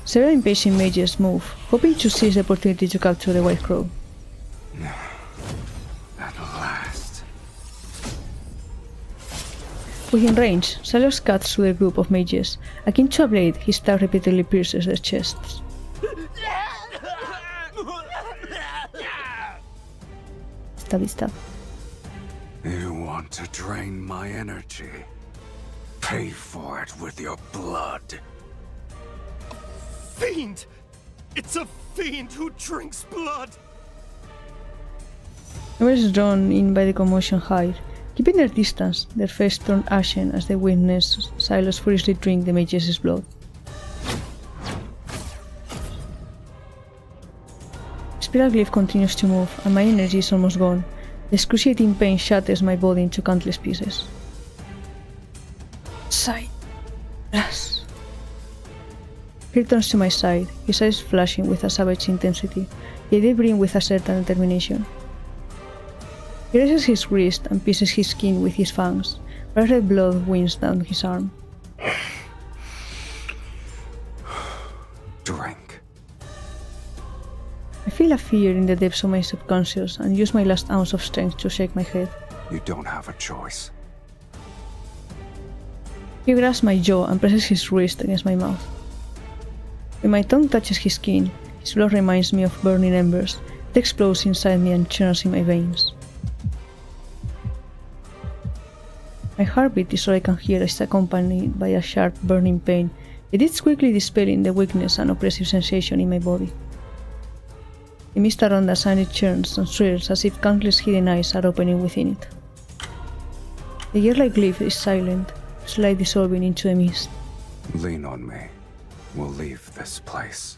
Several impatient mages move, hoping to seize the opportunity to capture the White Crow. At last. Within range, Sylus cuts through the group of mages. Akin to a blade, his stab repeatedly pierces their chests. Stabby stab. You want to drain my energy? Pay for it with your blood. Fiend! It's a fiend who drinks blood! Everyone is drawn in by the commotion hide. Keeping their distance, their face turned ashen as they witness Sylus furiously drink the mages' blood. Spiral glyph continues to move, and my energy is almost gone. The excruciating pain shatters my body into countless pieces. Sylus. He turns to my side, his eyes flashing with a savage intensity, yet they brim with a certain determination. He raises his wrist and pierces his skin with his fangs, while red blood winds down his arm. Drink. I feel a fear in the depths of my subconscious and use my last ounce of strength to shake my head. You don't have a choice. He grasps my jaw and presses his wrist against my mouth. When my tongue touches his skin, his blood reminds me of burning embers. It explodes inside me and churns in my veins. My heartbeat is all I can hear, is accompanied by a sharp burning pain, yet it's quickly dispelling the weakness and oppressive sensation in my body. The mist around us and it churns and swirls as if countless hidden eyes are opening within it. The gear-like glyph is silent, slowly dissolving into the mist. Lean on me. We'll leave this place.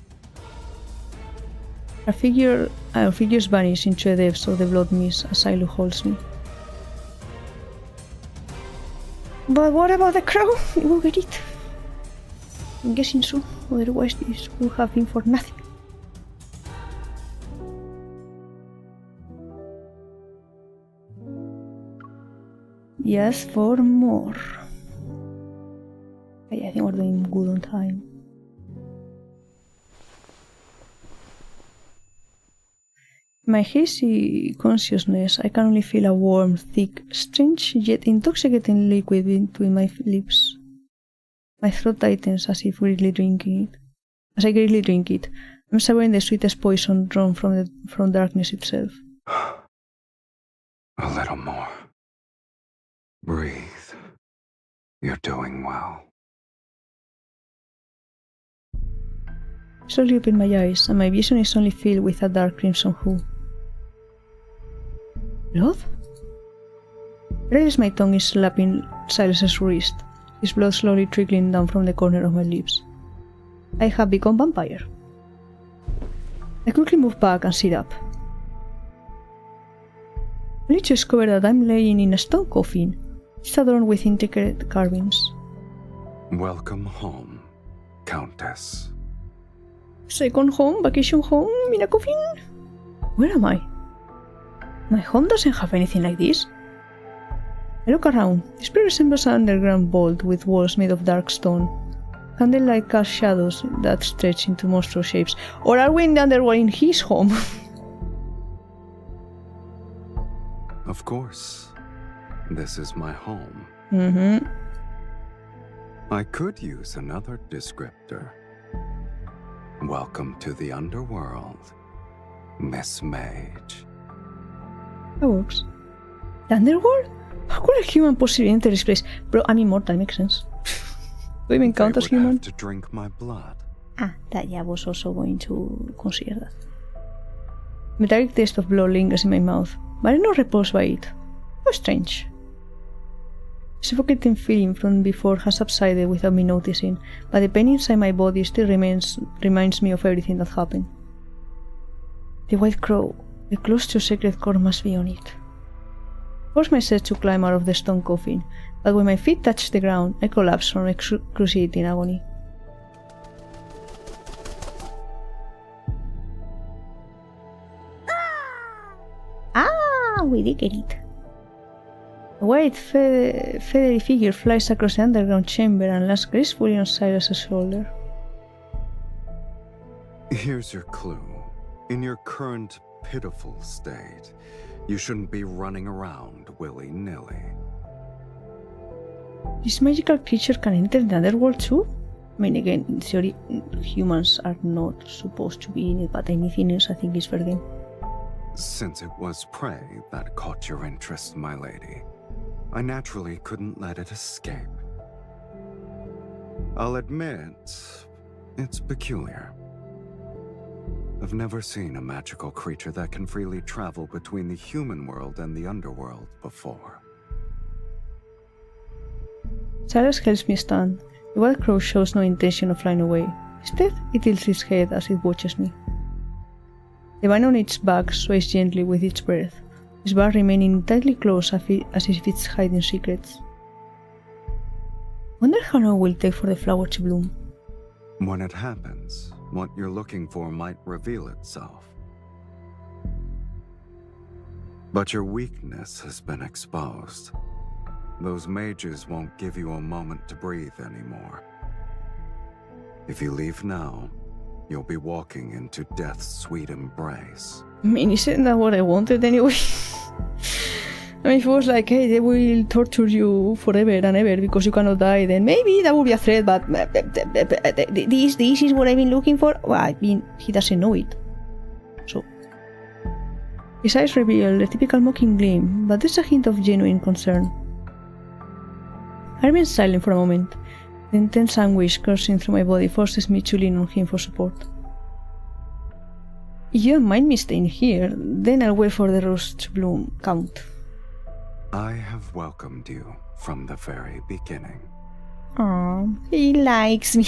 Our figures vanish into the depths of the blood mist as Sylus holds me. But what about the crow? We will get it. I'm guessing so, otherwise this would have been for nothing. Yes, for more. I think we're doing good on time. In my hazy consciousness, I can only feel a warm, thick, strange yet intoxicating liquid between my lips. My throat tightens as if greedily drinking it. As I greedily drink it, I'm savoring the sweetest poison drawn from darkness itself. A little more. Breathe. You're doing well. I slowly open my eyes, and my vision is only filled with a dark crimson hue. Blood? I realize my tongue is slapping Sylus' wrist, his blood slowly trickling down from the corner of my lips. I have become vampire. I quickly move back and sit up, only to discover that I'm laying in a stone coffin. It's adorned with intricate carvings. Welcome home, Countess. Second home, vacation home, in a coffin? Where am I? My home doesn't have anything like this. I look around. This place resembles an underground vault with walls made of dark stone. Candlelight cast shadows that stretch into monstrous shapes. Or are we in the underworld in his home? Of course. This is my home. Mm-hmm. I could use another descriptor. Welcome to the underworld, Miss Mage. That works. The underworld? How could a human possibly enter this place? Bro, I'm immortal, makes sense. Do I even count as human? Have to drink my blood. Ah, that yeah, I was also going to consider that. Metallic taste of blood lingers in my mouth, but I'm not repulsed by it. How strange. The suffocating feeling from before has subsided without me noticing, but the pain inside my body still reminds me of everything that happened. The White Crow, the close to sacred core must be on it. I forced myself to climb out of the stone coffin, but when my feet touched the ground, I collapsed from excruciating agony. Ah, we did get it. A white, feathery figure flies across the underground chamber and lands gracefully on Sylus' shoulder. Here's your clue. In your current pitiful state, you shouldn't be running around willy-nilly. This magical creature can enter the underworld too? I mean, again, in theory, humans are not supposed to be in it, but anything else I think is fair game. Since it was prey that caught your interest, my lady, I naturally couldn't let it escape. I'll admit, it's peculiar. I've never seen a magical creature that can freely travel between the human world and the underworld before. Sylus helps me stand. The White Crow shows no intention of flying away. Instead, it tilts its head as it watches me. The vine on its back sways gently with each breath, its bar remaining tightly closed as if it's hiding secrets. Wonder how long it will take for the flower to bloom. When it happens, what you're looking for might reveal itself. But your weakness has been exposed. Those mages won't give you a moment to breathe anymore. If you leave now, you'll be walking into death's sweet embrace. I mean, isn't that what I wanted anyway? I mean, if it was like, hey, they will torture you forever and ever because you cannot die, then maybe that would be a threat, but this is what I've been looking for? Well, I mean, he doesn't know it. So. His eyes reveal a typical mocking gleam, but there's a hint of genuine concern. I remain silent for a moment. The intense anguish coursing through my body forces me to lean on him for support. If you don't mind me staying here, then I'll wait for the rose to bloom. Count. I have welcomed you from the very beginning. Aww, he likes me.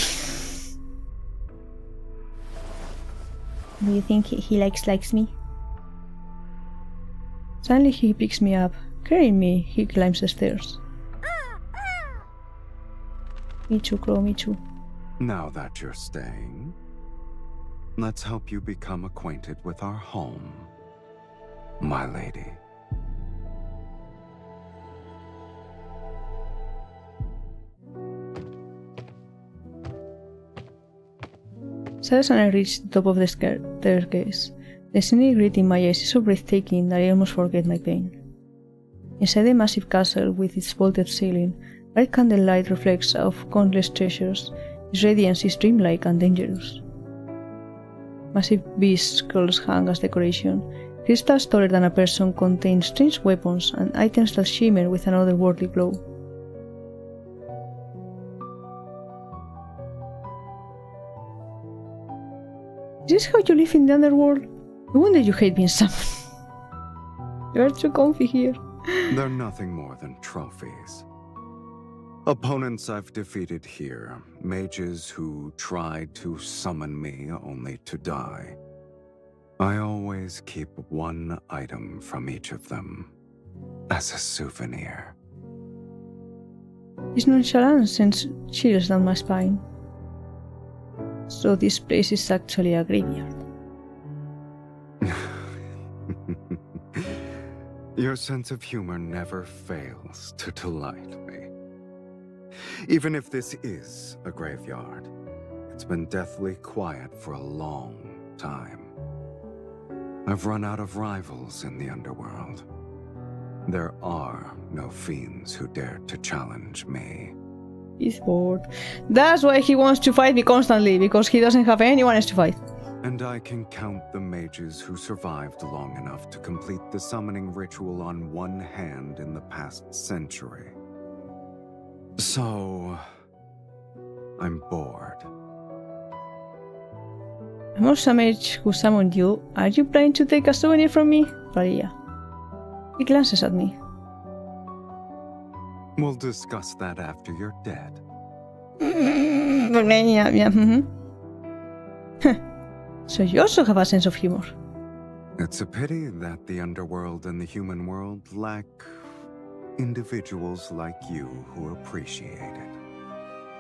Do you think he likes me? Suddenly he picks me up. Carrying me, he climbs the stairs. Me too, Crow, me too. Now that you're staying, let's help you become acquainted with our home, my lady. Sylus and I reach the top of the staircase. The scenic greeting in my eyes is so breathtaking that I almost forget my pain. Inside the massive castle with its vaulted ceiling, bright candlelight reflects off countless treasures. Its radiance is dreamlike and dangerous. Massive beast skulls hang as decoration. Crystals taller than a person contain strange weapons and items that shimmer with an otherworldly glow. Is this how you live in the underworld? No wonder you hate being summoned. You are too comfy here. They're nothing more than trophies. Opponents I've defeated here, mages who tried to summon me only to die. I always keep one item from each of them as a souvenir. His nonchalance sends chills down my spine. So this place is actually a graveyard. Your sense of humor never fails to delight me. Even if this is a graveyard, it's been deathly quiet for a long time. I've run out of rivals in the underworld. There are no fiends who dare to challenge me. He's bored. That's why he wants to fight me constantly, because he doesn't have anyone else to fight. And I can count the mages who survived long enough to complete the summoning ritual on one hand in the past century. So, I'm bored. I'm also a mage who summoned you. Are you planning to take a souvenir from me? Probably yeah. He glances at me. We'll discuss that after you're dead. Okay, yeah. So you also have a sense of humor. It's a pity that the underworld and the human world lack individuals like you who appreciate it.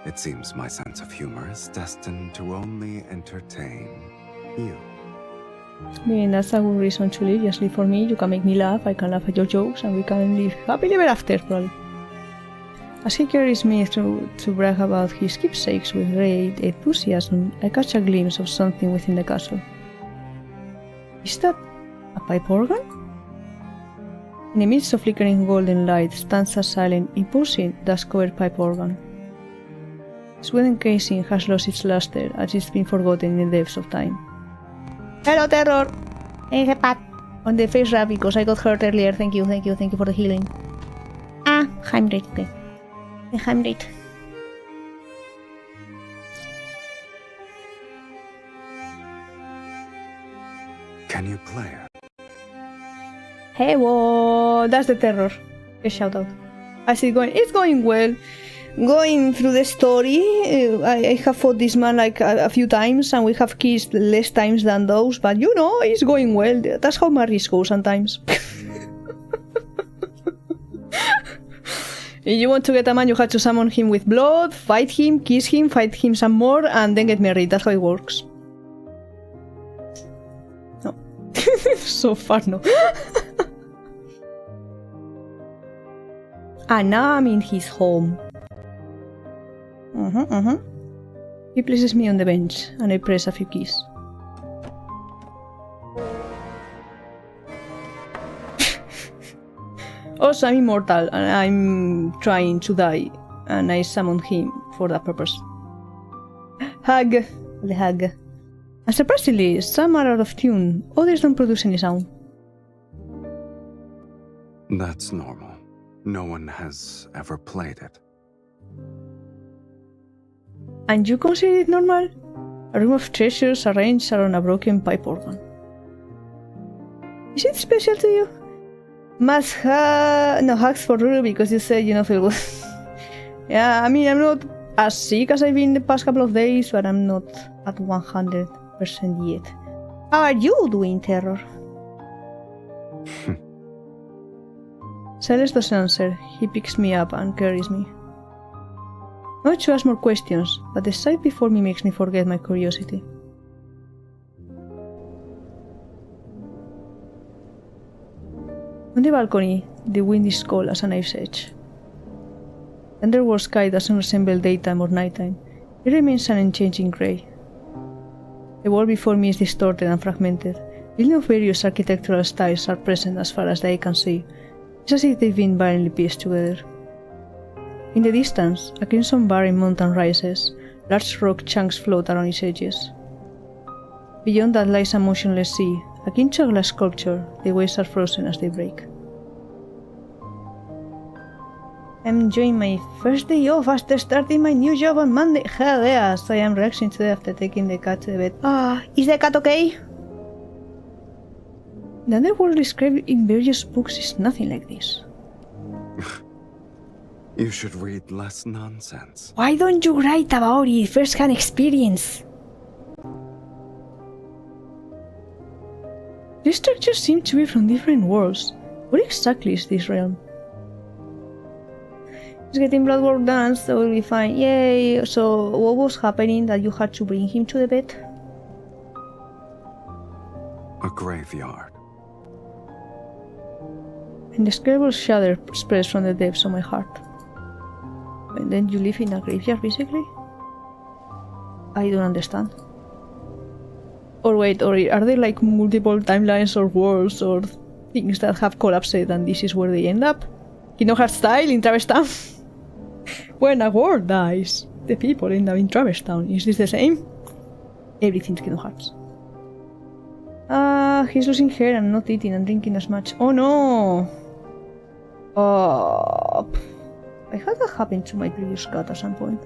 It seems my sense of humor is destined to only entertain you. I mean, that's a good reason to live. Just live for me, you can make me laugh, I can laugh at your jokes, and we can live happily ever after, probably. As he carries me through to brag about his keepsakes with great enthusiasm, I catch a glimpse of something within the castle. Is that a pipe organ? In the midst of flickering golden light stands a silent, imposing, dust-covered pipe organ. Its wooden casing has lost its luster as it's been forgotten in the depths of time. Hello, Terror! Hey, pat on the face wrap because I got hurt earlier. Thank you for the healing. Ah, Heimrich, okay. Heimrich. Can you play it? Hey, whoa! That's the Terror. A shout out. How's it going? It's going well. Going through the story, I have fought this man like a few times and we have kissed less times than those, but you know, it's going well. That's how marriage goes sometimes. If you want to get a man, you have to summon him with blood, fight him, kiss him, fight him some more, and then get married. That's how it works. No. So far, no. And now I'm in his home. He places me on the bench, and I press a few keys. Also, I'm immortal, and I'm trying to die, and I summoned him for that purpose. Hug! The hug. And surprisingly, some are out of tune, others don't produce any sound. That's normal. No one has ever played it. And you consider it normal? A room of treasures arranged around a broken pipe organ. Is it special to you? Must have no hugs for Ruru because you said you don't feel good. Yeah, I mean, I'm not as sick as I've been the past couple of days, but I'm not at 100% yet. How are you doing, Terror? Sylus doesn't answer. He picks me up and carries me. Not to ask more questions, but the sight before me makes me forget my curiosity. On the balcony, the wind is cold as a knife's edge. The underworld sky doesn't resemble daytime or nighttime. It remains an unchanging grey. The world before me is distorted and fragmented. Buildings of various architectural styles are present as far as the eye can see. It's as if they've been violently pieced together. In the distance, a crimson barren mountain rises. Large rock chunks float around its edges. Beyond that lies a motionless sea, akin to a glass sculpture. The waves are frozen as they break. I'm enjoying my first day off after starting my new job on Monday. Hell yes, I am relaxing today after taking the cat to the bed. Ah, is the cat okay? The underworld described in various books is nothing like this. You should read less nonsense. Why don't you write about it? First-hand experience. These structures seem to be from different worlds. What exactly is this realm? He's getting blood work done, so we'll be fine. Yay! So, what was happening that you had to bring him to the bed? A graveyard. An indescribable shudder spreads from the depths of my heart. And then you live in a graveyard, basically? I don't understand. Or wait, or are there like multiple timelines or worlds or things that have collapsed and this is where they end up? Kingdom Hearts style in Traverse Town? When a world dies, the people end up in Traverse Town. Is this the same? Everything's Kingdom Hearts. He's losing hair and not eating and drinking as much. Oh no! I had that happen to my previous cat at some point.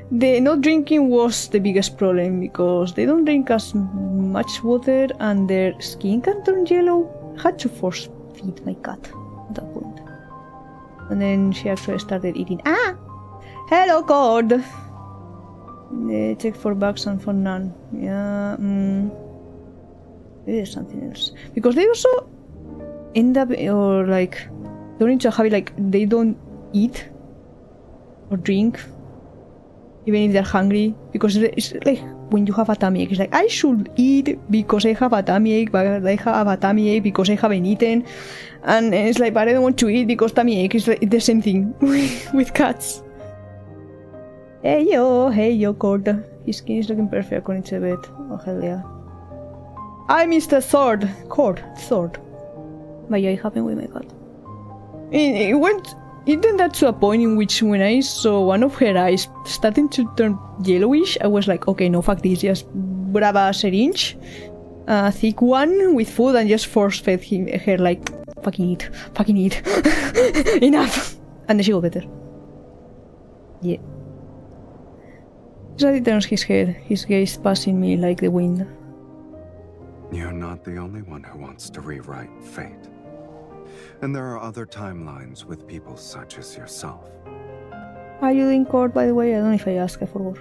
The not drinking was the biggest problem because they don't drink as much water and their skin can turn yellow. I had to force feed my cat at that point. And then she actually started eating. Ah! Hello, Cord! Check for bugs and for none. Yeah, there's something else. Because they also end up, or like, turn into a habit, like, they don't eat or drink even if they're hungry, because it's like when you have a tummy ache, it's like, I should eat because I have a tummy ache, but I have a tummy ache because I haven't eaten, and it's like, but I don't want to eat because tummy ache. Is like the same thing with cats. Hey yo, Cord. His skin is looking perfect according to the bed. Oh hell yeah. I missed a sword. Sword. But yeah, it happened with my cat. It went that to a point in which when I saw one of her eyes starting to turn yellowish, I was like, okay, no, fuck this, just grab a syringe, a thick one with food and just force fed her like, fucking eat, enough, and then she got better. Yeah. So he turns his head, his gaze passing me like the wind. You're not the only one who wants to rewrite fate. And there are other timelines with people such as yourself. Are you in court, by the way? I don't know if I asked, I forgot.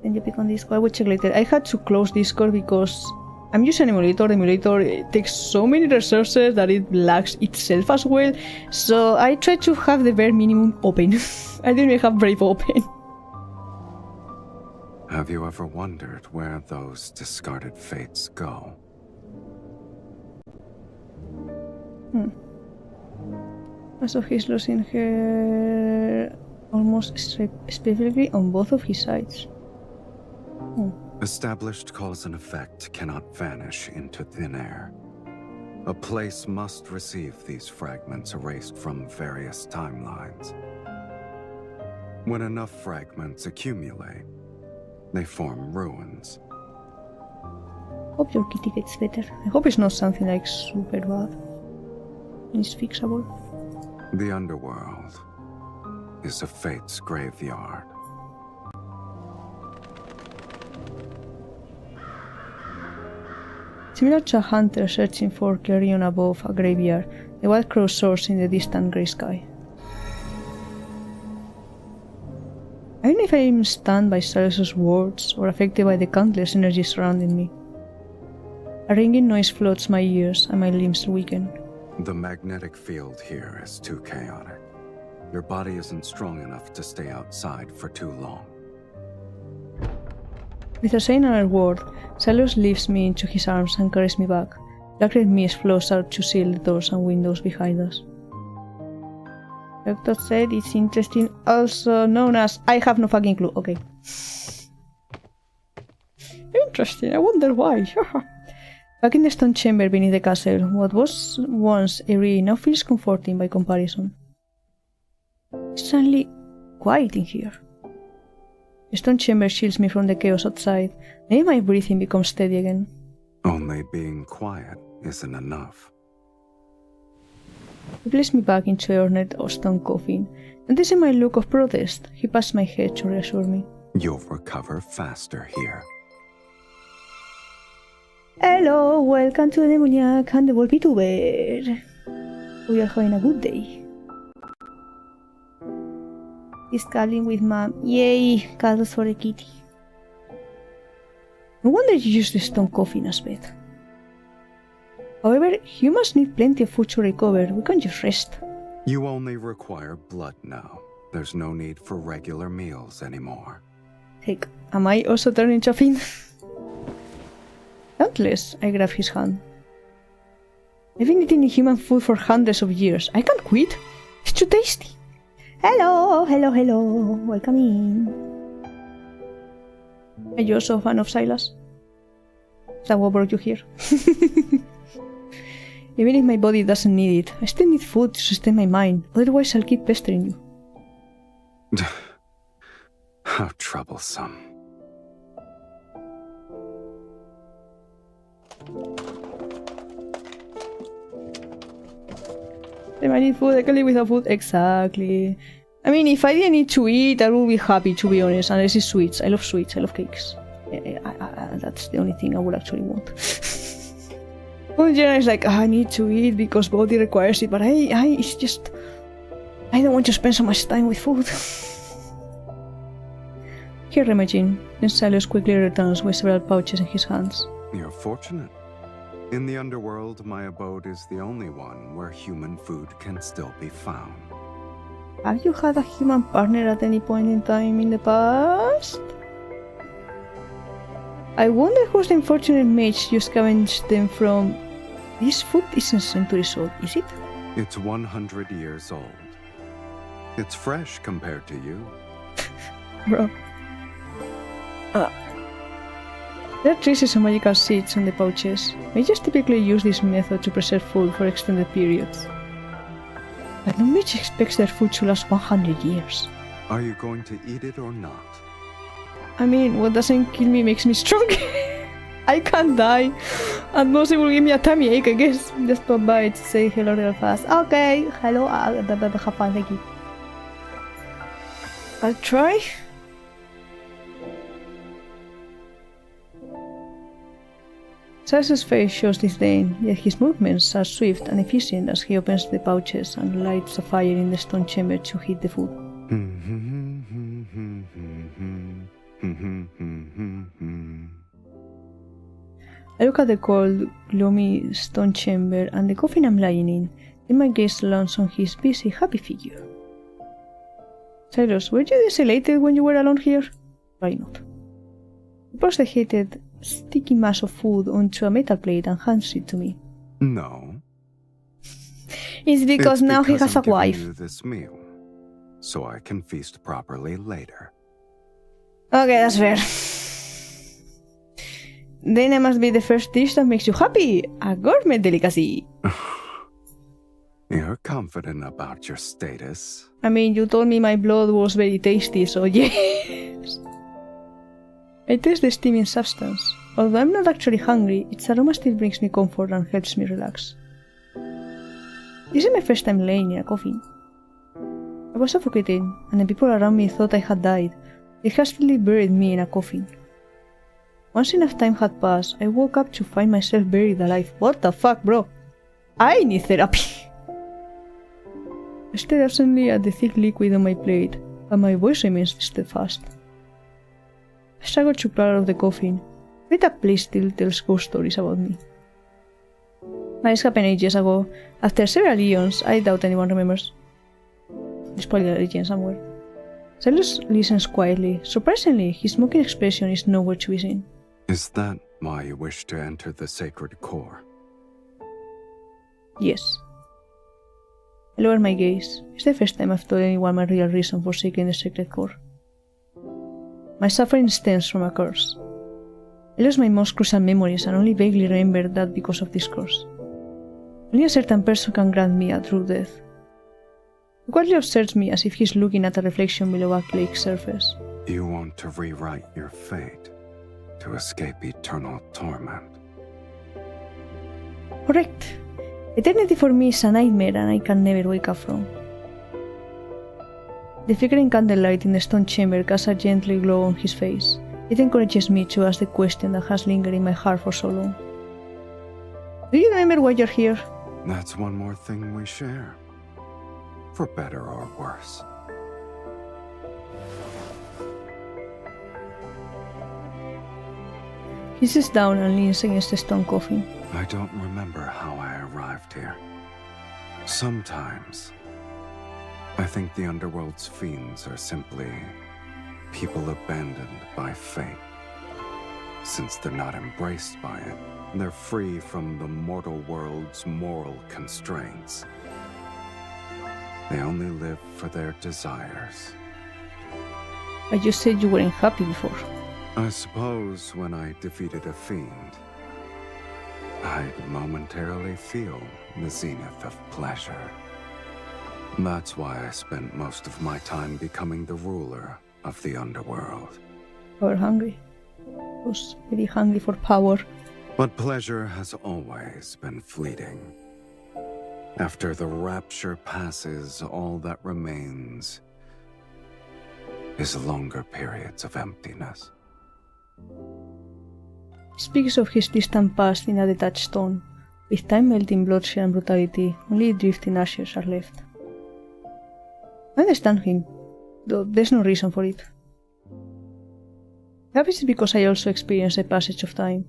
Can you pick on Discord? I will check later. I had to close Discord because I'm using emulator. The emulator takes so many resources that it lags itself as well. So I tried to have the bare minimum open. I didn't even have Brave open. Have you ever wondered where those discarded fates go? So he's losing her almost specifically on both of his sides. Established cause and effect cannot vanish into thin air. A place must receive these fragments erased from various timelines. When enough fragments accumulate, they form ruins. Hope your kitty gets better. I hope it's not something like super bad. It's fixable. The underworld is a fate's graveyard. Similar to a hunter searching for carrion above a graveyard, the wild crow soars in the distant grey sky. I don't know if I'm stunned by Sylus' words or affected by the countless energy surrounding me. A ringing noise floods my ears and my limbs weaken. The magnetic field here is too chaotic. Your body isn't strong enough to stay outside for too long. Without saying another word, Sylus lifts me into his arms and carries me back. Black red mist flows out to seal the doors and windows behind us. Doctor said it's interesting, also known as I have no fucking clue. Okay. Interesting, I wonder why. Back in the stone chamber beneath the castle, what was once eerie now feels comforting by comparison. It's suddenly quiet in here. The stone chamber shields me from the chaos outside. Maybe my breathing becomes steady again. Only being quiet isn't enough. He placed me back into the ornate stone coffin, and this is my look of protest. He passed my head to reassure me. You'll recover faster here. Hello, welcome to the Demoniac and the VTuber. We are having a good day. He's cuddling with Mom. Yay, cuddles for the kitty. No wonder you use the stone coffin as bed. However, humans need plenty of food to recover. We can't just rest. You only require blood now. There's no need for regular meals anymore. Heck, am I also turning into a fiend? Doubtless, I grab his hand. I've been eating human food for hundreds of years. I can't quit. It's too tasty. Hello, hello, hello. Welcome in. Are you also a fan of Sylus? Is that what brought you here? Even if my body doesn't need it, I still need food to sustain my mind, otherwise I'll keep pestering you. How troublesome. If I need food, I can live without food. Exactly. I mean, if I didn't need to eat, I would be happy, to be honest, unless it's sweets. I love sweets, I love cakes. That's the only thing I would actually want. In general, it's like, I need to eat because body requires it, but it's just... I don't want to spend so much time with food. Here, Imogen. Then Sylus quickly returns with several pouches in his hands. You're fortunate. In the underworld, my abode is the only one where human food can still be found. Have you had a human partner at any point in time in the past? I wonder who's the unfortunate mage you scavenged them from. This food isn't centuries old, is it? It's 100 years old. It's fresh compared to you. Bro. There are traces of magical seeds on the pouches. Mages typically use this method to preserve food for extended periods. But no mage expects their food to last 100 years. Are you going to eat it or not? I mean, what doesn't kill me makes me strong. I can't die. And also it will give me a tummy ache, I guess. Just pop by to say hello real fast. Okay, hello, have fun, thank you. I'll try. Sylus' face shows disdain, yet his movements are swift and efficient as he opens the pouches and lights a fire in the stone chamber to heat the food. I look at the cold, gloomy stone chamber and the coffin I'm lying in, then my gaze lands on his busy, happy figure. Sylus, were you desolated when you were alone here? Why not? He pours the heated, sticky mass of food onto a metal plate and hands it to me. No. It's because now he has a wife. I'm giving you this meal, so I can feast properly later. Okay, that's fair. Then I must be the first dish that makes you happy. A gourmet delicacy. You're confident about your status. I mean, you told me my blood was very tasty, so yes. I taste the steaming substance. Although I'm not actually hungry, its aroma still brings me comfort and helps me relax. This is my first time laying in a coffin. I was suffocating, and the people around me thought I had died. They hastily buried me in a coffin. Once enough time had passed, I woke up to find myself buried alive. What the fuck, bro? I need therapy. I stare absently at the thick liquid on my plate, but my voice remains steadfast. I struggle to crawl out of the coffin, but that place still tells ghost stories about me. This happened ages ago. After several eons, I doubt anyone remembers. There's probably a legend somewhere. Sylus listens quietly. Surprisingly, his smoking expression is nowhere to be seen. Is that why you wish to enter the sacred core? Yes. I lower my gaze. It's the first time I've told anyone my real reason for seeking the sacred core. My suffering stems from a curse. I lost my most crucial memories and only vaguely remember that because of this curse. Only a certain person can grant me a true death. He quietly observes me as if he's looking at a reflection below a lake's surface. You want to rewrite your fate, to escape eternal torment. Correct. Eternity for me is a nightmare and I can never wake up from. The flickering candlelight in the stone chamber casts a gentle glow on his face. It encourages me to ask the question that has lingered in my heart for so long. Do you remember why you're here? That's one more thing we share. For better or worse. He sits down and leans against the stone coffin. I don't remember how I arrived here. Sometimes, I think the underworld's fiends are simply people abandoned by fate. Since they're not embraced by it, they're free from the mortal world's moral constraints. They only live for their desires. But you said you weren't happy before. I suppose when I defeated a fiend, I'd momentarily feel the zenith of pleasure. That's why I spent most of my time becoming the ruler of the underworld. Power hungry. I was very hungry for power. But pleasure has always been fleeting. After the rapture passes, all that remains is longer periods of emptiness. Speaks of his distant past in a detached tone. With time melting bloodshed and brutality, only drifting ashes are left. I understand him, though there's no reason for it. Perhaps it's because I also experienced the passage of time.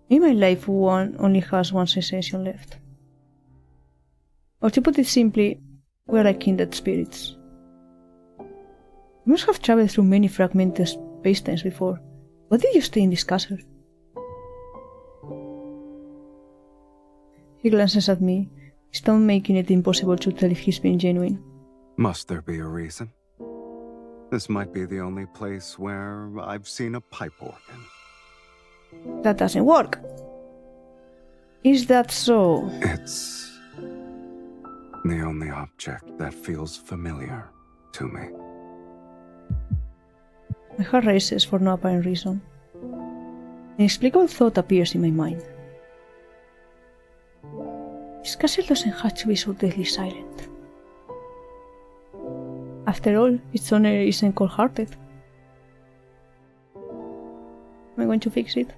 In my life, one only has one sensation left. Or to put it simply, we're like kindred spirits. You must have traveled through many fragmented spacetimes before. Why did you stay in this castle? He glances at me, his tone making it impossible to tell if he's being genuine. Must there be a reason? This might be the only place where I've seen a pipe organ. That doesn't work. Is that so? It's the only object that feels familiar to me. My heart races for no apparent reason. An inexplicable thought appears in my mind. This castle doesn't have to be so deadly silent. After all, its owner isn't cold-hearted. Am I going to fix it?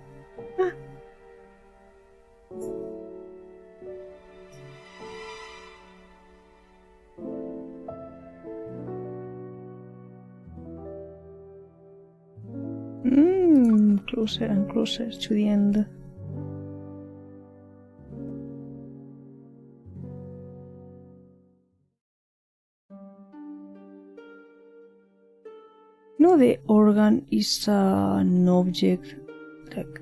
Closer and closer to the end. No, the organ is an object like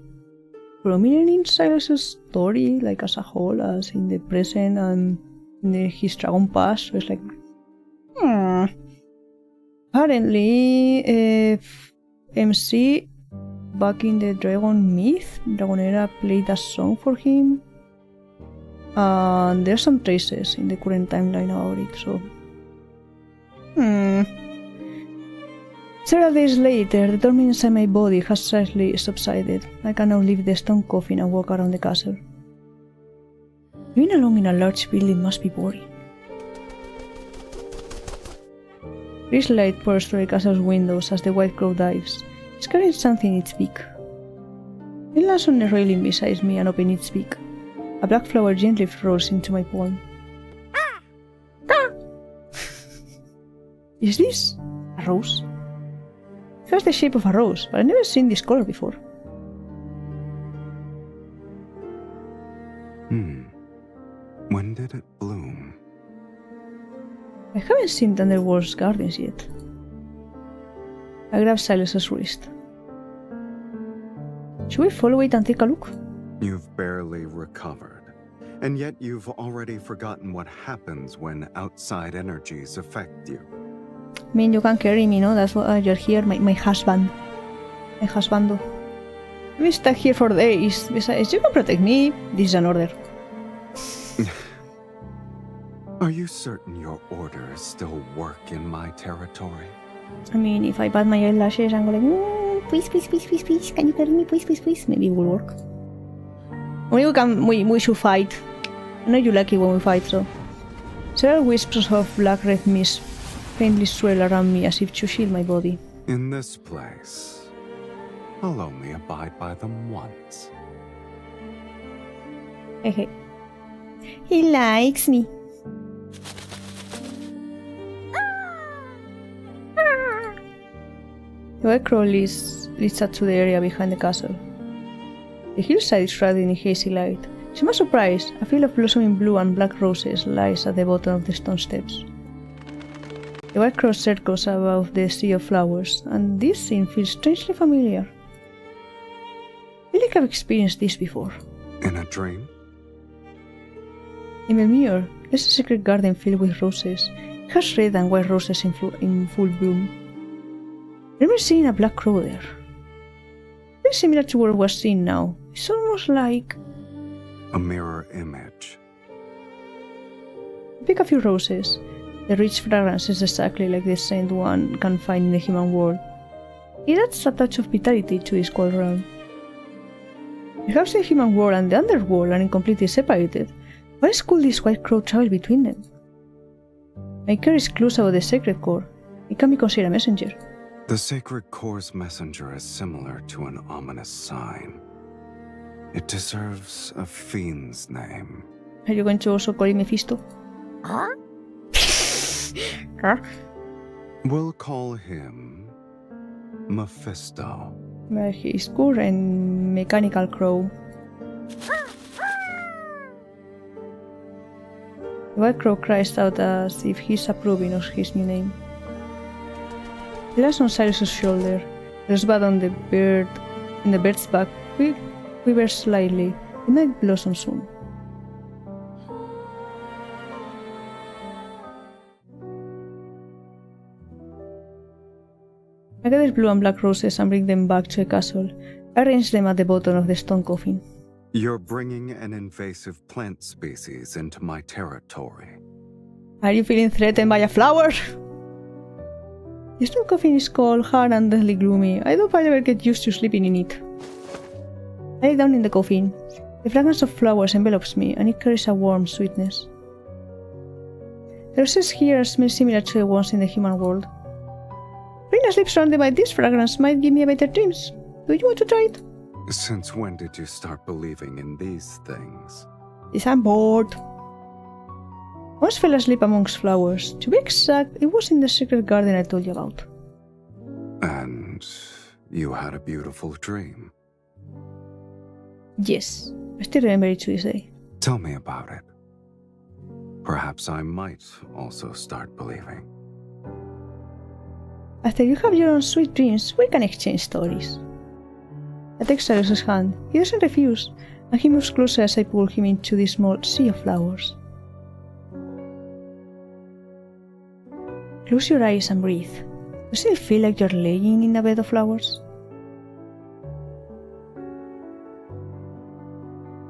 prominent in Sylus' story, like as a whole, as in the present and in his dragon past. So it's like, Apparently, MC back in the dragon myth, Dragonera played a song for him. And there's some traces in the current timeline about it, so. Several days later, the torment inside my body has slightly subsided. I can now leave the stone coffin and walk around the castle. Being alone in a large building must be boring. Grease light pours through the castle's windows as the white crow dives. It's carrying something in its beak. It lands on the railing beside me and opens its beak. A black flower gently rolls into my palm. Is this a rose? It has the shape of a rose, but I've never seen this color before. When did it bloom? I haven't seen the Underworld's gardens yet. I grab Sylus' wrist. Should we follow it and take a look? You've barely recovered, and yet you've already forgotten what happens when outside energies affect you. I mean, you can carry me, no? That's why you're here, my husband. My husbando. I've been stuck here for days. Besides, you can protect me. This is an order. Are you certain your orders still work in my territory? I mean, if I bat my eyelashes and go like, please, please, please, please, please, can you carry me, please, please, please? Maybe it will work. We should fight. I know you like it when we fight, so. Several wisps of black-red mist faintly swirl around me as if to shield my body. In this place, I'll only abide by them once. Hey. He likes me. The white crow leads us to the area behind the castle. The hillside is shrouded in hazy light. To my surprise, a field of blossoming blue and black roses lies at the bottom of the stone steps. The white crow circles above the sea of flowers, and this scene feels strangely familiar. I feel like I've experienced this before. In a dream? In Melmure, there's a secret garden filled with roses, It has red and white roses in full bloom. I remember seeing a black crow there. Very similar to what we're seeing now. It's almost like... A mirror image. Pick a few roses. The rich fragrance is exactly like the scent one can find in the human world. It adds a touch of vitality to this cold realm. Perhaps the human world and the underworld are completely separated. Why could this white crow travel between them? My carries clues about the sacred core. It can be considered a messenger. The sacred core's messenger is similar to an ominous sign. It deserves a fiend's name. Are you going to also call it Mephisto? Huh? We'll call him Mephisto. Well, he is cool and mechanical crow. The white crow cries out as if he's approving of his new name. He lies on Sylus' shoulder. There's blood on the bird. In the bird's back, quivers slightly. It might blossom soon. I gather blue and black roses and bring them back to the castle. I arrange them at the bottom of the stone coffin. You're bringing an invasive plant species into my territory. Are you feeling threatened by a flower? The stone coffin is cold, hard, and deathly gloomy. I hope I'll ever get used to sleeping in it. I lie down in the coffin. The fragrance of flowers envelops me, and it carries a warm sweetness. The roses here smell similar to the ones in the human world. Being asleep surrounded by this fragrance might give me better dreams. Do you want to try it? Since when did you start believing in these things? Yes, I'm bored. I once fell asleep amongst flowers. To be exact, it was in the secret garden I told you about. And you had a beautiful dream. Yes, I still remember it to this day. Tell me about it. Perhaps I might also start believing. After you have your own sweet dreams, we can exchange stories. I take Sylus' hand. He doesn't refuse, and he moves closer as I pull him into this small sea of flowers. Close your eyes and breathe. Does it feel like you're laying in a bed of flowers?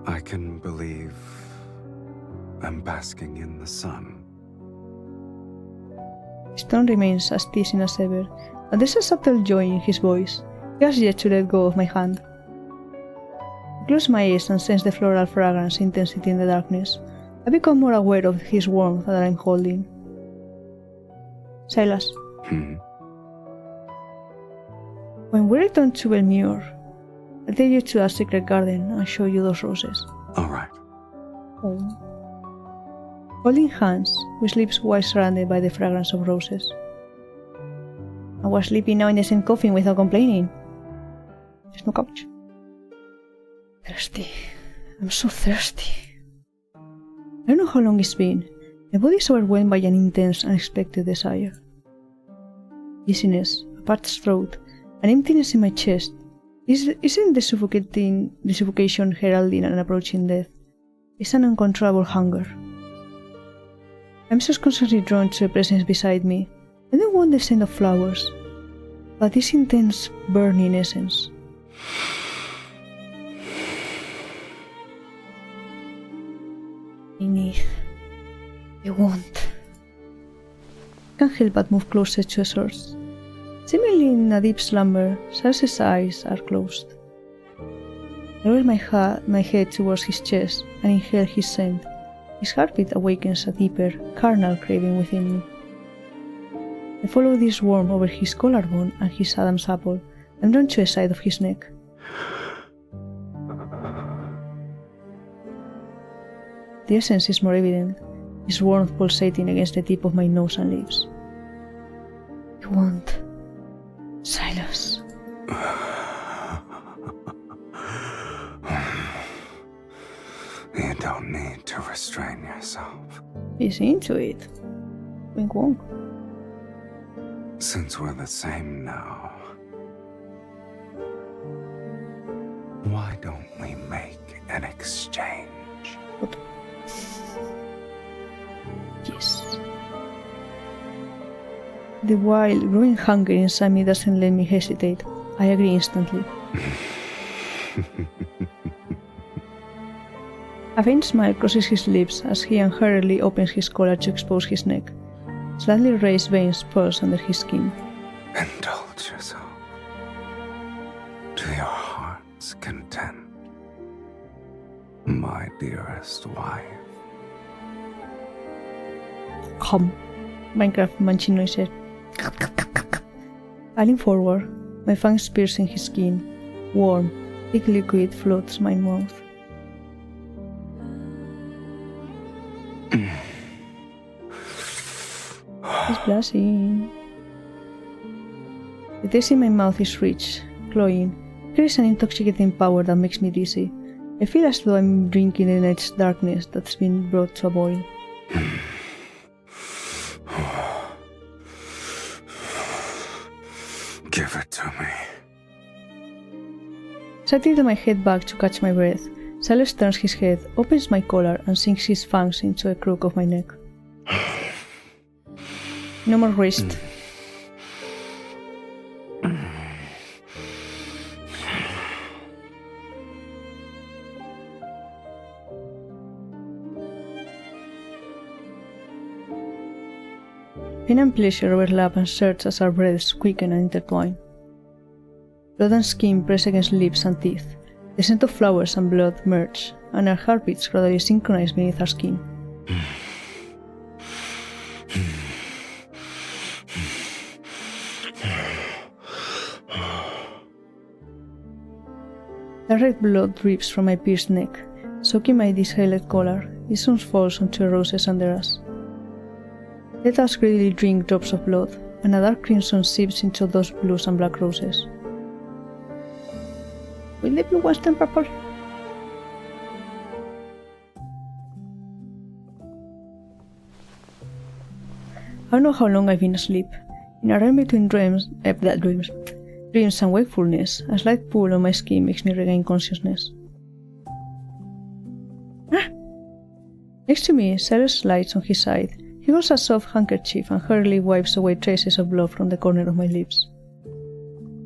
I can believe I'm basking in the sun. His tone remains as teasing as ever, but there's a subtle joy in his voice. He has yet to let go of my hand. I close my eyes and sense the floral fragrance intensity in the darkness. I become more aware of his warmth that I'm holding. Sylus. When we return to Belmure, I'll take you to our secret garden and show you those roses. Alright. Holding hands, we sleep while surrounded by the fragrance of roses. And we're sleeping now in the same coffin without complaining. There's no couch. Thirsty. I'm so thirsty. I don't know how long it's been. My body is overwhelmed by an intense, unexpected desire. Dizziness, a parched throat, an emptiness in my chest. Isn't the suffocation heralding an approaching death? It's an uncontrollable hunger. I'm subconsciously drawn to the presence beside me. I don't want the scent of flowers, but this intense, burning essence. I need. I want. I can't help but move closer to the source. Seemingly in a deep slumber, Sylus' eyes are closed. I lower my head towards his chest and inhale his scent. His heartbeat awakens a deeper, carnal craving within me. I follow this warmth over his collarbone and his Adam's apple, and drawn to the side of his neck. The essence is more evident, his warmth pulsating against the tip of my nose and lips. I want Sylus. You don't need to restrain yourself. He's into it. Wink wonk. Since we're the same now, why don't we make an exchange? What? Yes. The wild, growing hunger inside me doesn't let me hesitate. I agree instantly. A faint smile crosses his lips as he unhurriedly opens his collar to expose his neck. Slightly raised veins pulse under his skin. Indulge yourself to your heart's content, my dearest wife. Come. Minecraft munching noises. I lean forward, my fangs piercing his skin. Warm, thick liquid floats my mouth. He's blushing. The taste in my mouth is rich, cloying. There is an intoxicating power that makes me dizzy. I feel as though I'm drinking the night's darkness that's been brought to a boil. Give it to me. As I tilt my head back to catch my breath, Sylus turns his head, opens my collar, and sinks his fangs into the crook of my neck. No more wrist. Pain and pleasure overlap and surge as our breaths quicken and intertwine. Blood and skin press against lips and teeth. The scent of flowers and blood merge, and our heartbeats gradually synchronize beneath our skin. The red blood drips from my pierced neck, soaking my disheveled collar. It soon falls onto the roses under us. Let us greedily drink drops of blood, and a dark crimson seeps into those blues and black roses. Will the blue ones turn purple? I don't know how long I've been asleep. In a realm between dreams and wakefulness, a slight pull on my skin makes me regain consciousness. Next to me, Sylus lies on his side. He holds a soft handkerchief and hurriedly wipes away traces of blood from the corner of my lips.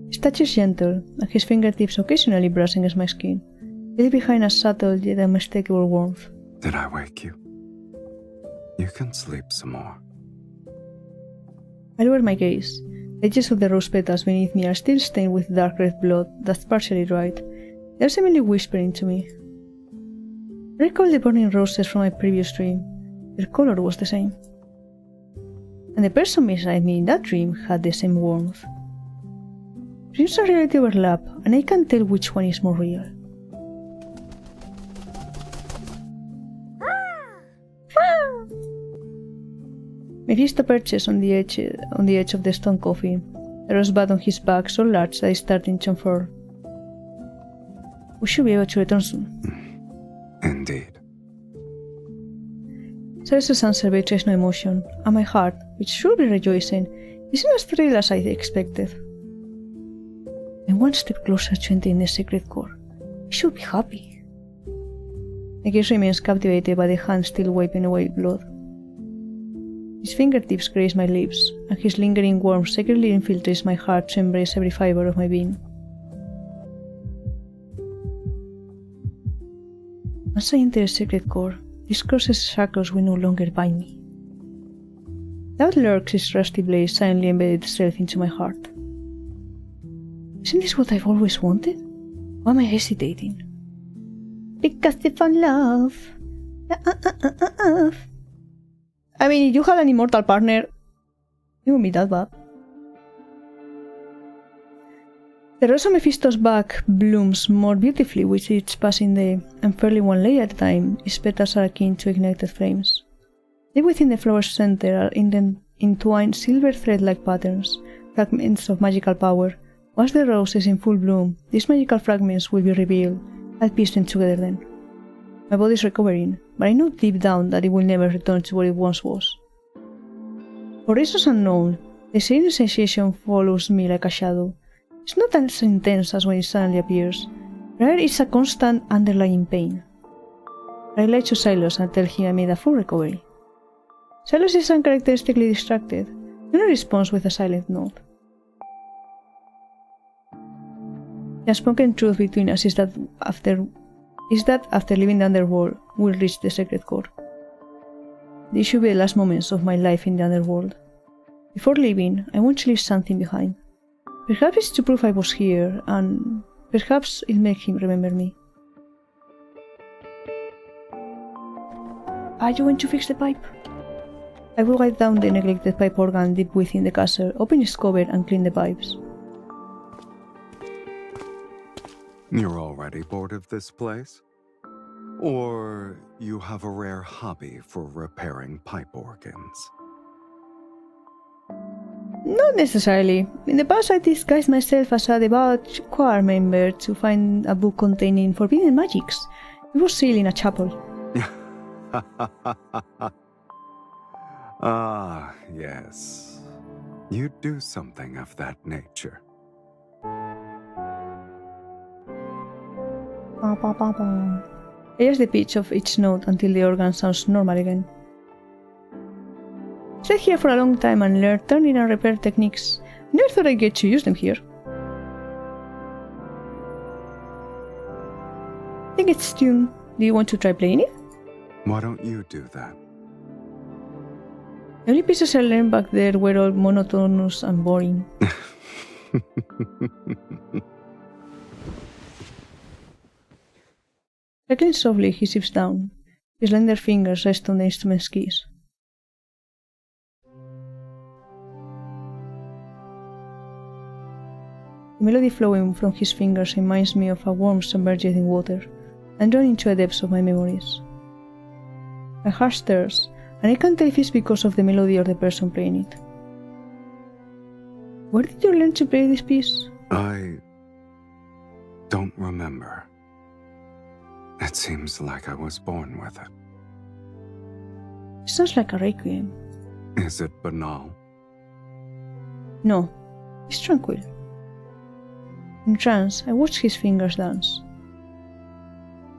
His touch is gentle, and his fingertips occasionally brush against my skin, leaving behind a subtle yet unmistakable warmth. Did I wake you? You can sleep some more. I lower my gaze. The edges of the rose petals beneath me are still stained with dark red blood that's partially dried. They are seemingly whispering to me. I recall the burning roses from my previous dream. Their color was the same. And the person beside me in that dream had the same warmth. Dreams and reality overlap, and I can't tell which one is more real. Mephisto perches on the edge of the stone coffin, the rosebud on his back so large that it's starting to unfurl. We should be able to return soon. Indeed. Sylus' answer betrays no emotion, and my heart, which should be rejoicing, isn't as thrilled as I expected. I'm one step closer to entering the sacred core. I should be happy. My gaze remains captivated by the hand still wiping away blood. His fingertips graze my lips, and his lingering warmth secretly infiltrates my heart to embrace every fiber of my being. Once I enter the sacred core, these crosses shackles will no longer bind me. That lurk's rusty blade silently embedded itself into my heart. Isn't this what I've always wanted? Why am I hesitating? Because they found love. I mean, if you had an immortal partner, it wouldn't be that bad. The rose on Mephisto's back blooms more beautifully with each passing day, and fairly one layer at a time, its petals are akin to ignited flames. Deep within the flower's center are entwined silver thread-like patterns, fragments of magical power. Once the rose is in full bloom, these magical fragments will be revealed. I'll piece them together then. My body is recovering, but I know deep down that it will never return to what it once was. For reasons unknown, the serene sensation follows me like a shadow. It's not as intense as when it suddenly appears, rather it's a constant underlying pain. I lie to Sylus and tell him I made a full recovery. Sylus is uncharacteristically distracted. Henry responds with a silent nod. The unspoken truth between us is that after leaving the underworld, we'll reach the sacred core. These should be the last moments of my life in the underworld. Before leaving, I want to leave something behind. Perhaps it's to prove I was here, and perhaps it'll make him remember me. Are you going to fix the pipe? I will write down the neglected pipe organ deep within the castle, open its cover and clean the pipes. You're already bored of this place? Or you have a rare hobby for repairing pipe organs? Not necessarily. In the past I disguised myself as a devout choir member to find a book containing forbidden magics. It was sealed in a chapel. Ah, yes. You do something of that nature. I adjust the pitch of each note until the organ sounds normal again. I stayed here for a long time and learned turning and repair techniques. Never thought I'd get to use them here. I think it's tuned. Do you want to try playing it? Why don't you do that? The only pieces I learned back there were all monotonous and boring. Crackling softly, he sits down. His slender fingers rest on the instrument's keys. The melody flowing from his fingers reminds me of a worm submerged in water, and drawn into the depths of my memories. My heart stirs, and I can't tell if it's because of the melody or the person playing it. Where did you learn to play this piece? I don't remember. It seems like I was born with it. It sounds like a requiem. Is it banal? No, it's tranquil. In trance, I watch his fingers dance.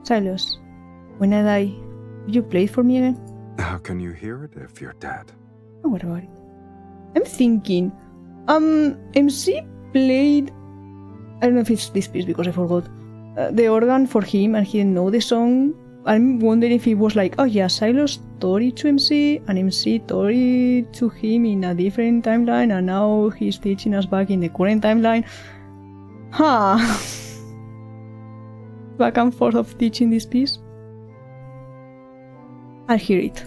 Sylus, when I die, will you play it for me again? How can you hear it if you're dead? Oh, what about it? I'm thinking, MC played, I don't know if it's this piece because I forgot, the organ for him and he didn't know the song. I'm wondering if it was like, oh yeah, Sylus taught it to MC and MC taught it to him in a different timeline and now he's teaching us back in the current timeline. Huh. Back and forth of teaching this piece. I'll hear it.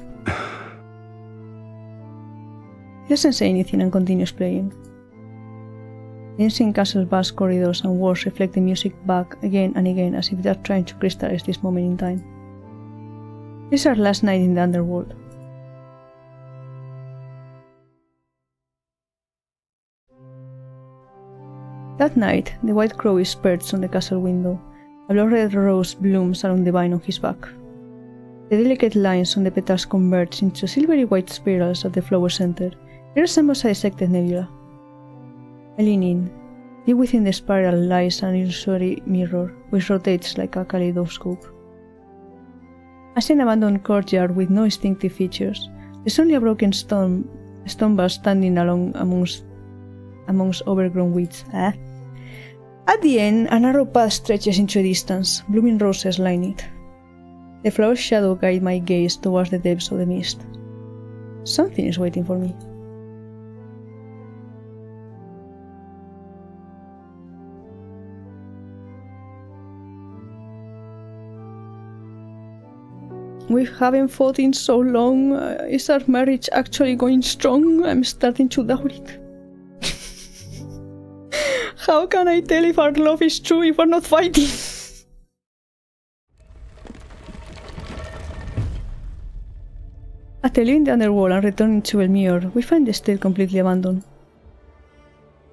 He doesn't say anything and continues playing. The ancient castle's vast corridors and walls reflect the music back again and again as if they're trying to crystallize this moment in time. This is our last night in the underworld. That night, the white crow is perched on the castle window. A blood-red rose blooms along the vine on his back. The delicate lines on the petals converge into silvery white spirals at the flower center. It resembles a dissected nebula. I lean in. Deep within the spiral lies an illusory mirror, which rotates like a kaleidoscope. I see an abandoned courtyard with no distinctive features. There's only a broken stone vase standing along amongst overgrown weeds. At the end, a narrow path stretches into the distance. Blooming roses line it. The flower's shadow guides my gaze towards the depths of the mist. Something is waiting for me. We haven't fought in so long. Is our marriage actually going strong? I'm starting to doubt it. How can I tell if our love is true if we're not fighting? After leaving the underworld and returning to Elmire, we find the estate completely abandoned.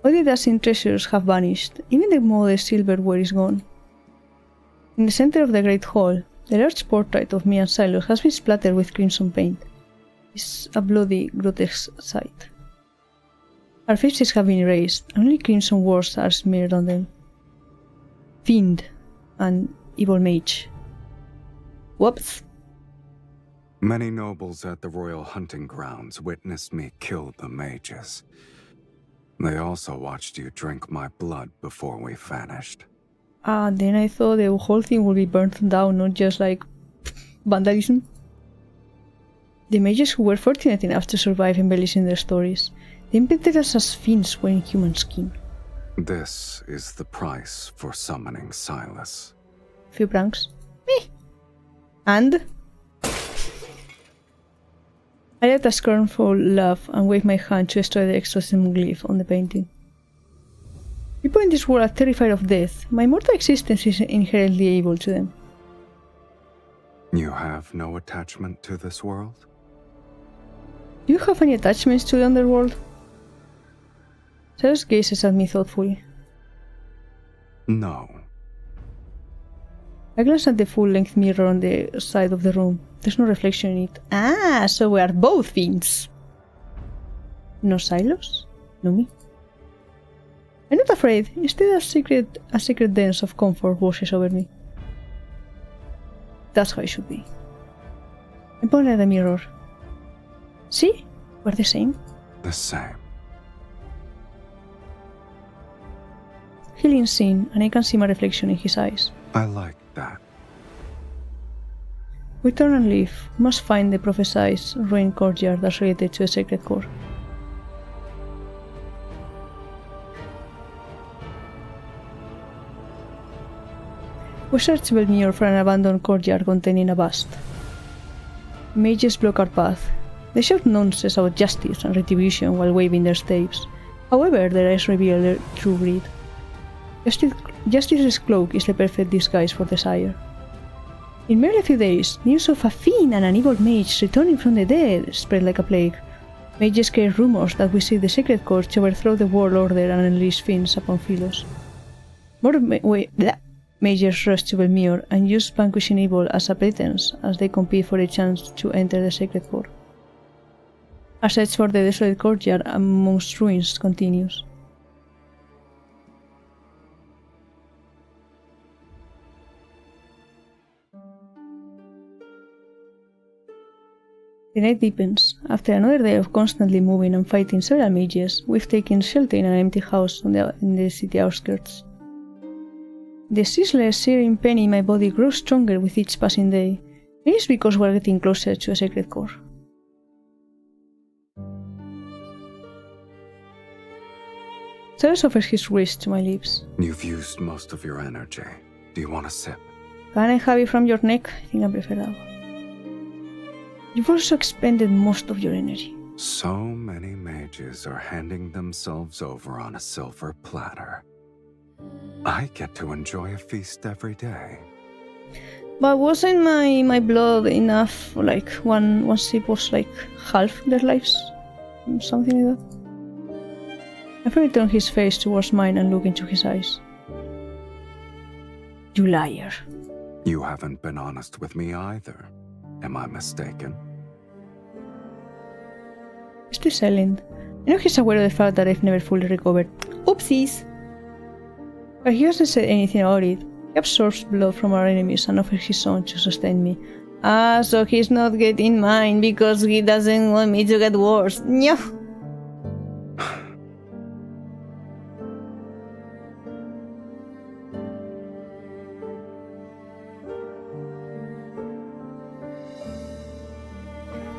All the dazzling treasures have vanished, even the modest silverware is gone. In the center of the great hall, the large portrait of me and Sylus has been splattered with crimson paint. It's a bloody, grotesque sight. Our faces have been erased, and only crimson words are smeared on them. Fiend and evil mage. Whoops. Many nobles at the royal hunting grounds witnessed me kill the mages. They also watched you drink my blood before we vanished. Then I thought the whole thing would be burnt down, not just like vandalism. The mages who were fortunate enough to survive embellishing their stories. They invented us as fiends wearing human skin. This is the price for summoning Sylus. Few pranks. Meh. And? I let a scornful laugh and waved my hand to destroy the exorcism glyph on the painting. People in this world are terrified of death. My mortal existence is inherently able to them. You have no attachment to this world? Do you have any attachments to the underworld? Sylus gazes at me thoughtfully. No. I glance at the full-length mirror on the side of the room. There's no reflection in it. Ah, so we are both fiends. No Sylus? No me. I'm not afraid. Instead, a secret dance of comfort washes over me. That's how it should be. I point at the mirror. See? We're the same. The same. He leans in, and I can see my reflection in his eyes. I like that. We turn and leave. We must find the prophesied ruined courtyard that's related to the sacred core. We search Velmure for an abandoned courtyard containing a bust. Mages block our path. They shout nonsense about justice and retribution while waving their staves. However, their eyes reveal their true greed. Justice's cloak is the perfect disguise for desire. In merely a few days, news of a fiend and an evil mage returning from the dead spread like a plague. Mages carry rumors that we seek the sacred core to overthrow the world order and unleash fiends upon Sylus. Mages rush to Velmure and use vanquishing evil as a pretense as they compete for a chance to enter the sacred core. Our search for the desolate courtyard amongst ruins continues. The night deepens. After another day of constantly moving and fighting several mages, we've taken shelter in an empty house in the city outskirts. The ceaseless searing pain in my body grows stronger with each passing day. Maybe it's because we're getting closer to a sacred core. Sylus offers his wrist to my lips. You've used most of your energy. Do you want a sip? Can I have it from your neck? I think I prefer that one. You've also expended most of your energy. So many mages are handing themselves over on a silver platter. I get to enjoy a feast every day. But wasn't my blood enough? Like one sip was like half their lives? Something like that? My friend turned his face towards mine and looked into his eyes. You liar. You haven't been honest with me either. Am I mistaken? He's still silent. I know he's aware of the fact that I've never fully recovered. Oopsies! But he hasn't said anything about it. He absorbs blood from our enemies and offers his own to sustain me. Ah, so he's not getting mine because he doesn't want me to get worse. No.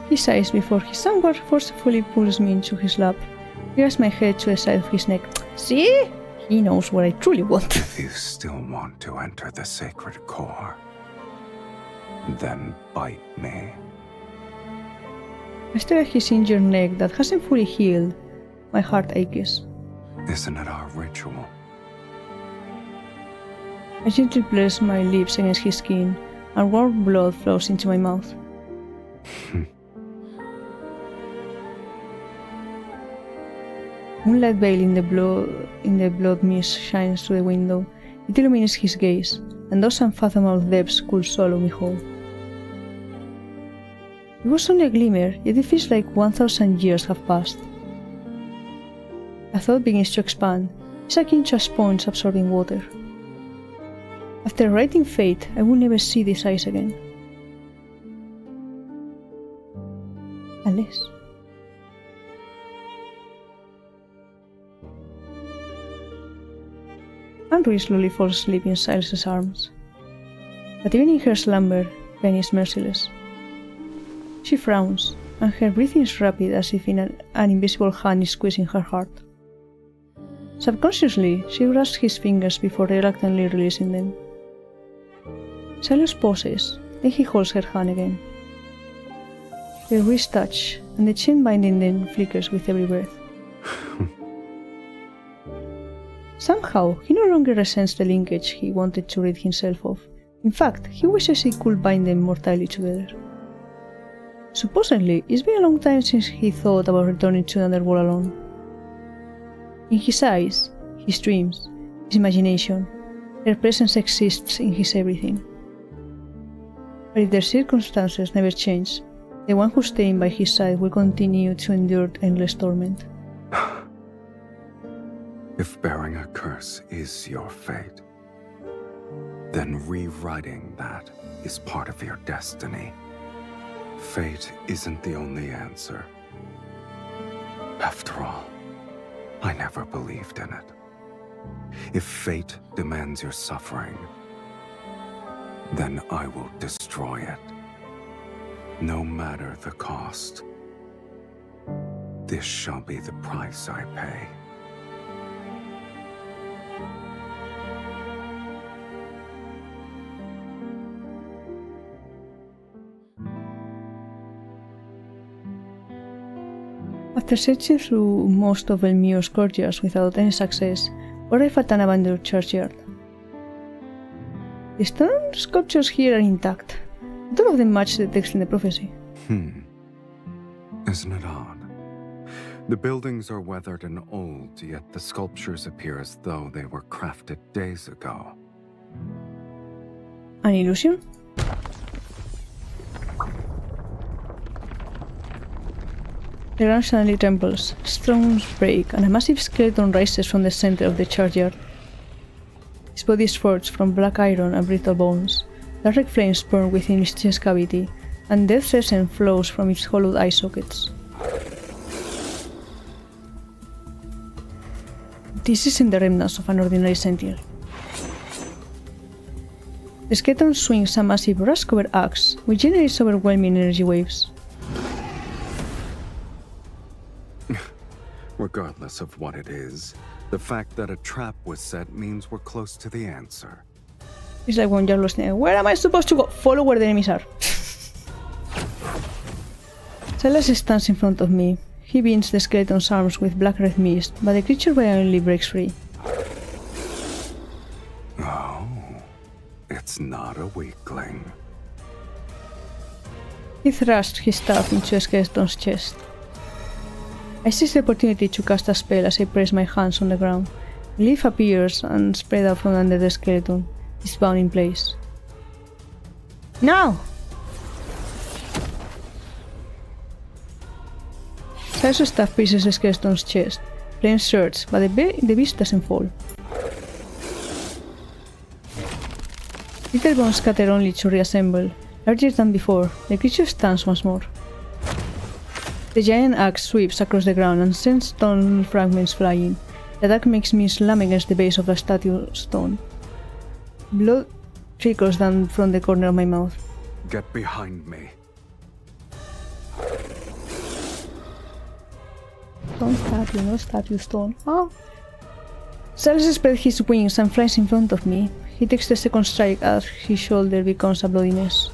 He sighs before he somewhat forcefully pulls me into his lap. He rests my head to the side of his neck. See? He knows what I truly want. If you still want to enter the sacred core, then bite me. I stare at his injured neck that hasn't fully healed. My heart aches. Isn't it our ritual? I gently press my lips against his skin, and warm blood flows into my mouth. Moonlight veil in the blood mist shines through the window. It illuminates his gaze, and those unfathomable depths could swallow me whole. It was only a glimmer, yet it feels like 1,000 years have passed. A thought begins to expand. It's akin to a sponge absorbing water. After writing fate, I will never see these eyes again. animales. Andrew slowly falls asleep in Sylus' arms. But even in her slumber, Penny is merciless. She frowns, and her breathing is rapid as if an invisible hand is squeezing her heart. Subconsciously, she grasps his fingers before reluctantly releasing them. Sylus pauses, then he holds her hand again. Their wrists touch, and the chain binding them flickers with every breath. Somehow, he no longer resents the linkage he wanted to rid himself of. In fact, he wishes he could bind them more tightly together. Supposedly, it's been a long time since he thought about returning to the underworld alone. In his eyes, his dreams, his imagination, her presence exists in his everything. But if their circumstances never change, the one who's staying by his side will continue to endure endless torment. If bearing a curse is your fate, then rewriting that is part of your destiny. Fate isn't the only answer. After all, I never believed in it. If fate demands your suffering, then I will destroy it. No matter the cost. This shall be the price I pay. After searching through most of Elmure's courtyards without any success, we arrive at an abandoned churchyard. The stone sculptures here are intact. All of them match the text in the prophecy. Isn't it odd? The buildings are weathered and old, yet the sculptures appear as though they were crafted days ago. An illusion? The ground suddenly trembles, stones break, and a massive skeleton rises from the center of the churchyard. His body is forged from black iron and brittle bones. Dark flames burn within its chest cavity, and death's essence flows from its hollowed eye sockets. This isn't the remnants of an ordinary sentinel. The skeleton swings a massive rust-covered axe, which generates overwhelming energy waves. Regardless of what it is, the fact that a trap was set means we're close to the answer. It's like when you're lost. Where am I supposed to go? Follow where the enemies are. Sylus stands in front of me. He binds the skeleton's arms with black-red mist, but the creature violently breaks free. Oh, it's not a weakling. He thrusts his staff into the skeleton's chest. I seize the opportunity to cast a spell as I press my hands on the ground. A leaf appears and spread out from under the skeleton. It's bound in place. Now! Sylus' staff pierces the skeleton's chest. Flames surge, but the beast doesn't fall. Little bones scatter only to reassemble. Larger than before, the creature stands once more. The giant axe sweeps across the ground and sends stone fragments flying. The attack makes me slam against the base of the statue stone. Blood trickles down from the corner of my mouth. Get behind me. Stone statue, no statue stone. Oh! Sylus spreads his wings and flies in front of me. He takes the second strike as his shoulder becomes a bloody mess.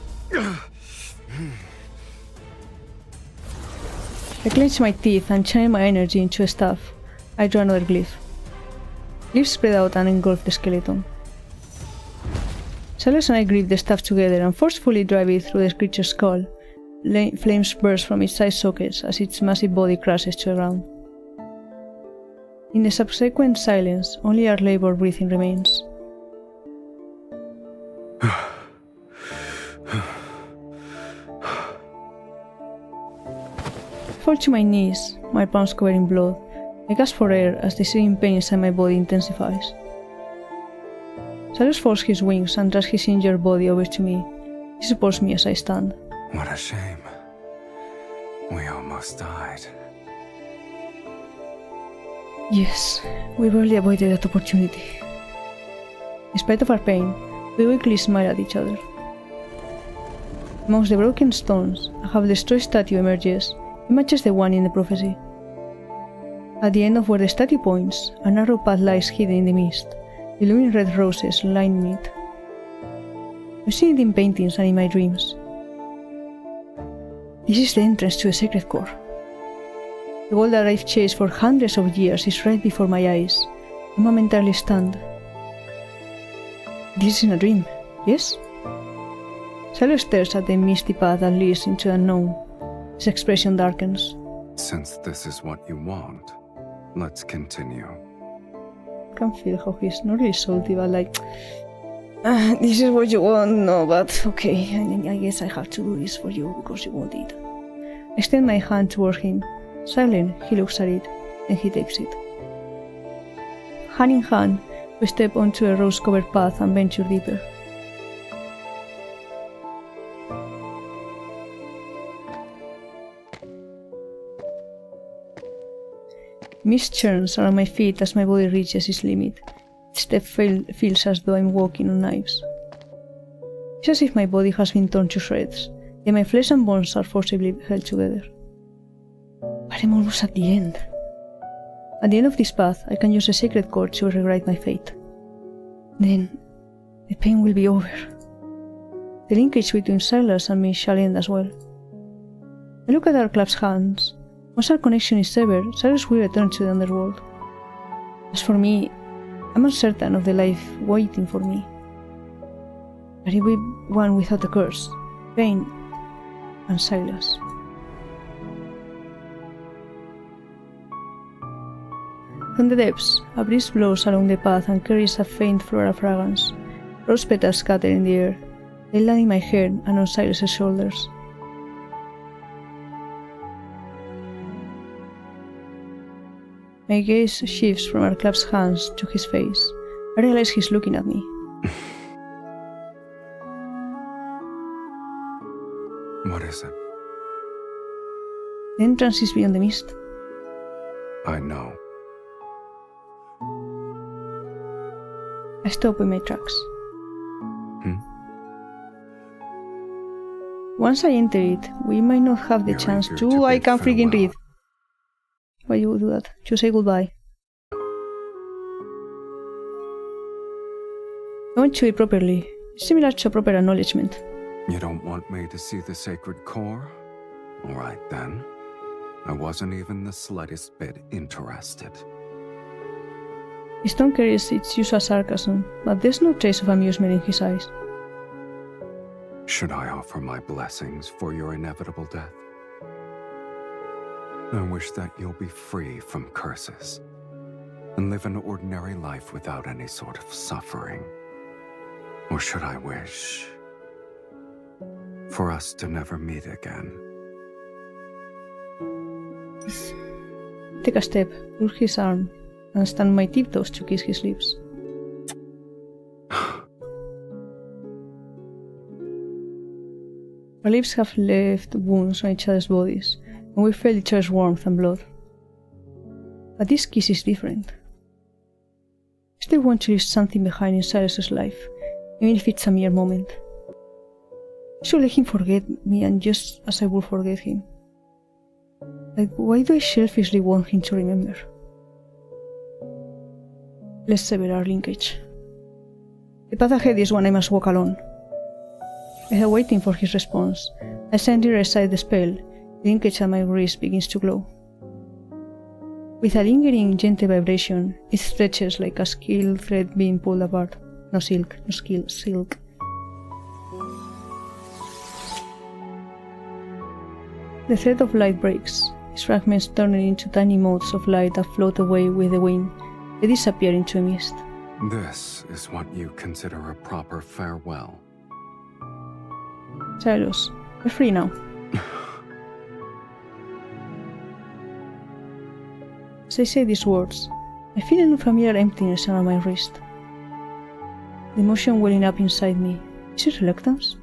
I clench my teeth and channel my energy into a staff. I draw another glyph. Glyphs spread out and engulf the skeleton. Sylus and I grip the staff together and forcefully drive it through the creature's skull. Flames burst from its eye sockets as its massive body crashes to the ground. In the subsequent silence, only our labored breathing remains. I fall to my knees, my palms covered in blood. I gasp for air as the searing pain inside my body intensifies. Sylus folds his wings and drags his injured body over to me. He supports me as I stand. What a shame. We almost died. Yes, we barely avoided that opportunity. In spite of our pain, we weakly smile at each other. Amongst the broken stones, a half-destroyed statue emerges. It matches the one in the prophecy. At the end of where the statue points, a narrow path lies hidden in the mist. Blooming red roses line it. I've seen it in paintings and in my dreams. This is the entrance to a sacred core. The goal that I've chased for hundreds of years is right before my eyes. I momentarily stand. This isn't a dream, yes? Sylus stares at the misty path that leads into the unknown. His expression darkens. Since this is what you want, let's continue. I can feel how he's not really salty, but like, this is what you want, no, but okay, I guess I have to do this for you because you want it. I extend my hand toward him. Silent, he looks at it, and he takes it. Hand in hand, we step onto a rose-covered path and venture deeper. Mist churns around my feet as my body reaches its limit. Each step feels as though I'm walking on knives. It's as if my body has been torn to shreds, yet my flesh and bones are forcibly held together. But I'm almost at the end. At the end of this path, I can use a sacred cord to rewrite my fate. Then, the pain will be over. The linkage between Sylus and me shall end as well. I look at our clasped hands. Once our connection is severed, Sylus will return to the underworld. As for me, I'm uncertain of the life waiting for me. But it will be one without a curse, pain, and Sylus. From the depths, a breeze blows along the path and carries a faint floral fragrance. Rose petals scatter in the air. They land in my hair and on Sylus' shoulders. My gaze shifts from our clasped hands to his face. I realize he's looking at me. What is it? The entrance is beyond the mist. I know. I stop in my tracks. Once I enter it, we might not have the chance to. I can't freaking read. Why you do that? To say goodbye. I want to do it properly, similar to a proper acknowledgement. You don't want me to see the sacred core? Alright then. I wasn't even the slightest bit interested. His tone carries its usual sarcasm, but there's no trace of amusement in his eyes. Should I offer my blessings for your inevitable death? I wish that you'll be free from curses and live an ordinary life without any sort of suffering. Or should I wish for us to never meet again? Take a step, pull his arm, and stand on my tiptoes to kiss his lips. Our lips have left wounds on each other's bodies, and we felt each other's warmth and blood. But this kiss is different. I still want to leave something behind in Sylus' life, even if it's a mere moment. I should let him forget me, and just as I would forget him. Like, why do I selfishly want him to remember? Let's sever our linkage. The path ahead is one I must walk alone. Without waiting for his response, I suddenly recite the spell. The linkage at my wrist begins to glow. With a lingering, gentle vibration, it stretches like a silk thread being pulled apart. No silk, no skill, silk. The thread of light breaks, its fragments turning into tiny motes of light that float away with the wind. They disappear into a mist. This is what you consider a proper farewell. Sylus, we're free now. As I say these words, I feel an unfamiliar emptiness around my wrist. The emotion welling up inside me. Is it reluctance?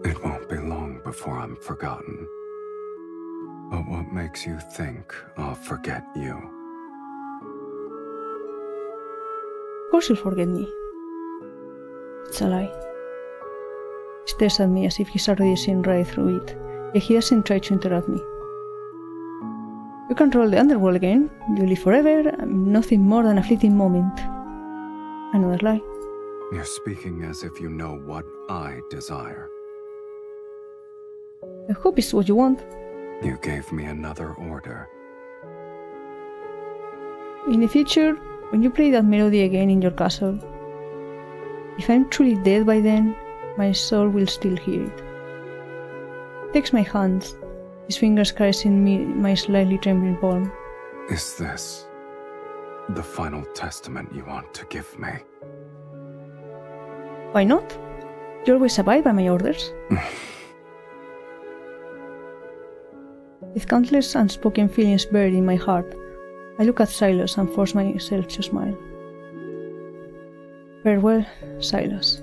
It won't be long before I'm forgotten. But what makes you think I'll forget you? Of course you'll forget me. It's a lie. He stares at me as if he's already seen right through it, yet he doesn't try to interrupt me. You can't roll the underworld again. You live forever. I'm nothing more than a fleeting moment. Another lie. You're speaking as if you know what I desire. I hope it's what you want. You gave me another order. In the future, when you play that melody again in your castle, if I'm truly dead by then, my soul will still hear it. He takes my hands, his fingers caressing my slightly trembling palm. Is this the final testament you want to give me? Why not? You always abide by my orders. With countless unspoken feelings buried in my heart, I look at Sylus and force myself to smile. Farewell, Sylus.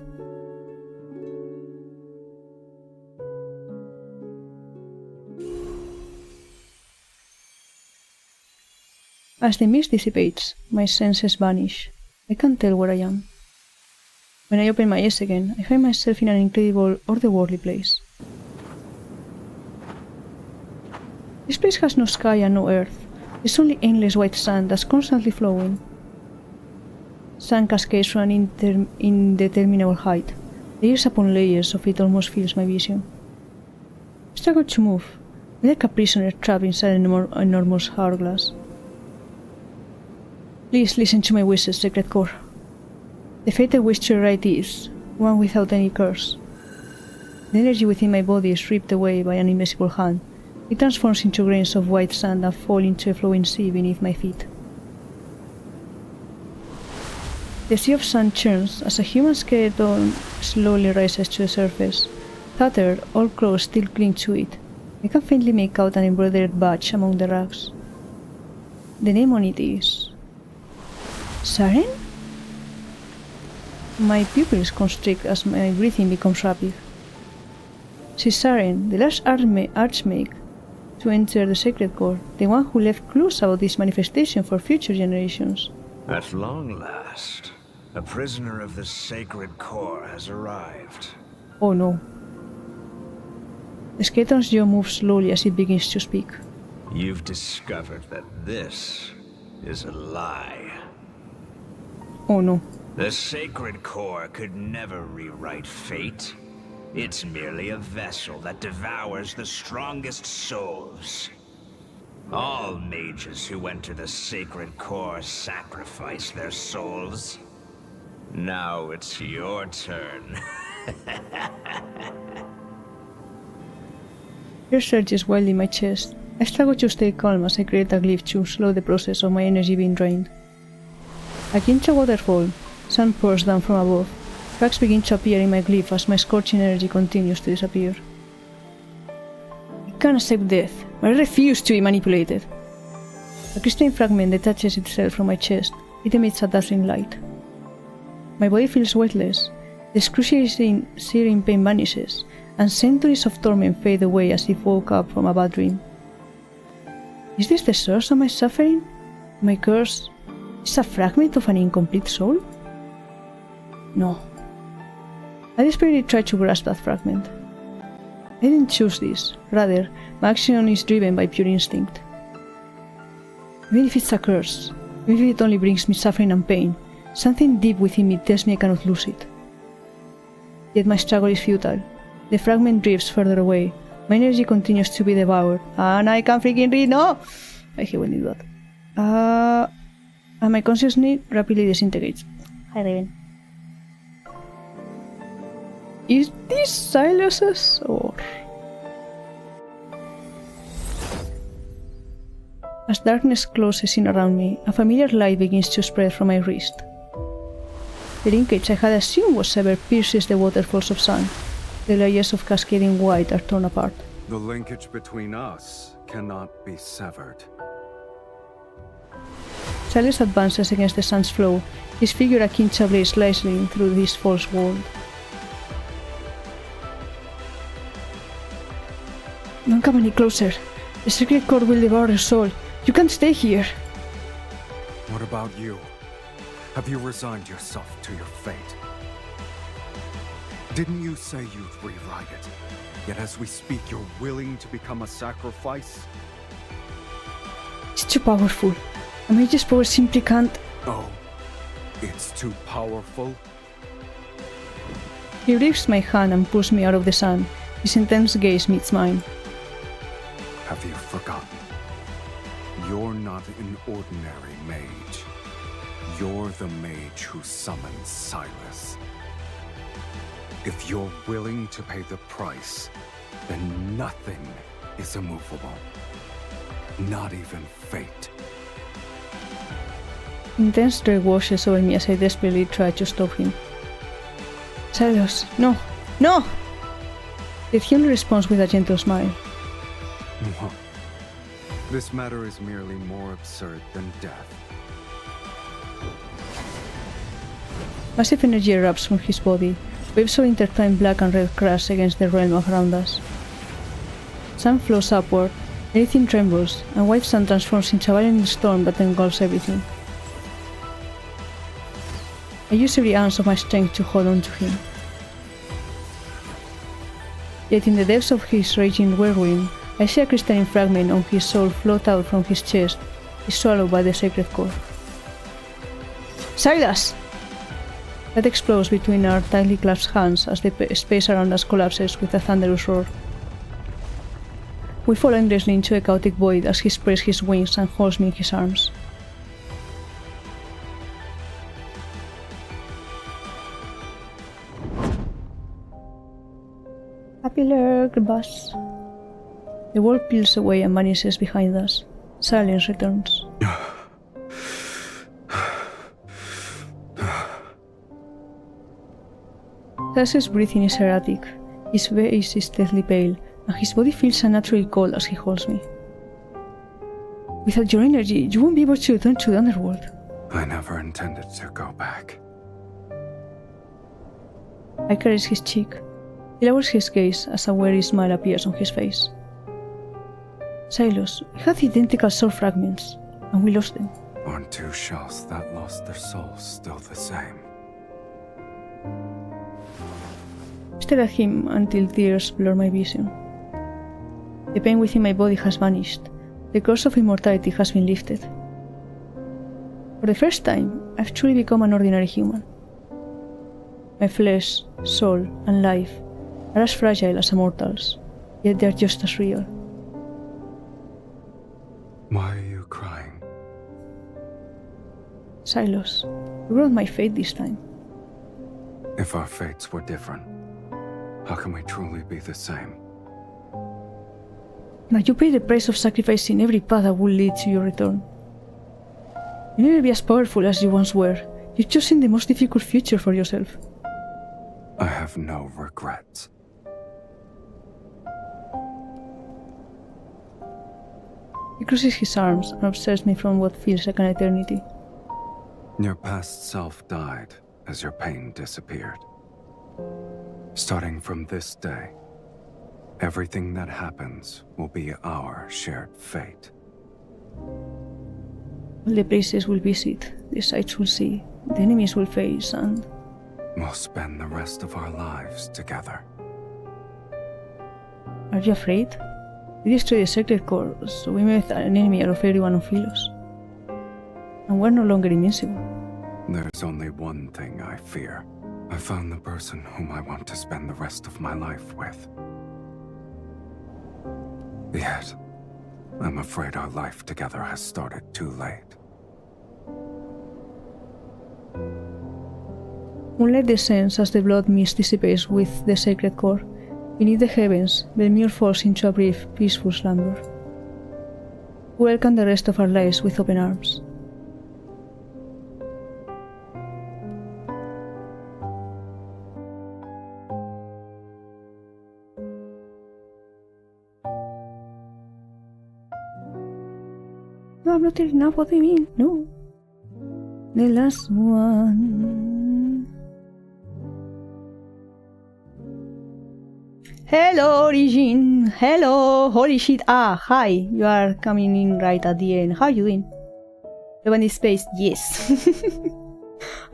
As the mist dissipates, my senses vanish. I can't tell where I am. When I open my eyes again, I find myself in an incredible, otherworldly place. This place has no sky and no earth. There's only endless white sand that's constantly flowing. Sand cascades from an indeterminable height. Layers upon layers of it almost fills my vision. I struggle to move. I'm like a prisoner trapped inside an enormous hourglass. Please listen to my wishes, Sacred Core. The fate I wish to write is one without any curse. The energy within my body is ripped away by an invisible hand. It transforms into grains of white sand that fall into a flowing sea beneath my feet. The sea of sand churns as a human skeleton slowly rises to the surface. Tattered, old clothes still cling to it. I can faintly make out an embroidered badge among the rags. The name on it is... Saren? My pupils constrict as my breathing becomes rapid. She's Saren, the last archmage to enter the Sacred Core, the one who left clues about this manifestation for future generations. At long last, a prisoner of the Sacred Core has arrived. Oh no. The skeleton's jaw moves slowly as it begins to speak. You've discovered that this is a lie. Oh no. The Sacred Core could never rewrite fate. It's merely a vessel that devours the strongest souls. All mages who enter the Sacred Core sacrifice their souls. Now it's your turn. Fear surges wildly in my chest. I struggle to stay calm as I create a glyph to slow the process of my energy being drained. Akin to a waterfall, sand pours down from above. Cracks begin to appear in my glyph as my scorching energy continues to disappear. I can't accept death, but I refuse to be manipulated. A crystalline fragment detaches itself from my chest. It emits a dazzling light. My body feels weightless. The excruciating, searing pain vanishes, and centuries of torment fade away as if woke up from a bad dream. Is this the source of my suffering? My curse is a fragment of an incomplete soul? No. I desperately try to grasp that fragment. I didn't choose this. Rather, my action is driven by pure instinct. Even if it's a curse, even if it only brings me suffering and pain, something deep within me tells me I cannot lose it. Yet my struggle is futile. The fragment drifts further away. My energy continues to be devoured. And I can't freaking read, no! I hate when you do that. And my consciousness rapidly disintegrates. Hi, Raven. Is this Sylus's or... As darkness closes in around me, a familiar light begins to spread from my wrist. The linkage I had assumed was severed pierces the waterfalls of sand. The layers of cascading white are torn apart. The linkage between us cannot be severed. Sylus advances against the sand's flow, his figure akin to a blade slicing through this false world. Don't come any closer. The sacred core will devour your soul. You can't stay here. What about you? Have you resigned yourself to your fate? Didn't you say you'd rewrite it? Yet as we speak, you're willing to become a sacrifice? It's too powerful. A mage's power simply can't... Oh, it's too powerful? He grips my hand and pulls me out of the sun. His intense gaze meets mine. Have you forgotten? You're not an ordinary mage. You're the mage who summoned Sylus. If you're willing to pay the price, then nothing is immovable. Not even fate. Intense dread washes over me as I desperately try to stop him. Sylus, no! No! Yet he only responds with a gentle smile. What? This matter is merely more absurd than death. Massive energy erupts from his body. Waves of intertwined black and red crash against the realm around us. Sand flows upward, everything trembles, and white sand transforms into a violent storm that engulfs everything. I use every ounce of my strength to hold on to him. Yet in the depths of his raging whirlwind, I see a crystalline fragment of his soul float out from his chest, is swallowed by the sacred core. Sylus! That explodes between our tightly clasped hands as the space around us collapses with a thunderous roar. We fall endlessly into a chaotic void as he spreads his wings and holds me in his arms. Happy lurk, boss. The world peels away and vanishes behind us. Silence returns. Sylus's breathing is erratic, his face is deathly pale, and his body feels unnaturally cold as he holds me. Without your energy, you won't be able to return to the underworld. I never intended to go back. I caress his cheek. He lowers his gaze as a weary smile appears on his face. Sylus, we had identical soul fragments, and we lost them. Aren't two shells that lost their souls still the same? I stare at him until tears blur my vision. The pain within my body has vanished. The curse of immortality has been lifted. For the first time, I've truly become an ordinary human. My flesh, soul, and life are as fragile as a mortal's, yet they're just as real. Why are you crying? Sylus, you wrote my fate this time. If our fates were different, how can we truly be the same? But you pay the price of sacrificing every path that will lead to your return. You'll never be as powerful as you once were. You've chosen the most difficult future for yourself. I have no regrets. He crosses his arms and observes me from what feels like an eternity. Your past self died as your pain disappeared. Starting from this day, everything that happens will be our shared fate. All the places we'll visit, the sights we'll see, the enemies we'll face, and... We'll spend the rest of our lives together. Are you afraid? We destroyed the sacred core, so we met an enemy out of everyone on Sylus. And we're no longer invincible. There's only one thing I fear. I found the person whom I want to spend the rest of my life with. Yet, I'm afraid our life together has started too late. Moonlight descends as the blood mist dissipates with the sacred core. Beneath the heavens, Belmere falls into a brief, peaceful slumber. We welcome the rest of our lives with open arms. No, I'm not telling enough what they mean, no. The last one. Hello, Origin. Hello. Holy shit. Ah, hi. You are coming in right at the end. How are you doing? Deepspace, yes.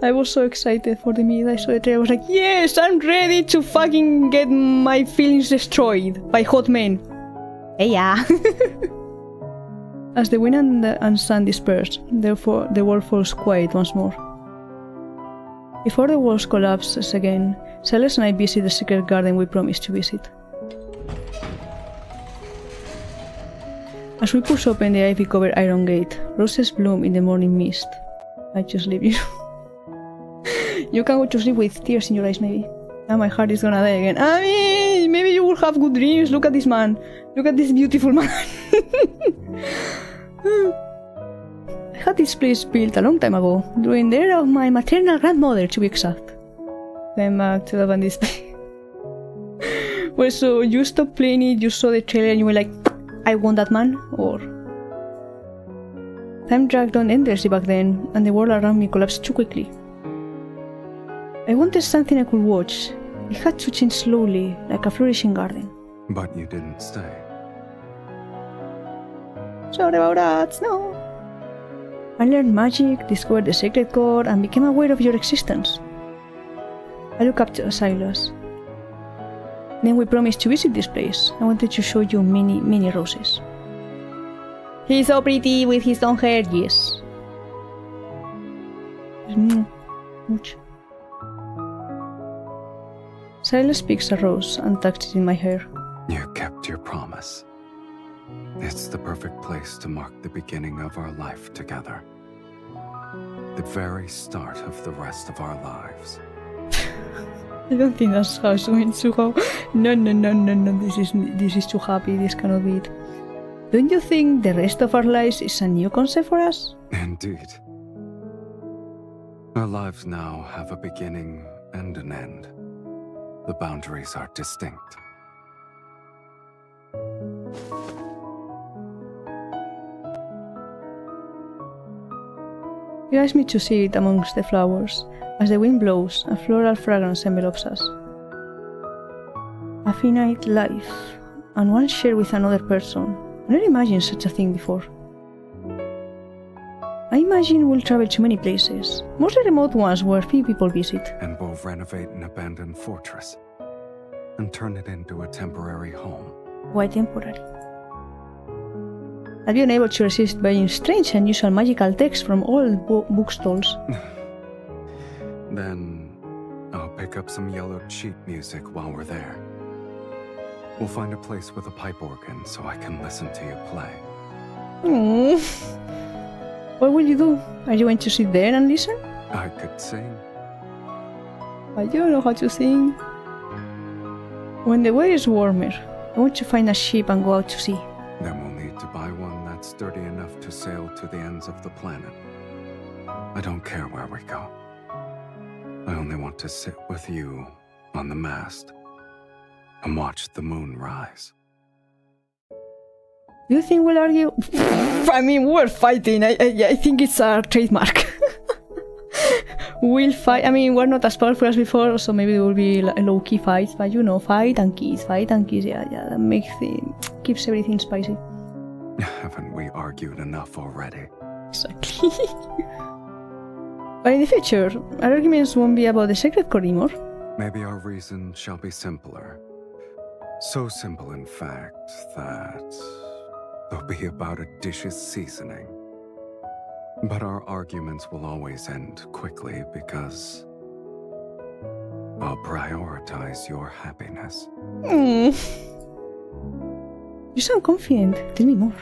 I was so excited for the minute I saw the trailer. I was like, yes, I'm ready to fucking get my feelings destroyed by hot men. Hey, yeah. As the wind and sun disperse, therefore the world falls quiet once more. Before the walls collapse again, Sylus and I visit the secret garden we promised to visit. As we push open the ivy-covered iron gate, roses bloom in the morning mist. I just leave you. You can go to sleep with tears in your eyes, maybe. And my heart is gonna die again. I mean, maybe you will have good dreams. Look at this man. Look at this beautiful man. I had this place built a long time ago, during the era of my maternal grandmother, to be exact. Came back to the bandits. Well, so you stopped playing it, you saw the trailer, and you were like, I want that man? Or... Time dragged on endlessly back then, and the world around me collapsed too quickly. I wanted something I could watch. It had to change slowly, like a flourishing garden. But you didn't stay. Sorry about that, no. I learned magic, discovered the sacred core, and became aware of your existence. I look up to Sylus. Then we promised to visit this place. I wanted to show you many roses. He's so pretty with his long hair, yes. Much. Sylus picks a rose and tucks it in my hair. You kept your promise. It's the perfect place to mark the beginning of our life together. The very start of the rest of our lives. I don't think that's how it's going to go. No, this is too happy, this cannot be it. Don't you think the rest of our lives is a new concept for us? Indeed. Our lives now have a beginning and an end. The boundaries are distinct. You asked me to see it amongst the flowers. As the wind blows, a floral fragrance envelops us. A finite life, and one shared with another person. I never imagined such a thing before. I imagine we'll travel to many places, mostly remote ones where few people visit. And we'll renovate an abandoned fortress and turn it into a temporary home. Why temporary? I've been able to resist buying strange and unusual magical texts from old bookstalls. Then I'll pick up some yellowed sheet music while we're there. We'll find a place with a pipe organ so I can listen to you play. Aww. What will you do? Are you going to sit there and listen? I could sing. I don't know how to sing. When the weather is warmer, I want to find a ship and go out to sea. Then we'll need to buy one that's sturdy enough to sail to the ends of the planet. I don't care where we go. I only want to sit with you on the mast and watch the moon rise. Do you think we'll argue? I mean, we're fighting. I think it's our trademark. We'll fight. I mean, we're not as powerful as before, so maybe it will be low-key fights. But you know, fight and kiss. Yeah. That keeps everything spicy. Haven't we argued enough already? Exactly. But in the future, our arguments won't be about the sacred core anymore. Maybe our reason shall be simpler. So simple, in fact, that they'll be about a dish's seasoning. But our arguments will always end quickly because I'll prioritize your happiness. You sound confident. Tell me more.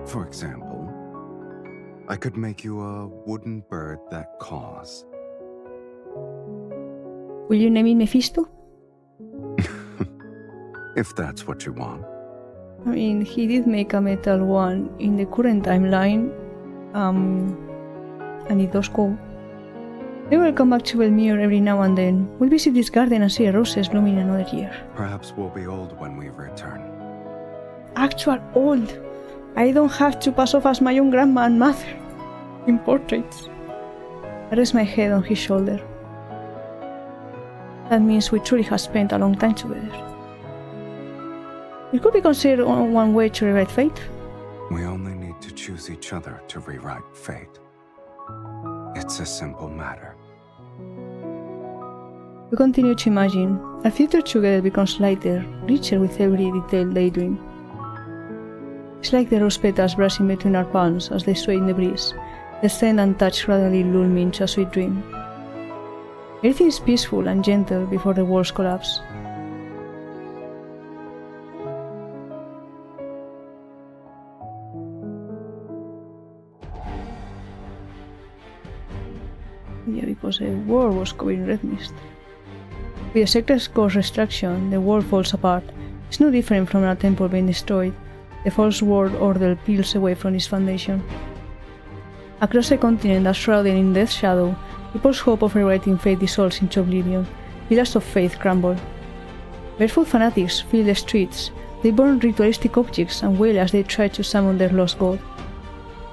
For example, I could make you a wooden bird that caws. Will you name it Mephisto? If that's what you want. I mean, he did make a metal one in the current timeline, and it does go. We will come back to Belmere every now and then. We'll visit this garden and see the roses blooming another year. Perhaps we'll be old when we return. Actual old. I don't have to pass off as my own grandma and mother in portraits. I rest my head on his shoulder. That means we truly have spent a long time together. It could be considered one way to rewrite fate. We only need to choose each other to rewrite fate. It's a simple matter. We continue to imagine. Our future together becomes lighter, richer with every detailed daydream. It's like the rose petals brushing between our palms as they sway in the breeze. The scent and touch gradually lull me into a sweet dream. Everything is peaceful and gentle before the walls collapse. Yeah, because the world was covered in red mist. With the sacred core's destruction, the world falls apart. It's no different from a temple being destroyed. The false world order peels away from its foundation. Across the continent as shrouded in death's shadow, people's hope of rewriting fate dissolves into oblivion. Pillars of faith crumble. Barefoot fanatics fill the streets. They burn ritualistic objects and wail as they try to summon their lost god.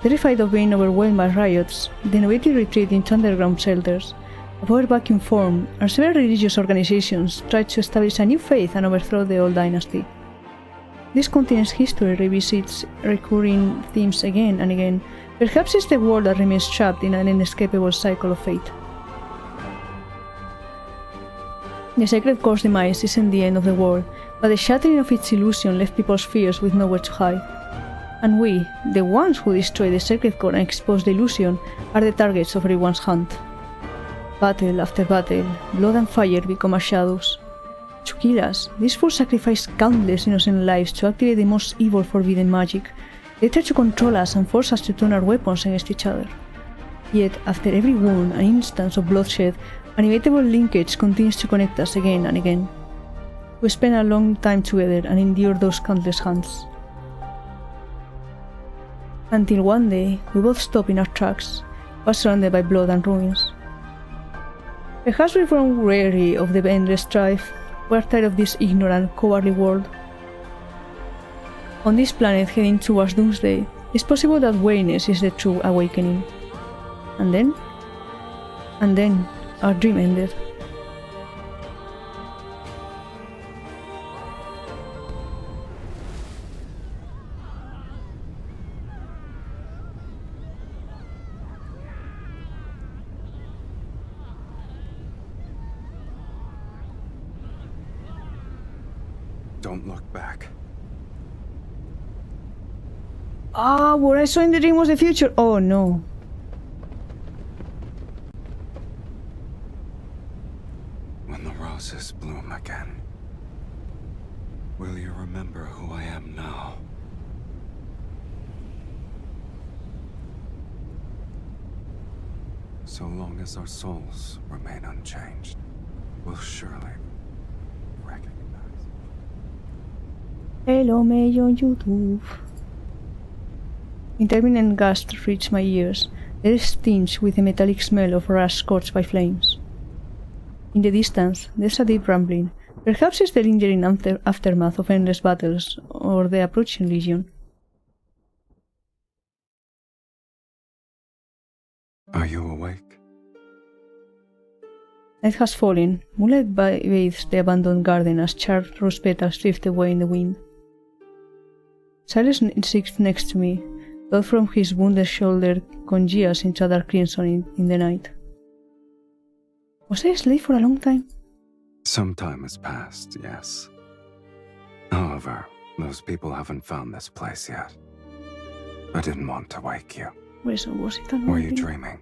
Terrified of being overwhelmed by riots, the nobility retreat into underground shelters. A power vacuum formed, and several religious organizations tried to establish a new faith and overthrow the old dynasty. This continent's history revisits recurring themes again and again. Perhaps it's the world that remains trapped in an inescapable cycle of fate. The sacred core's demise isn't the end of the world, but the shattering of its illusion left people's fears with nowhere to hide. And we, the ones who destroy the sacred core and expose the illusion, are the targets of everyone's hunt. Battle after battle, blood and fire become our shadows. To kill us, these fools sacrifice countless innocent lives to activate the most evil forbidden magic. They try to control us and force us to turn our weapons against each other. Yet, after every wound and instance of bloodshed, an inevitable linkage continues to connect us again and again. We spent a long time together and endured those countless hunts. Until one day, we both stopped in our tracks, was surrounded by blood and ruins. Perhaps we've grown weary of the endless strife. We're tired of this ignorant, cowardly world. On this planet heading towards doomsday, it's possible that weariness is the true awakening. And then, our dream ended. Don't look back. Ah, what I saw in the dream was the future. Oh no. When the roses bloom again, will you remember who I am now? So long as our souls remain unchanged, we'll surely recognize. Hello, me on YouTube. Intermittent gusts reach my ears. They are tinged with the metallic smell of rust scorched by flames. In the distance, there's a deep rumbling. Perhaps it's the lingering aftermath of endless battles, or the approaching legion. Are you awake? Night has fallen. Moonlight bathes the abandoned garden as charred rose petals drift away in the wind. Sylus sits next to me. Blood from his wounded shoulder congeals into a dark crimson in the night. Was I asleep for a long time? Some time has passed, yes. However, those people haven't found this place yet. I didn't want to wake you. Was it Were you dreaming?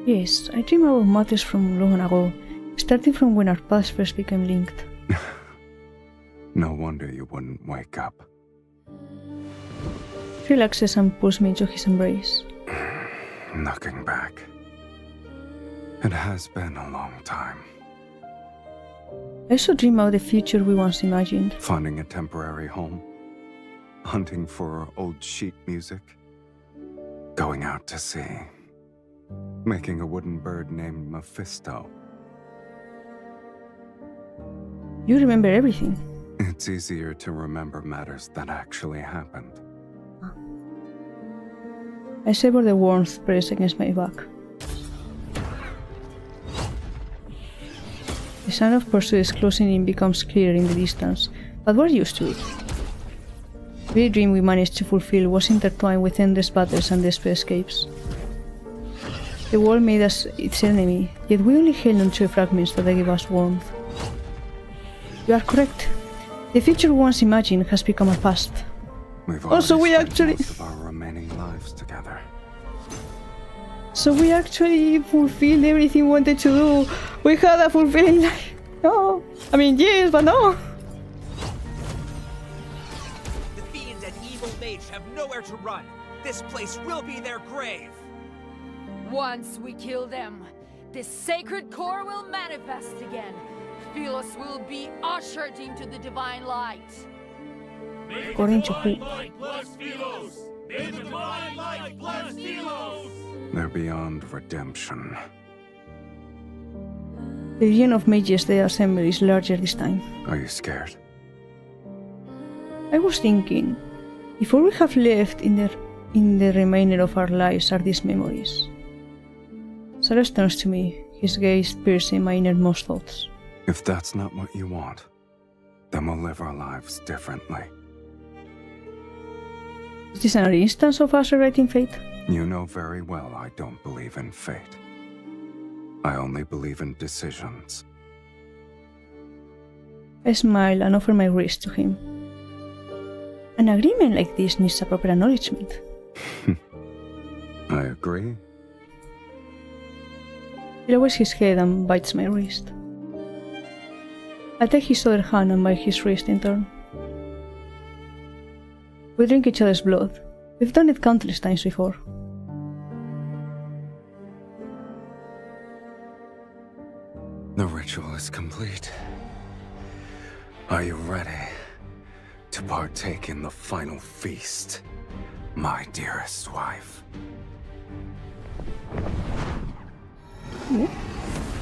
Yes, I dream about matters from long ago, starting from when our paths first became linked. No wonder you wouldn't wake up. He relaxes and pulls me into his embrace. Looking back, it has been a long time. I also dream about the future we once imagined. Finding a temporary home, hunting for old sheet music, going out to sea, making a wooden bird named Mephisto. You remember everything. It's easier to remember matters that actually happened. I savor the warmth pressed against my back. The sound of pursuit closing in becomes clear in the distance, but we're used to it. Every dream we managed to fulfill was intertwined with endless battles and desperate escapes. The world made us its enemy, yet we only held on to the fragments that gave us warmth. You are correct. The future we once imagined has become a past. Also, we actually most of our remaining lives together. So we actually fulfilled everything we wanted to do. We had a fulfilling life. No. I mean, yes, but no. The fiend and evil mage have nowhere to run. This place will be their grave. Once we kill them, the sacred core will manifest again. Sylus will be ushered into the divine light. According to who? They're beyond redemption. The region of mages they assemble is larger this time. Are you scared? I was thinking, if all we have left in the remainder of our lives are these memories. Sylus turns to me, his gaze piercing my innermost thoughts. If that's not what you want, then we'll live our lives differently. Is this another instance of us rewriting fate? You know very well I don't believe in fate. I only believe in decisions. I smile and offer my wrist to him. An agreement like this needs a proper acknowledgement. I agree. He lowers his head and bites my wrist. I take his other hand and bite his wrist in turn. We drink each other's blood. We've done it countless times before. The ritual is complete. Are you ready to partake in the final feast, my dearest wife?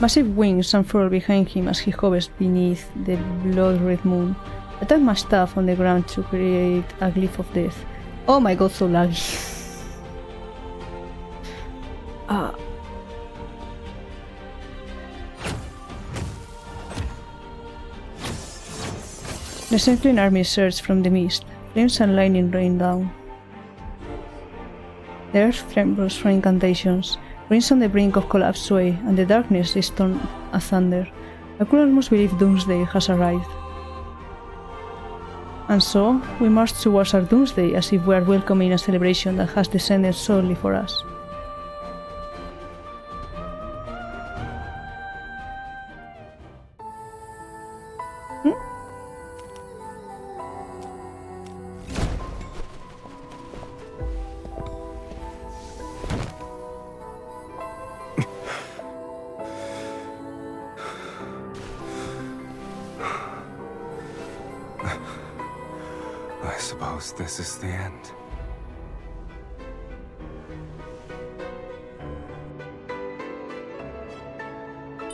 Massive wings unfurl behind him as he hovers beneath the blood-red moon. I tap my staff on the ground to create a glyph of death. Oh my god, so laggy. The circling army surged from the mist. Flames and lightning rain down. The earth trembles from incantations. Rain's on the brink of collapse sway, and the darkness is torn as thunder. I could almost believe Doomsday has arrived. And so, we march towards our Doomsday as if we are welcoming a celebration that has descended solely for us. I suppose this is the end.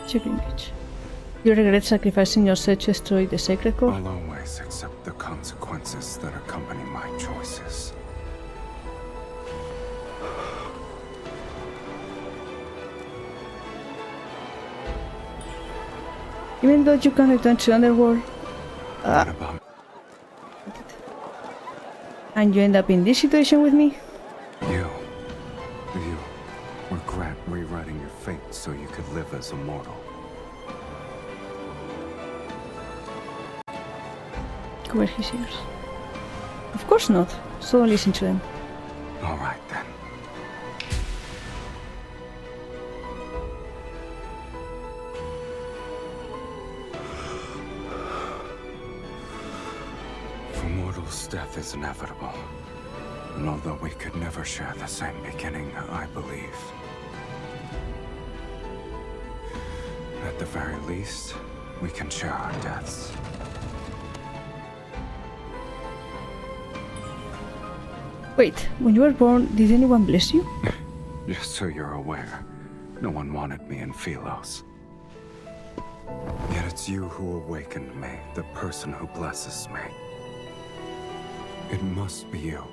Chicken bitch. You regret sacrificing yourself to destroy the sacred core? I'll always accept the consequences that accompany my choices. Even though you can return to the underworld, What about and you end up in this situation with me? you? Do you regret rewriting your fate so you could live as a mortal? Cover his ears. Of course not, so don't listen to them. All right then. For mortals, death is inevitable. And although we could never share the same beginning, I believe, at the very least, we can share our deaths. Wait, when you were born, did anyone bless you? Just so you're aware, no one wanted me in Philos. Yet it's you who awakened me, the person who blesses me. It must be you.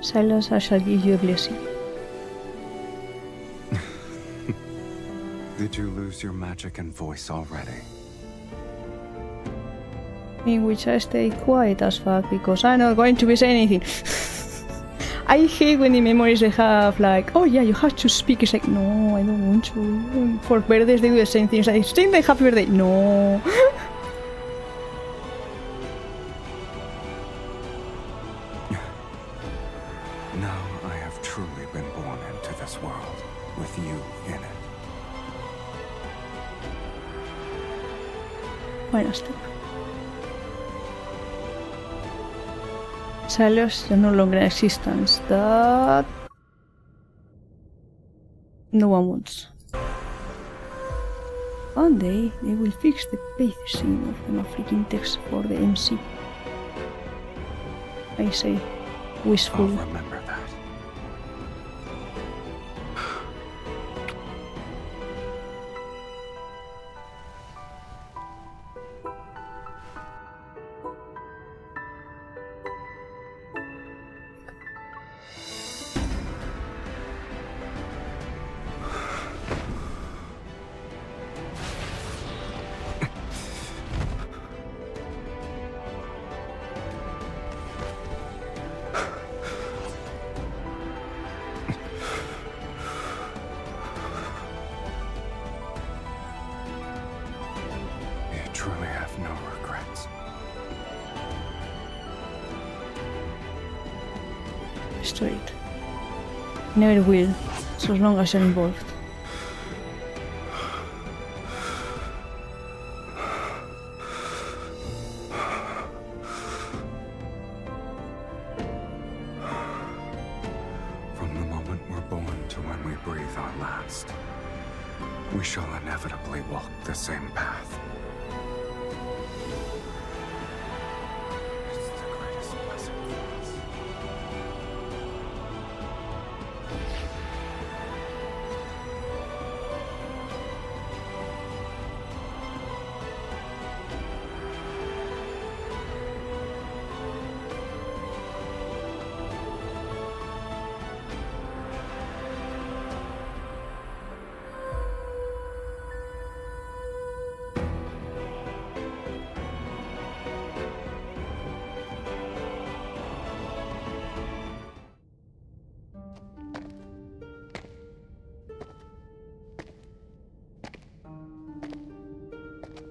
Sylus, I shall give you a blessing. Did you lose your magic and voice already? In which I stay quiet as fuck because I'm not going to be saying anything. I hate when in memories they have like, oh yeah, you have to speak. It's like, no, I don't want to. For birthdays they do the same thing. It's like, sing the happy birthday. No. Now I have truly been born into this world, with you in it. Final step. Sylus, you're no longer in existence. That no one wants. One day they will fix the bathing of the freaking text for the MC. I say, wistful. I'll remember that. Truly have no regrets. Straight. Never will, so long as you're involved. From the moment we're born to when we breathe our last, we shall inevitably walk the same path. It's the greatest blessing for us.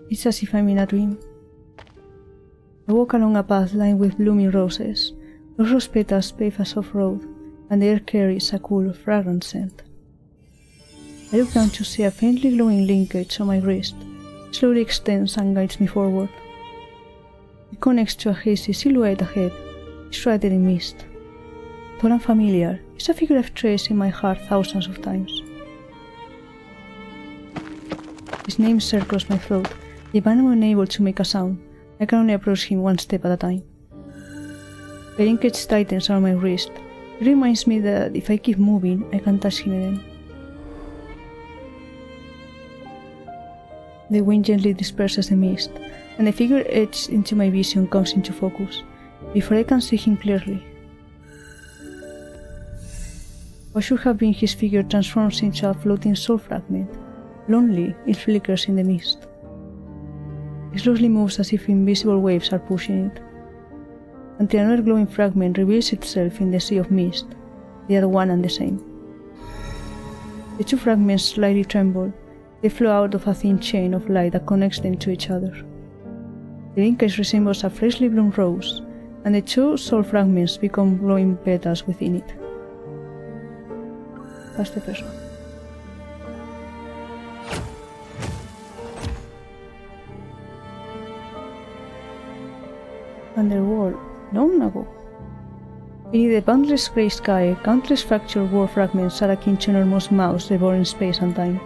It's as if I'm in a dream. I walk along a path lined with blooming roses. Those rose petals pave a soft road, and the air carries a cool, fragrant scent. I look down to see a faintly glowing linkage on my wrist. It slowly extends and guides me forward. It connects to a hazy silhouette ahead, shrouded in mist. Tall and familiar, it's a figure I've traced in my heart thousands of times. His name circles my throat. If I'm unable to make a sound, I can only approach him one step at a time. The linkage tightens around my wrist. It reminds me that if I keep moving, I can touch him again. The wind gently disperses the mist, and the figure etched into my vision comes into focus, before I can see him clearly. What should have been his figure transforms into a floating soul fragment. Lonely, it flickers in the mist. It slowly moves as if invisible waves are pushing it, until another glowing fragment reveals itself in the sea of mist, the other one and the same. The two fragments slightly tremble. They flow out of a thin chain of light that connects them to each other. The linkage resembles a freshly bloomed rose, and the two soul fragments become glowing petals within it. That's the first one. Underworld, long ago. Beneath the boundless grey sky, countless fractured war fragments are akin to enormous mouths devouring space and time.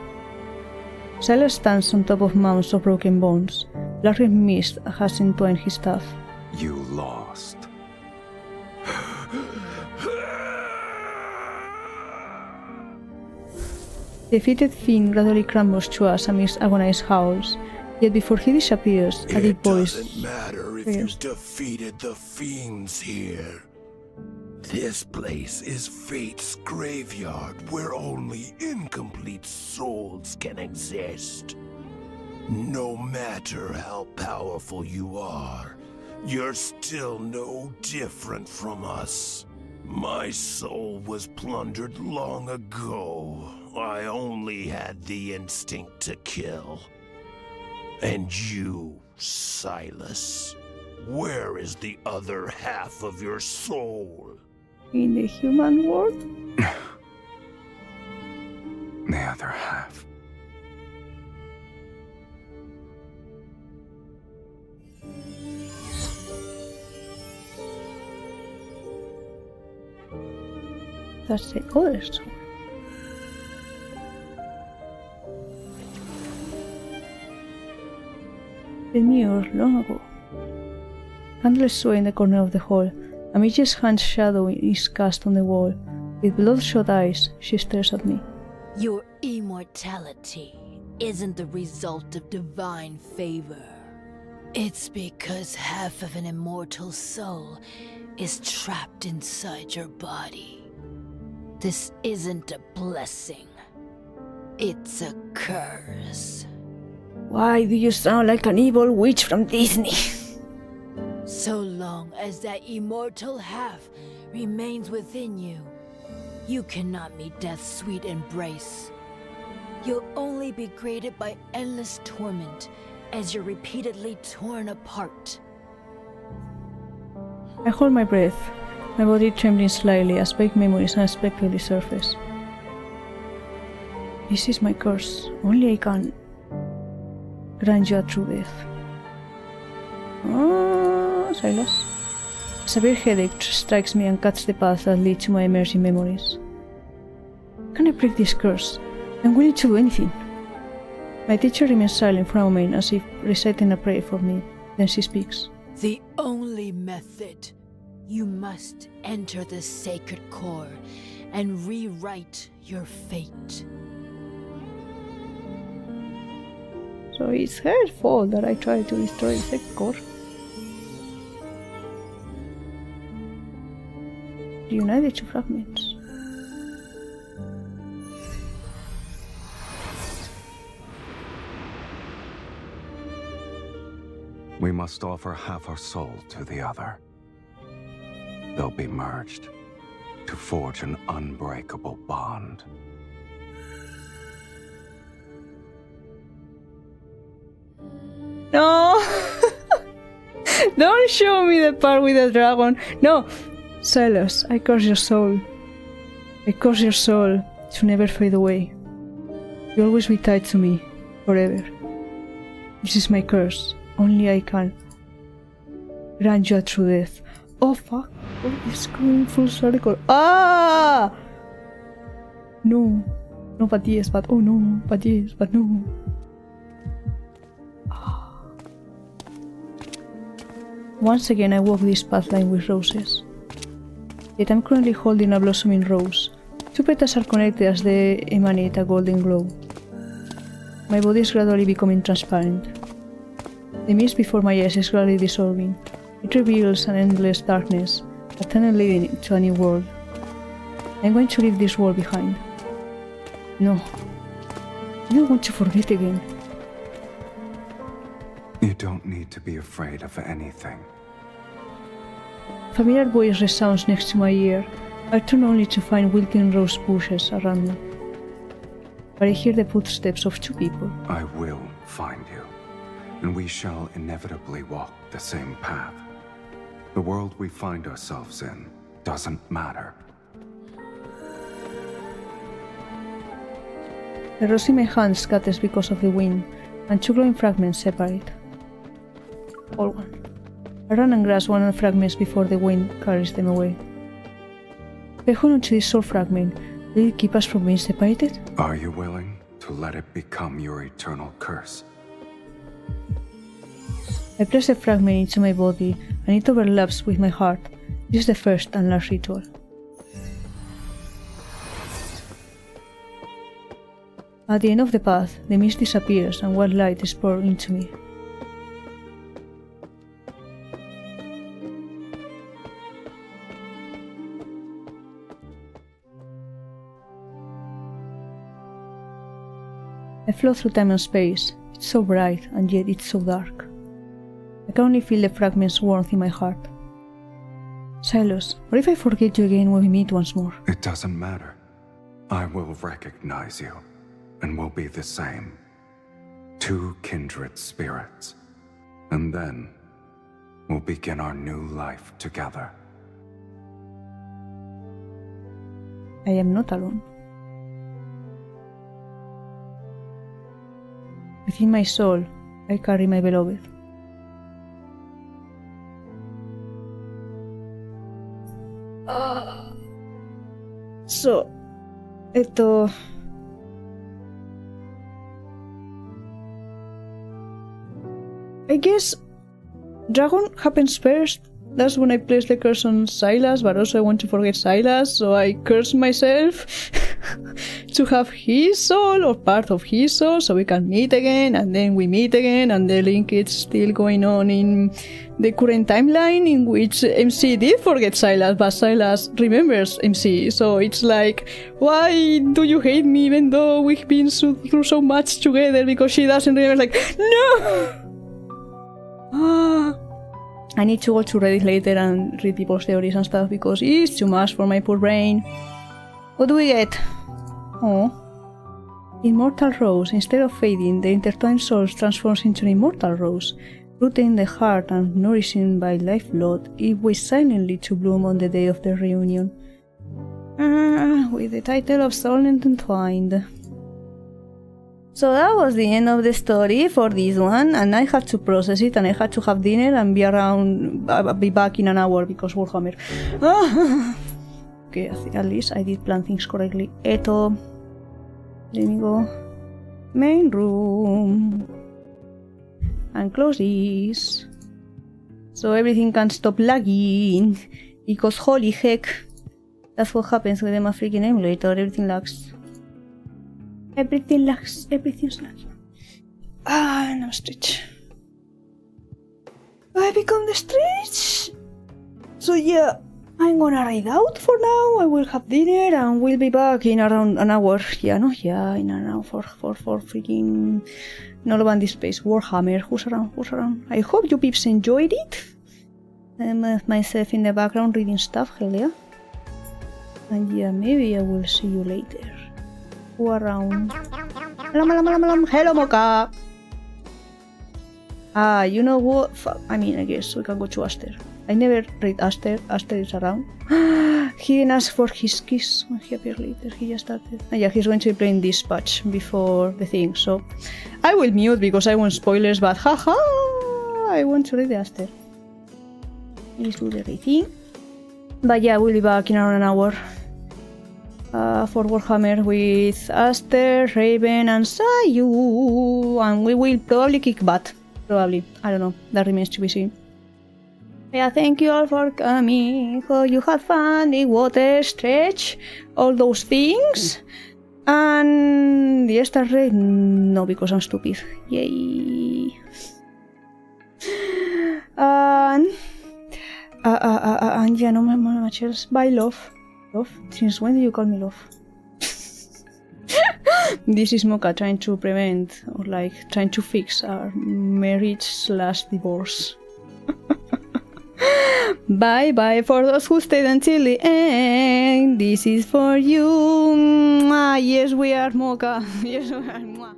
Sylus stands on top of mounds of broken bones. Black mist has entwined his staff. You lost. The defeated fiend gradually crumbles to us amidst agonized howls, yet before he disappears, a deep voice... It doesn't matter if you defeated the fiends here. This place is fate's graveyard where only incomplete souls can exist. No matter how powerful you are, you're still no different from us. My soul was plundered long ago. I only had the instinct to kill. And you, Sylus, where is the other half of your soul? In the human world? The other half. That's the other soul. The mirror long ago. Candles sway in the corner of the hall. A mage's hand's shadow is cast on the wall. With bloodshot eyes, she stares at me. Your immortality isn't the result of divine favor. It's because half of an immortal soul is trapped inside your body. This isn't a blessing. It's a curse. Why do you sound like an evil witch from Disney? So long as that immortal half remains within you, you cannot meet death's sweet embrace. You'll only be greeted by endless torment as you're repeatedly torn apart. I hold my breath, my body trembling slightly as vague memories unexpectedly surface. This is my curse. Only I can grant you a true death. Sylus. A severe headache strikes me and cuts the path that leads to my emerging memories. Can I break this curse? I'm willing to do anything. My teacher remains silent for a moment as if reciting a prayer for me. Then she speaks. The only method. You must enter the sacred core and rewrite your fate. So it's her fault that I tried to destroy the sacred core. Reunite the two fragments. We must offer half our soul to the other. They'll be merged to forge an unbreakable bond. No! Don't show me the part with the dragon. No! Sylus, I curse your soul. I curse your soul to never fade away. You'll always be tied to me, forever. This is my curse. Only I can grant you a true death. Oh fuck, oh, it's going full circle. Ah! No. No, but yes, but oh no, but yes, but no. Once again I walk this path lined with roses. Yet I'm currently holding a blossoming rose. Two petals are connected as they emanate a golden glow. My body is gradually becoming transparent. The mist before my eyes is gradually dissolving. It reveals an endless darkness, a tunnel leading to a new world. I'm going to leave this world behind. No. I don't want to forget again. You don't need to be afraid of anything. A familiar voice resounds next to my ear. I turn only to find wilting rose bushes around me. But I hear the footsteps of two people. I will find you, and we shall inevitably walk the same path. The world we find ourselves in doesn't matter. The rose in my hand scatters because of the wind, and two glowing fragments separate. All one. I run and grasp one of the fragments before the wind carries them away. If I hold on to this soul fragment, will it keep us from being separated? Are you willing to let it become your eternal curse? I press the fragment into my body, and it overlaps with my heart. This is the first and last ritual. At the end of the path, the mist disappears and white light is poured into me. float through time and space. It's so bright, and yet it's so dark. I can only feel the fragment's warmth in my heart. Sylus, what if I forget you again when we meet once more? It doesn't matter. I will recognize you, and we'll be the same. Two kindred spirits. And then, we'll begin our new life together. I am not alone. Within my soul, I carry my beloved. So, I guess Dragon happens first. That's when I place the curse on Sylus, but also I want to forget Sylus, so I curse myself to have his soul or part of his soul so we can meet again, and then we meet again, and the link is still going on in the current timeline in which MC did forget Sylus, but Sylus remembers MC, so it's like, why do you hate me even though we've been through so much together, because she doesn't remember, like, no! I need to go to Reddit later and read people's theories and stuff because it's too much for my poor brain. What do we get? Oh. Immortal Rose. Instead of fading, the intertwined souls transforms into an immortal rose. Rooted in the heart and nourishing by lifeblood, it waits silently to bloom on the day of the reunion. With the title of Soul Entwined. So that was the end of the story for this one, and I had to process it, and I had to have dinner and be back in an hour because Warhammer. Okay, at least I did plan things correctly. Eto. Let me go. Main room. And close this. So everything can stop lagging. Because holy heck, that's what happens with my freaking emulator, everything lags. Everything lags, everything's lags. And I'm stretch. I become the stretch. So yeah, I'm gonna ride out for now. I will have dinner and we'll be back in around an hour. Yeah, no, yeah, in an hour for freaking Deepspace Warhammer. Who's around? I hope you peeps enjoyed it. I'm myself in the background reading stuff, hell yeah. And yeah, maybe I will see you later. Go around. Hello, Mocha! You know what? I mean, I guess we can go to Aster. I never read Aster. Aster is around. He didn't ask for his kiss when he appeared later. He just started. Yeah, he's going to be playing Dispatch before the thing, so I will mute because I want spoilers, but haha! I want to read the Aster. Let's do the thing. But yeah, we'll be back in around an hour. For Warhammer with Aster, Raven, and Sayu, and we will probably kick butt. Probably. I don't know. That remains to be seen. Yeah, thank you all for coming. Hope you had fun. The water stretch, all those things. And the Star Raid, no, because I'm stupid. Yay. And yeah, no much else. Bye, love. Love? Since when do you call me love? This is Mocha trying to prevent, or like trying to fix our marriage/divorce. Bye bye for those who stayed until the end. This is for you. Yes, we are Mocha. Yes, we are.